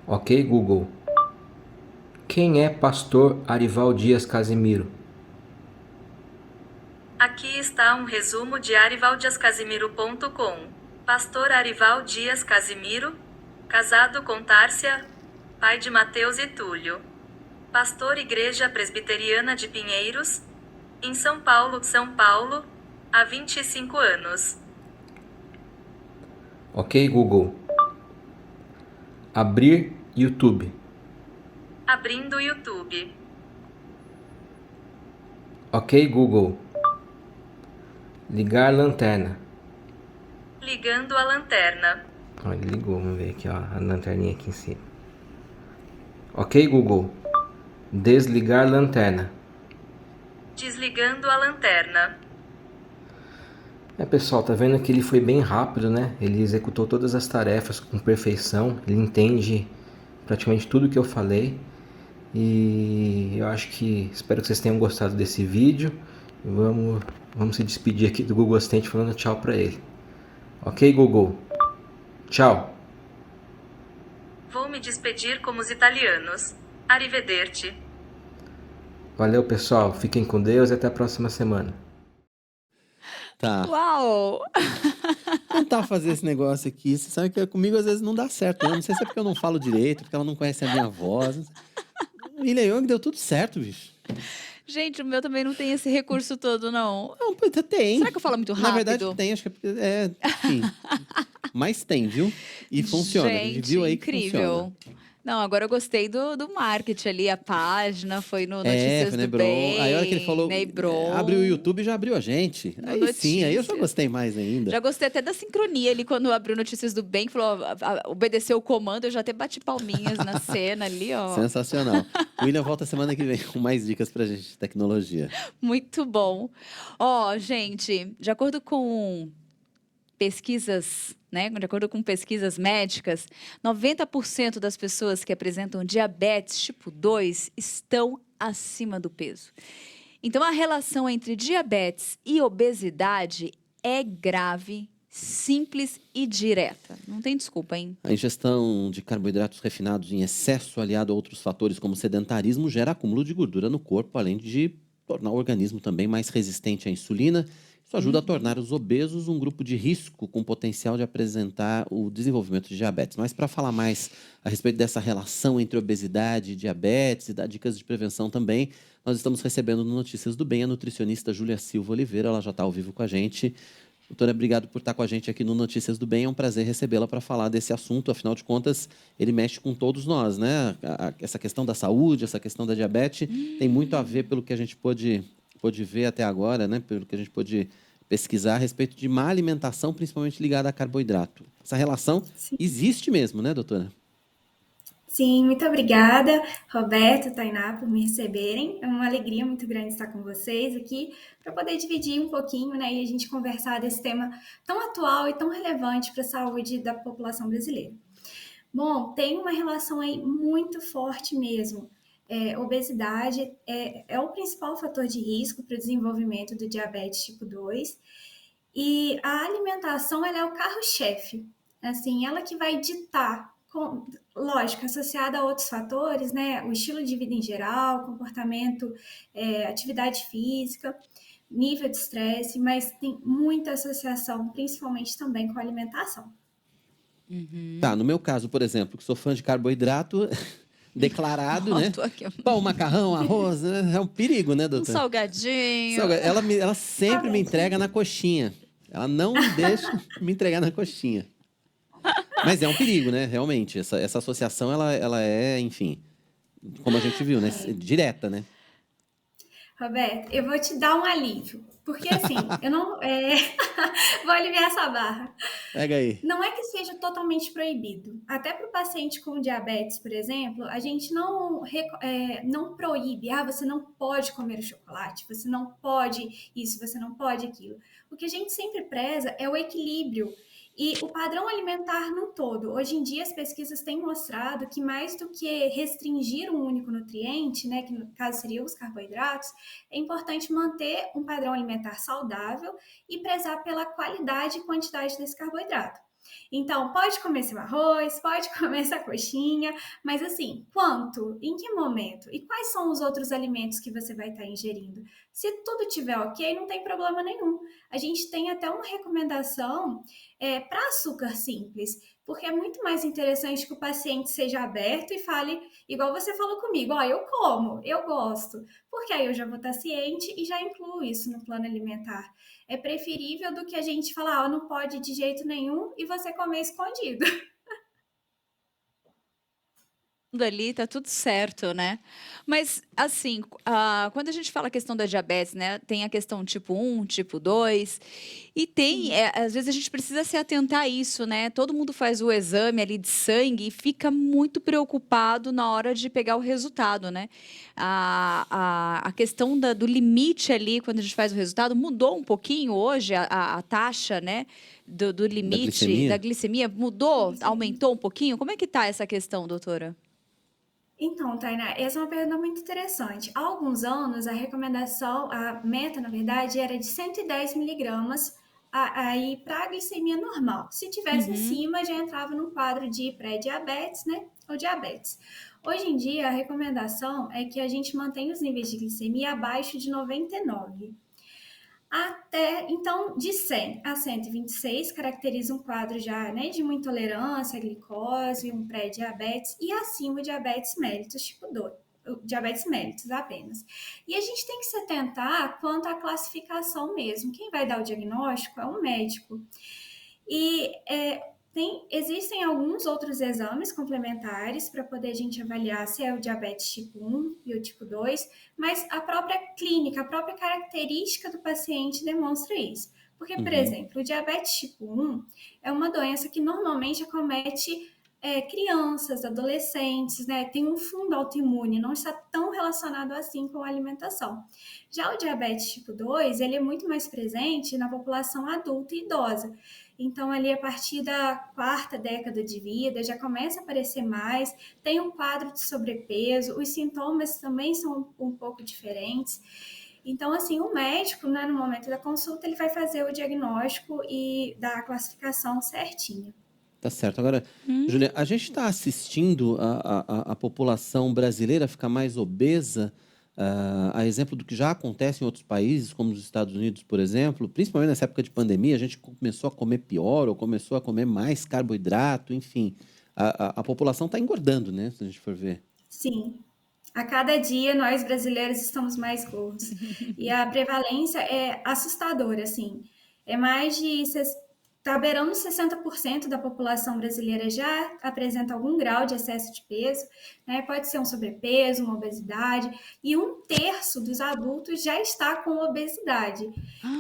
Ok, Google. Quem é Pastor Arival Dias Casimiro? Aqui está um resumo de arivaldiascasimiro.com. Pastor Arival Dias Casimiro, casado com Tárcia, pai de Mateus e Túlio. Pastor Igreja Presbiteriana de Pinheiros, em São Paulo, há 25 anos. Ok, Google. Abrir YouTube. Abrindo o YouTube. Ok, Google. Ligar lanterna. Ligando a lanterna. Olha, ele ligou, vamos ver aqui, ó, a lanterninha aqui em cima. Ok, Google. Desligar lanterna. Desligando a lanterna. Pessoal, tá vendo que ele foi bem rápido, né? Ele executou todas as tarefas com perfeição. Ele entende praticamente tudo que eu falei. E eu acho que... espero que vocês tenham gostado desse vídeo. Vamos se despedir aqui do Google Assistente falando tchau pra ele. Ok, Google? Tchau. Vou me despedir como os italianos. Arrivederci. Valeu, pessoal. Fiquem com Deus e até a próxima semana. Tá. Uau! Tentar fazer esse negócio aqui. Você sabe que comigo às vezes não dá certo. Não sei se é porque eu não falo direito, porque ela não conhece a minha voz. O William Young deu tudo certo, bicho. Gente, o meu também não tem esse recurso todo, não. Não, tem. Será que eu falo muito rápido? Na verdade tem, acho que é porque... enfim. Mas tem, viu? E funciona. A gente viu aí que incrível. funciona. Não, agora eu gostei do marketing ali, a página, foi no Notícias foi na do Hebron. Bem, Aí a hora que ele falou, na Hebron. abriu o YouTube e já abriu a gente. No Aí sim, aí eu já Notícias. gostei mais ainda. Já gostei até da sincronia ali, quando abriu Notícias do Bem, falou, obedeceu o comando, eu já até bati palminhas na cena ali, ó. Sensacional. O William volta semana que vem com mais dicas pra gente de tecnologia. Muito bom. Ó, gente, de acordo com pesquisas, né? De acordo com pesquisas médicas, 90% das pessoas que apresentam diabetes tipo 2 estão acima do peso. Então, a relação entre diabetes e obesidade é grave, simples e direta. Não tem desculpa, hein? A ingestão de carboidratos refinados em excesso, aliado a outros fatores como sedentarismo, gera acúmulo de gordura no corpo, além de tornar o organismo também mais resistente à insulina. Isso ajuda a tornar os obesos um grupo de risco com potencial de apresentar o desenvolvimento de diabetes. Mas para falar mais a respeito dessa relação entre obesidade e diabetes e dar dicas de prevenção também, nós estamos recebendo no Notícias do Bem a nutricionista Júlia Silva Oliveira. Ela já está ao vivo com a gente. Doutora, obrigado por estar com a gente aqui no Notícias do Bem. É um prazer recebê-la para falar desse assunto. Afinal de contas, ele mexe com todos nós, né? Essa questão da saúde, essa questão da diabetes, tem muito a ver pelo que a gente pôde ver até agora, né? Pelo que a gente pôde pesquisar a respeito de má alimentação, principalmente ligada a carboidrato. Essa relação existe mesmo, né, doutora? Sim, muito obrigada, Roberto, Tainá, por me receberem. É uma alegria muito grande estar com vocês aqui para poder dividir um pouquinho, né, e a gente conversar desse tema tão atual e tão relevante para a saúde da população brasileira. Bom, tem uma relação aí muito forte mesmo. Obesidade é o principal fator de risco para o desenvolvimento do diabetes tipo 2 e a alimentação ela é o carro-chefe, assim, ela que vai ditar, lógico, associada a outros fatores, né, o estilo de vida em geral, comportamento, atividade física, nível de estresse, mas tem muita associação, principalmente também com a alimentação. Tá, no meu caso, por exemplo, que sou fã de carboidrato... declarado, né? Pão, macarrão, arroz, né? É um perigo, né, doutora? Um salgadinho. Ela sempre me entrega na coxinha. Ela não me deixa me entregar na coxinha. Mas é um perigo, né? Realmente. Essa associação, ela é, enfim, como a gente viu, né? Direta, né? Roberto, eu vou te dar um alívio. Porque assim, eu não... vou aliviar essa barra. Pega aí. Não é que seja totalmente proibido. Até para o paciente com diabetes, por exemplo, a gente não proíbe. Você não pode comer o chocolate, você não pode isso, você não pode aquilo. O que a gente sempre preza é o equilíbrio. E o padrão alimentar no todo. Hoje em dia, as pesquisas têm mostrado que mais do que restringir um único nutriente, né, que no caso seriam os carboidratos, é importante manter um padrão alimentar saudável e prezar pela qualidade e quantidade desse carboidrato. Então, pode comer seu arroz, pode comer essa coxinha, mas assim, quanto? Em que momento? E quais são os outros alimentos que você vai estar ingerindo? Se tudo estiver ok, não tem problema nenhum. A gente tem até uma recomendação para açúcar simples, porque é muito mais interessante que o paciente seja aberto e fale, igual você falou comigo, eu como, eu gosto, porque aí eu já vou estar ciente e já incluo isso no plano alimentar. É preferível do que a gente falar, não pode de jeito nenhum e você comer escondido. Ali tá tudo certo, né? Mas, assim, quando a gente fala a questão da diabetes, né? Tem a questão tipo 1, tipo 2, e tem, às vezes a gente precisa se atentar a isso, né? Todo mundo faz o exame ali de sangue e fica muito preocupado na hora de pegar o resultado, né? A questão do limite ali, quando a gente faz o resultado, mudou um pouquinho hoje a taxa, né? Do limite da glicemia mudou, aumentou um pouquinho? Como é que tá essa questão, doutora? Então, Tainá, essa é uma pergunta muito interessante. Há alguns anos, a recomendação, a meta, na verdade, era de 110 miligramas aí para a glicemia normal. Se tivesse acima, já entrava num quadro de pré-diabetes, né, ou diabetes. Hoje em dia, a recomendação é que a gente mantenha os níveis de glicemia abaixo de 99. Então, de 100 a 126 caracteriza um quadro já, né, de uma intolerância à glicose, um pré-diabetes e acima o diabetes mellitus tipo 2, diabetes mellitus apenas. E a gente tem que se atentar quanto à classificação mesmo. Quem vai dar o diagnóstico é um médico. E existem alguns outros exames complementares para poder a gente avaliar se é o diabetes tipo 1 e o tipo 2, mas a própria clínica, a própria característica do paciente demonstra isso. Porque, por exemplo, o diabetes tipo 1 é uma doença que normalmente acomete crianças, adolescentes, né? Tem um fundo autoimune, não está tão relacionado assim com a alimentação. Já o diabetes tipo 2, ele é muito mais presente na população adulta e idosa. Então, ali, a partir da 4ª década de vida, já começa a aparecer mais, tem um quadro de sobrepeso, os sintomas também são um pouco diferentes. Então, assim, o médico, né, no momento da consulta, ele vai fazer o diagnóstico e dar a classificação certinha. Tá certo. Agora, Júlia, a gente está assistindo a população brasileira ficar mais obesa, a exemplo do que já acontece em outros países, como os Estados Unidos, por exemplo, principalmente nessa época de pandemia, a gente começou a comer pior ou começou a comer mais carboidrato, enfim. A população está engordando, né? Se a gente for ver. Sim. A cada dia, nós brasileiros estamos mais gordos. E a prevalência é assustadora, assim. É mais de... Está beirando 60% da população brasileira já apresenta algum grau de excesso de peso, né? Pode ser um sobrepeso, uma obesidade, e 1/3 dos adultos já está com obesidade.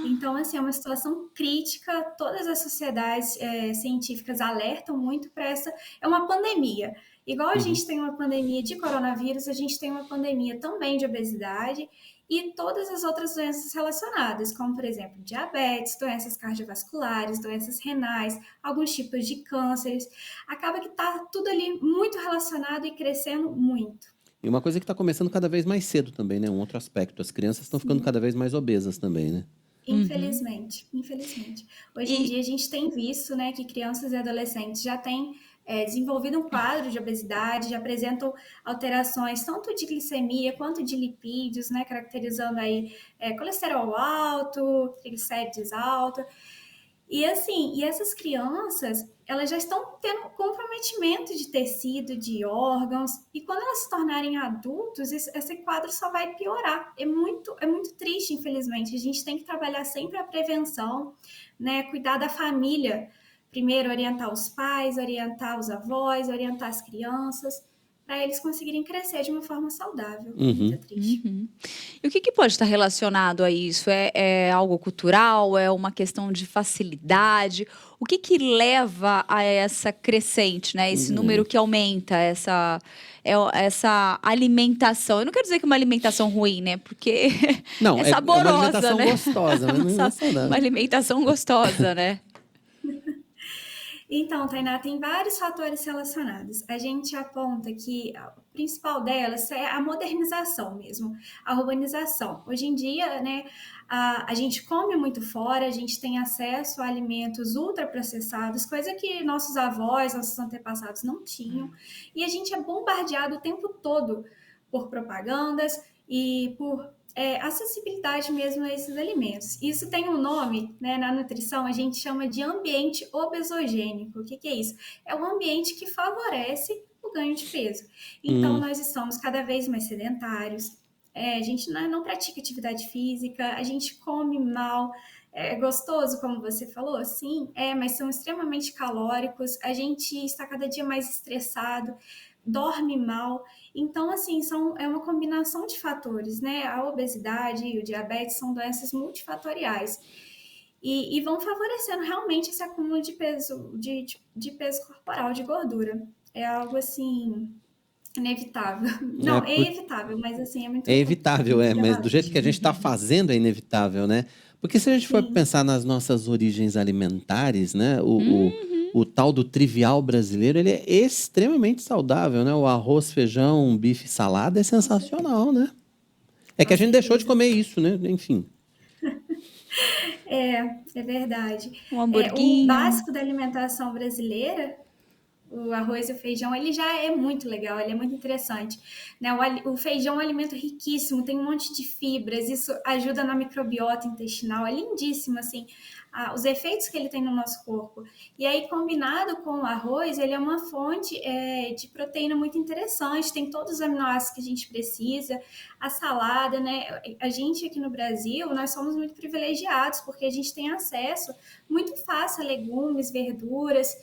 Então, assim, é uma situação crítica, todas as sociedades científicas alertam muito para essa... É uma pandemia. Igual a gente tem uma pandemia de coronavírus, a gente tem uma pandemia também de obesidade, e todas as outras doenças relacionadas, como, por exemplo, diabetes, doenças cardiovasculares, doenças renais, alguns tipos de cânceres. Acaba que está tudo ali muito relacionado e crescendo muito. E uma coisa que está começando cada vez mais cedo também, né? Um outro aspecto. As crianças estão ficando cada vez mais obesas também, né? Infelizmente, infelizmente. Hoje em dia a gente tem visto, né, que crianças e adolescentes já têm desenvolvido um quadro de obesidade, já apresentam alterações tanto de glicemia quanto de lipídios, né, caracterizando aí colesterol alto, triglicérides alto. E assim, essas crianças, elas já estão tendo comprometimento de tecido, de órgãos, e quando elas se tornarem adultos, esse quadro só vai piorar. É muito triste, infelizmente. A gente tem que trabalhar sempre a prevenção, né, cuidar da família. Primeiro, orientar os pais, orientar os avós, orientar as crianças, para eles conseguirem crescer de uma forma saudável. Muito triste. E o que pode estar relacionado a isso? É algo cultural? É uma questão de facilidade? O que leva a essa crescente, né? Esse número que aumenta, essa alimentação? Eu não quero dizer que é uma alimentação ruim, né? Porque não, é saborosa, é uma alimentação né? gostosa, mas não é saudável. Uma alimentação gostosa, né? Então, Tainá, tem vários fatores relacionados. A gente aponta que o principal delas é a modernização mesmo, a urbanização. Hoje em dia, né, a gente come muito fora, a gente tem acesso a alimentos ultraprocessados, coisa que nossos avós, nossos antepassados não tinham, e a gente é bombardeado o tempo todo por propagandas e por acessibilidade mesmo a esses alimentos. Isso tem um nome, né, na nutrição, a gente chama de ambiente obesogênico. O que é isso? É um ambiente que favorece o ganho de peso. Então, nós estamos cada vez mais sedentários, a gente não pratica atividade física, a gente come mal, é gostoso, como você falou, sim, mas são extremamente calóricos, a gente está cada dia mais estressado, dorme mal. Então, assim, é uma combinação de fatores, né? A obesidade e o diabetes são doenças multifatoriais e vão favorecendo realmente esse acúmulo de peso, de peso corporal, de gordura. É algo, assim, inevitável. Não, é evitável, mas, assim, é muito... É evitável, mas do jeito que a gente está fazendo é inevitável, né? Porque se a gente for pensar nas nossas origens alimentares, né? O tal do trivial brasileiro, ele é extremamente saudável, né? O arroz, feijão, bife, salada é sensacional, né? É que a gente deixou de comer isso, né? Enfim. É verdade. Um hamburguinho. O básico da alimentação brasileira, o arroz e o feijão, ele já é muito legal, ele é muito interessante, né? O feijão é um alimento riquíssimo, tem um monte de fibras, isso ajuda na microbiota intestinal, é lindíssimo, assim, os efeitos que ele tem no nosso corpo. E aí, combinado com o arroz, ele é uma fonte de proteína muito interessante, tem todos os aminoácidos que a gente precisa, a salada, né? A gente aqui no Brasil, nós somos muito privilegiados, porque a gente tem acesso muito fácil a legumes, verduras,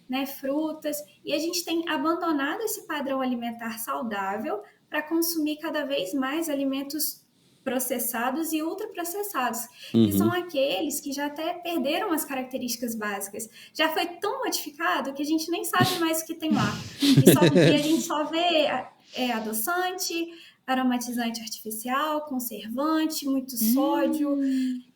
né, frutas, e a gente tem abandonado esse padrão alimentar saudável para consumir cada vez mais alimentos processados e ultraprocessados, que são aqueles que já até perderam as características básicas. Já foi tão modificado que a gente nem sabe mais o que tem lá. E a gente só vê adoçante, aromatizante artificial, conservante, muito sódio,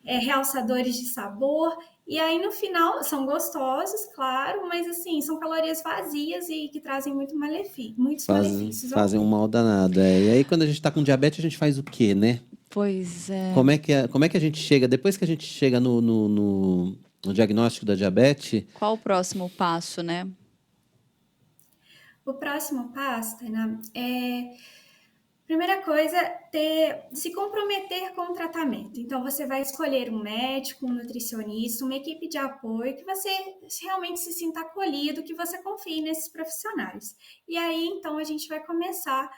realçadores de sabor. E aí, no final, são gostosos, claro, mas assim, são calorias vazias e que trazem muitos malefícios. Fazem um mal danado. E aí, quando a gente tá com diabetes, a gente faz o quê, né? Pois é. Como é que a gente chega, depois que a gente chega no diagnóstico da diabetes... Qual o próximo passo, né? O próximo passo, Tainá, primeira coisa, se comprometer com o tratamento. Então, você vai escolher um médico, um nutricionista, uma equipe de apoio, que você realmente se sinta acolhido, que você confie nesses profissionais. E aí, então, a gente vai começar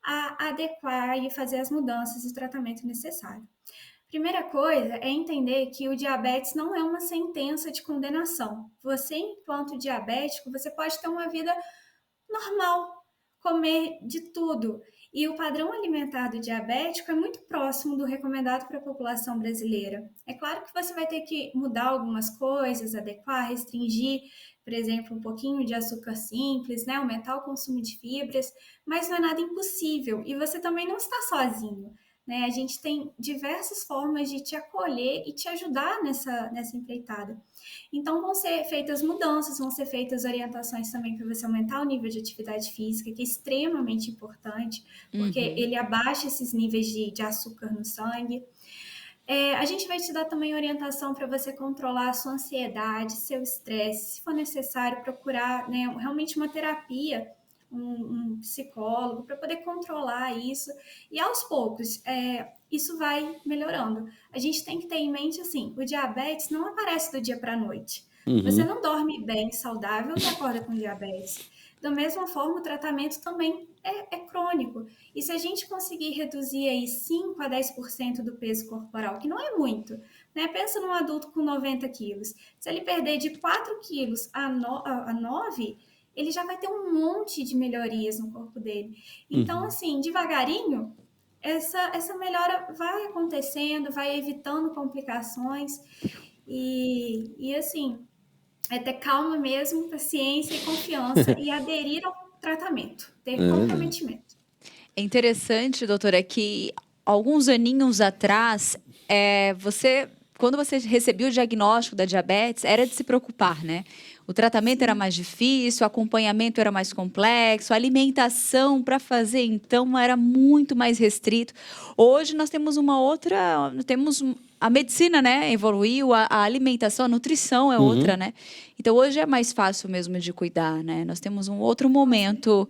a adequar e fazer as mudanças e tratamento necessário. Primeira coisa é entender que o diabetes não é uma sentença de condenação. Você, enquanto diabético, você pode ter uma vida normal, comer de tudo. E o padrão alimentar do diabético é muito próximo do recomendado para a população brasileira. É claro que você vai ter que mudar algumas coisas, adequar, restringir, por exemplo, um pouquinho de açúcar simples, né? Aumentar o consumo de fibras, mas não é nada impossível. E você também não está sozinho, né? A gente tem diversas formas de te acolher e te ajudar nessa empreitada. Então, vão ser feitas mudanças, vão ser feitas orientações também para você aumentar o nível de atividade física, que é extremamente importante, porque ele abaixa esses níveis de açúcar no sangue. A gente vai te dar também orientação para você controlar a sua ansiedade, seu estresse, se for necessário, procurar, né, realmente uma terapia, um psicólogo, para poder controlar isso. E aos poucos, isso vai melhorando. A gente tem que ter em mente, assim, o diabetes não aparece do dia para a noite. Você não dorme bem, saudável e acorda com diabetes. Da mesma forma, o tratamento também é crônico. E se a gente conseguir reduzir aí 5 a 10% do peso corporal, que não é muito, né? Pensa num adulto com 90 quilos. Se ele perder de 4 quilos a 9, ele já vai ter um monte de melhorias no corpo dele. Então, assim, devagarinho, essa melhora vai acontecendo, vai evitando complicações. E assim, é ter calma mesmo, paciência e confiança e aderir ao tratamento, ter comprometimento. É interessante, doutora, que alguns aninhos atrás, quando você recebia o diagnóstico da diabetes, era de se preocupar, né? O tratamento era mais difícil, o acompanhamento era mais complexo, a alimentação para fazer, então, era muito mais restrito. Hoje nós temos a medicina, né, evoluiu, a alimentação, a nutrição é outra, né? Então, hoje é mais fácil mesmo de cuidar, né? Nós temos um outro momento.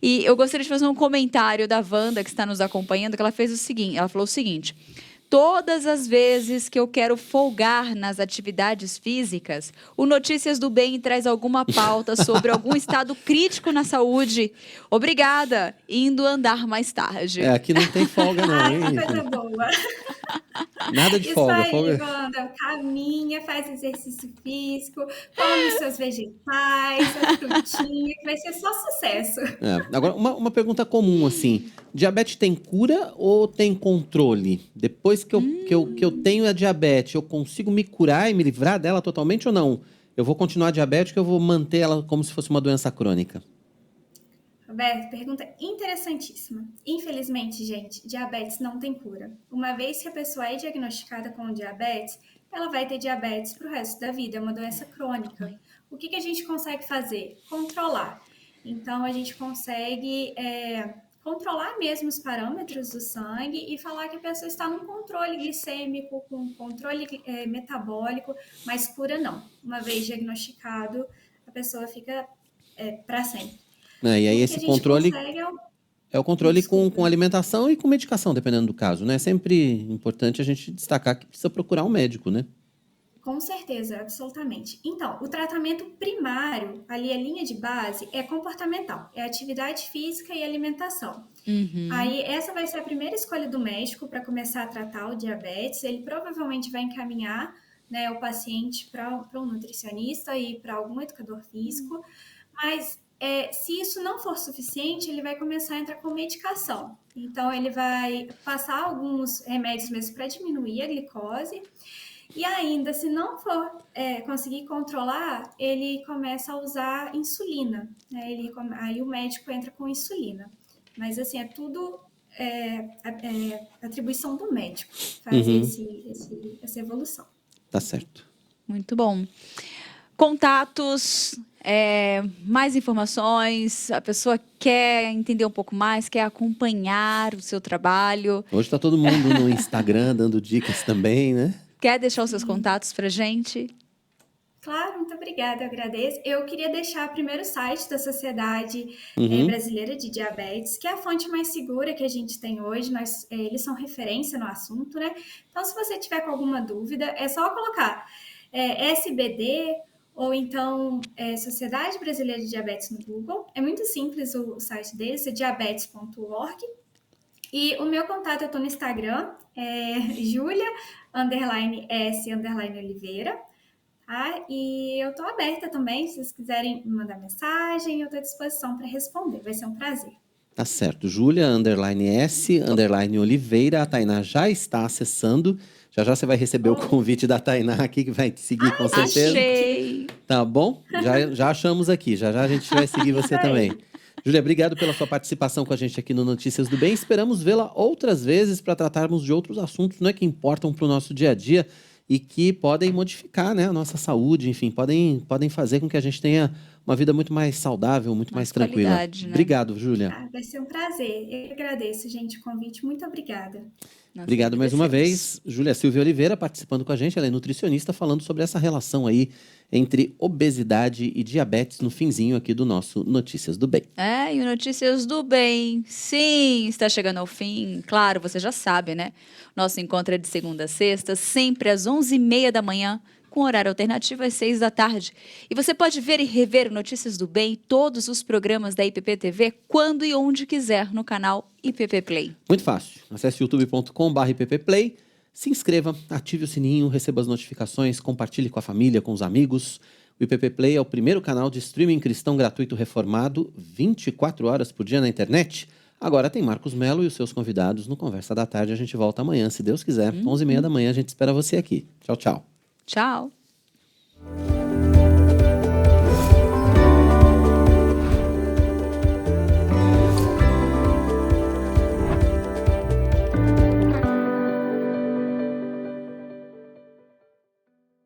E eu gostaria de fazer um comentário da Wanda, que está nos acompanhando, que ela falou o seguinte: todas as vezes que eu quero folgar nas atividades físicas, o Notícias do Bem traz alguma pauta sobre algum estado crítico na saúde. Obrigada, indo andar mais tarde. Aqui não tem folga não, hein? Que coisa boa. Nada de folga. Isso aí, Wanda, caminha, faz exercício físico, come os seus vegetais, as frutinhas, que vai ser só sucesso. Agora, uma pergunta comum, assim. Diabetes tem cura ou tem controle? Depois que eu tenho a diabetes, eu consigo me curar e me livrar dela totalmente ou não? Eu vou continuar diabético, eu vou manter ela como se fosse uma doença crônica? Roberto, pergunta interessantíssima. Infelizmente, gente, diabetes não tem cura. Uma vez que a pessoa é diagnosticada com diabetes, ela vai ter diabetes para o resto da vida, é uma doença crônica. O que a gente consegue fazer? Controlar. Então, a gente consegue controlar mesmo os parâmetros do sangue e falar que a pessoa está num controle glicêmico, com controle metabólico, mas cura não. Uma vez diagnosticado, a pessoa fica para sempre. E aí esse controle é o controle com alimentação e com medicação, dependendo do caso, né? É sempre importante a gente destacar que precisa procurar um médico, né? Com certeza, absolutamente. Então, o tratamento primário, ali a linha de base, é comportamental. É atividade física e alimentação. Aí, essa vai ser a primeira escolha do médico para começar a tratar o diabetes. Ele provavelmente vai encaminhar, né, o paciente para um nutricionista e para algum educador físico. Mas se isso não for suficiente, ele vai começar a entrar com medicação. Então, ele vai passar alguns remédios mesmo para diminuir a glicose. E ainda, se não for conseguir controlar, ele começa a usar insulina. Né? Aí o médico entra com insulina. Mas, assim, é tudo atribuição do médico fazer essa evolução. Tá certo. Muito bom. Contatos, mais informações, a pessoa quer entender um pouco mais, quer acompanhar o seu trabalho. Hoje está todo mundo no Instagram dando dicas também, né? Quer deixar os seus contatos pra gente? Claro, muito obrigada, eu agradeço. Eu queria deixar primeiro o site da Sociedade Brasileira de Diabetes, que é a fonte mais segura que a gente tem hoje. Eles são referência no assunto, né? Então, se você tiver com alguma dúvida, é só colocar SBD ou então Sociedade Brasileira de Diabetes no Google. É muito simples o site deles, é diabetes.org. E o meu contato, eu estou no Instagram, Julia_S_Oliveira. Tá? E eu estou aberta também, se vocês quiserem me mandar mensagem, eu estou à disposição para responder, vai ser um prazer. Tá certo, Julia_S_Oliveira, a Tainá já está acessando, já você vai receber o convite da Tainá aqui, que vai te seguir com certeza. Achei! Tá bom? Já achamos aqui, já a gente vai seguir você também. Júlia, obrigado pela sua participação com a gente aqui no Notícias do Bem, esperamos vê-la outras vezes para tratarmos de outros assuntos, né, que importam para o nosso dia a dia, e que podem modificar, né, a nossa saúde, enfim, podem fazer com que a gente tenha uma vida muito mais saudável, muito mais tranquila. Né? Obrigado, Júlia. Vai ser um prazer. Eu agradeço, gente, o convite. Muito obrigada. Obrigado mais uma vez. Júlia Silvia Oliveira participando com a gente. Ela é nutricionista, falando sobre essa relação aí entre obesidade e diabetes no finzinho aqui do nosso Notícias do Bem. E o Notícias do Bem, sim, está chegando ao fim. Claro, você já sabe, né? Nosso encontro é de segunda a sexta, sempre às 11h30 da manhã, com horário alternativo às 6 da tarde. E você pode ver e rever Notícias do Bem e todos os programas da IPP TV quando e onde quiser no canal IPP Play. Muito fácil. Acesse youtube.com/IPPplay, se inscreva, ative o sininho, receba as notificações, compartilhe com a família, com os amigos. O IPP Play é o primeiro canal de streaming cristão gratuito reformado, 24 horas por dia na internet. Agora tem Marcos Melo e os seus convidados no Conversa da Tarde. A gente volta amanhã, se Deus quiser. 11h30 da manhã a gente espera você aqui. Tchau, tchau. Tchau.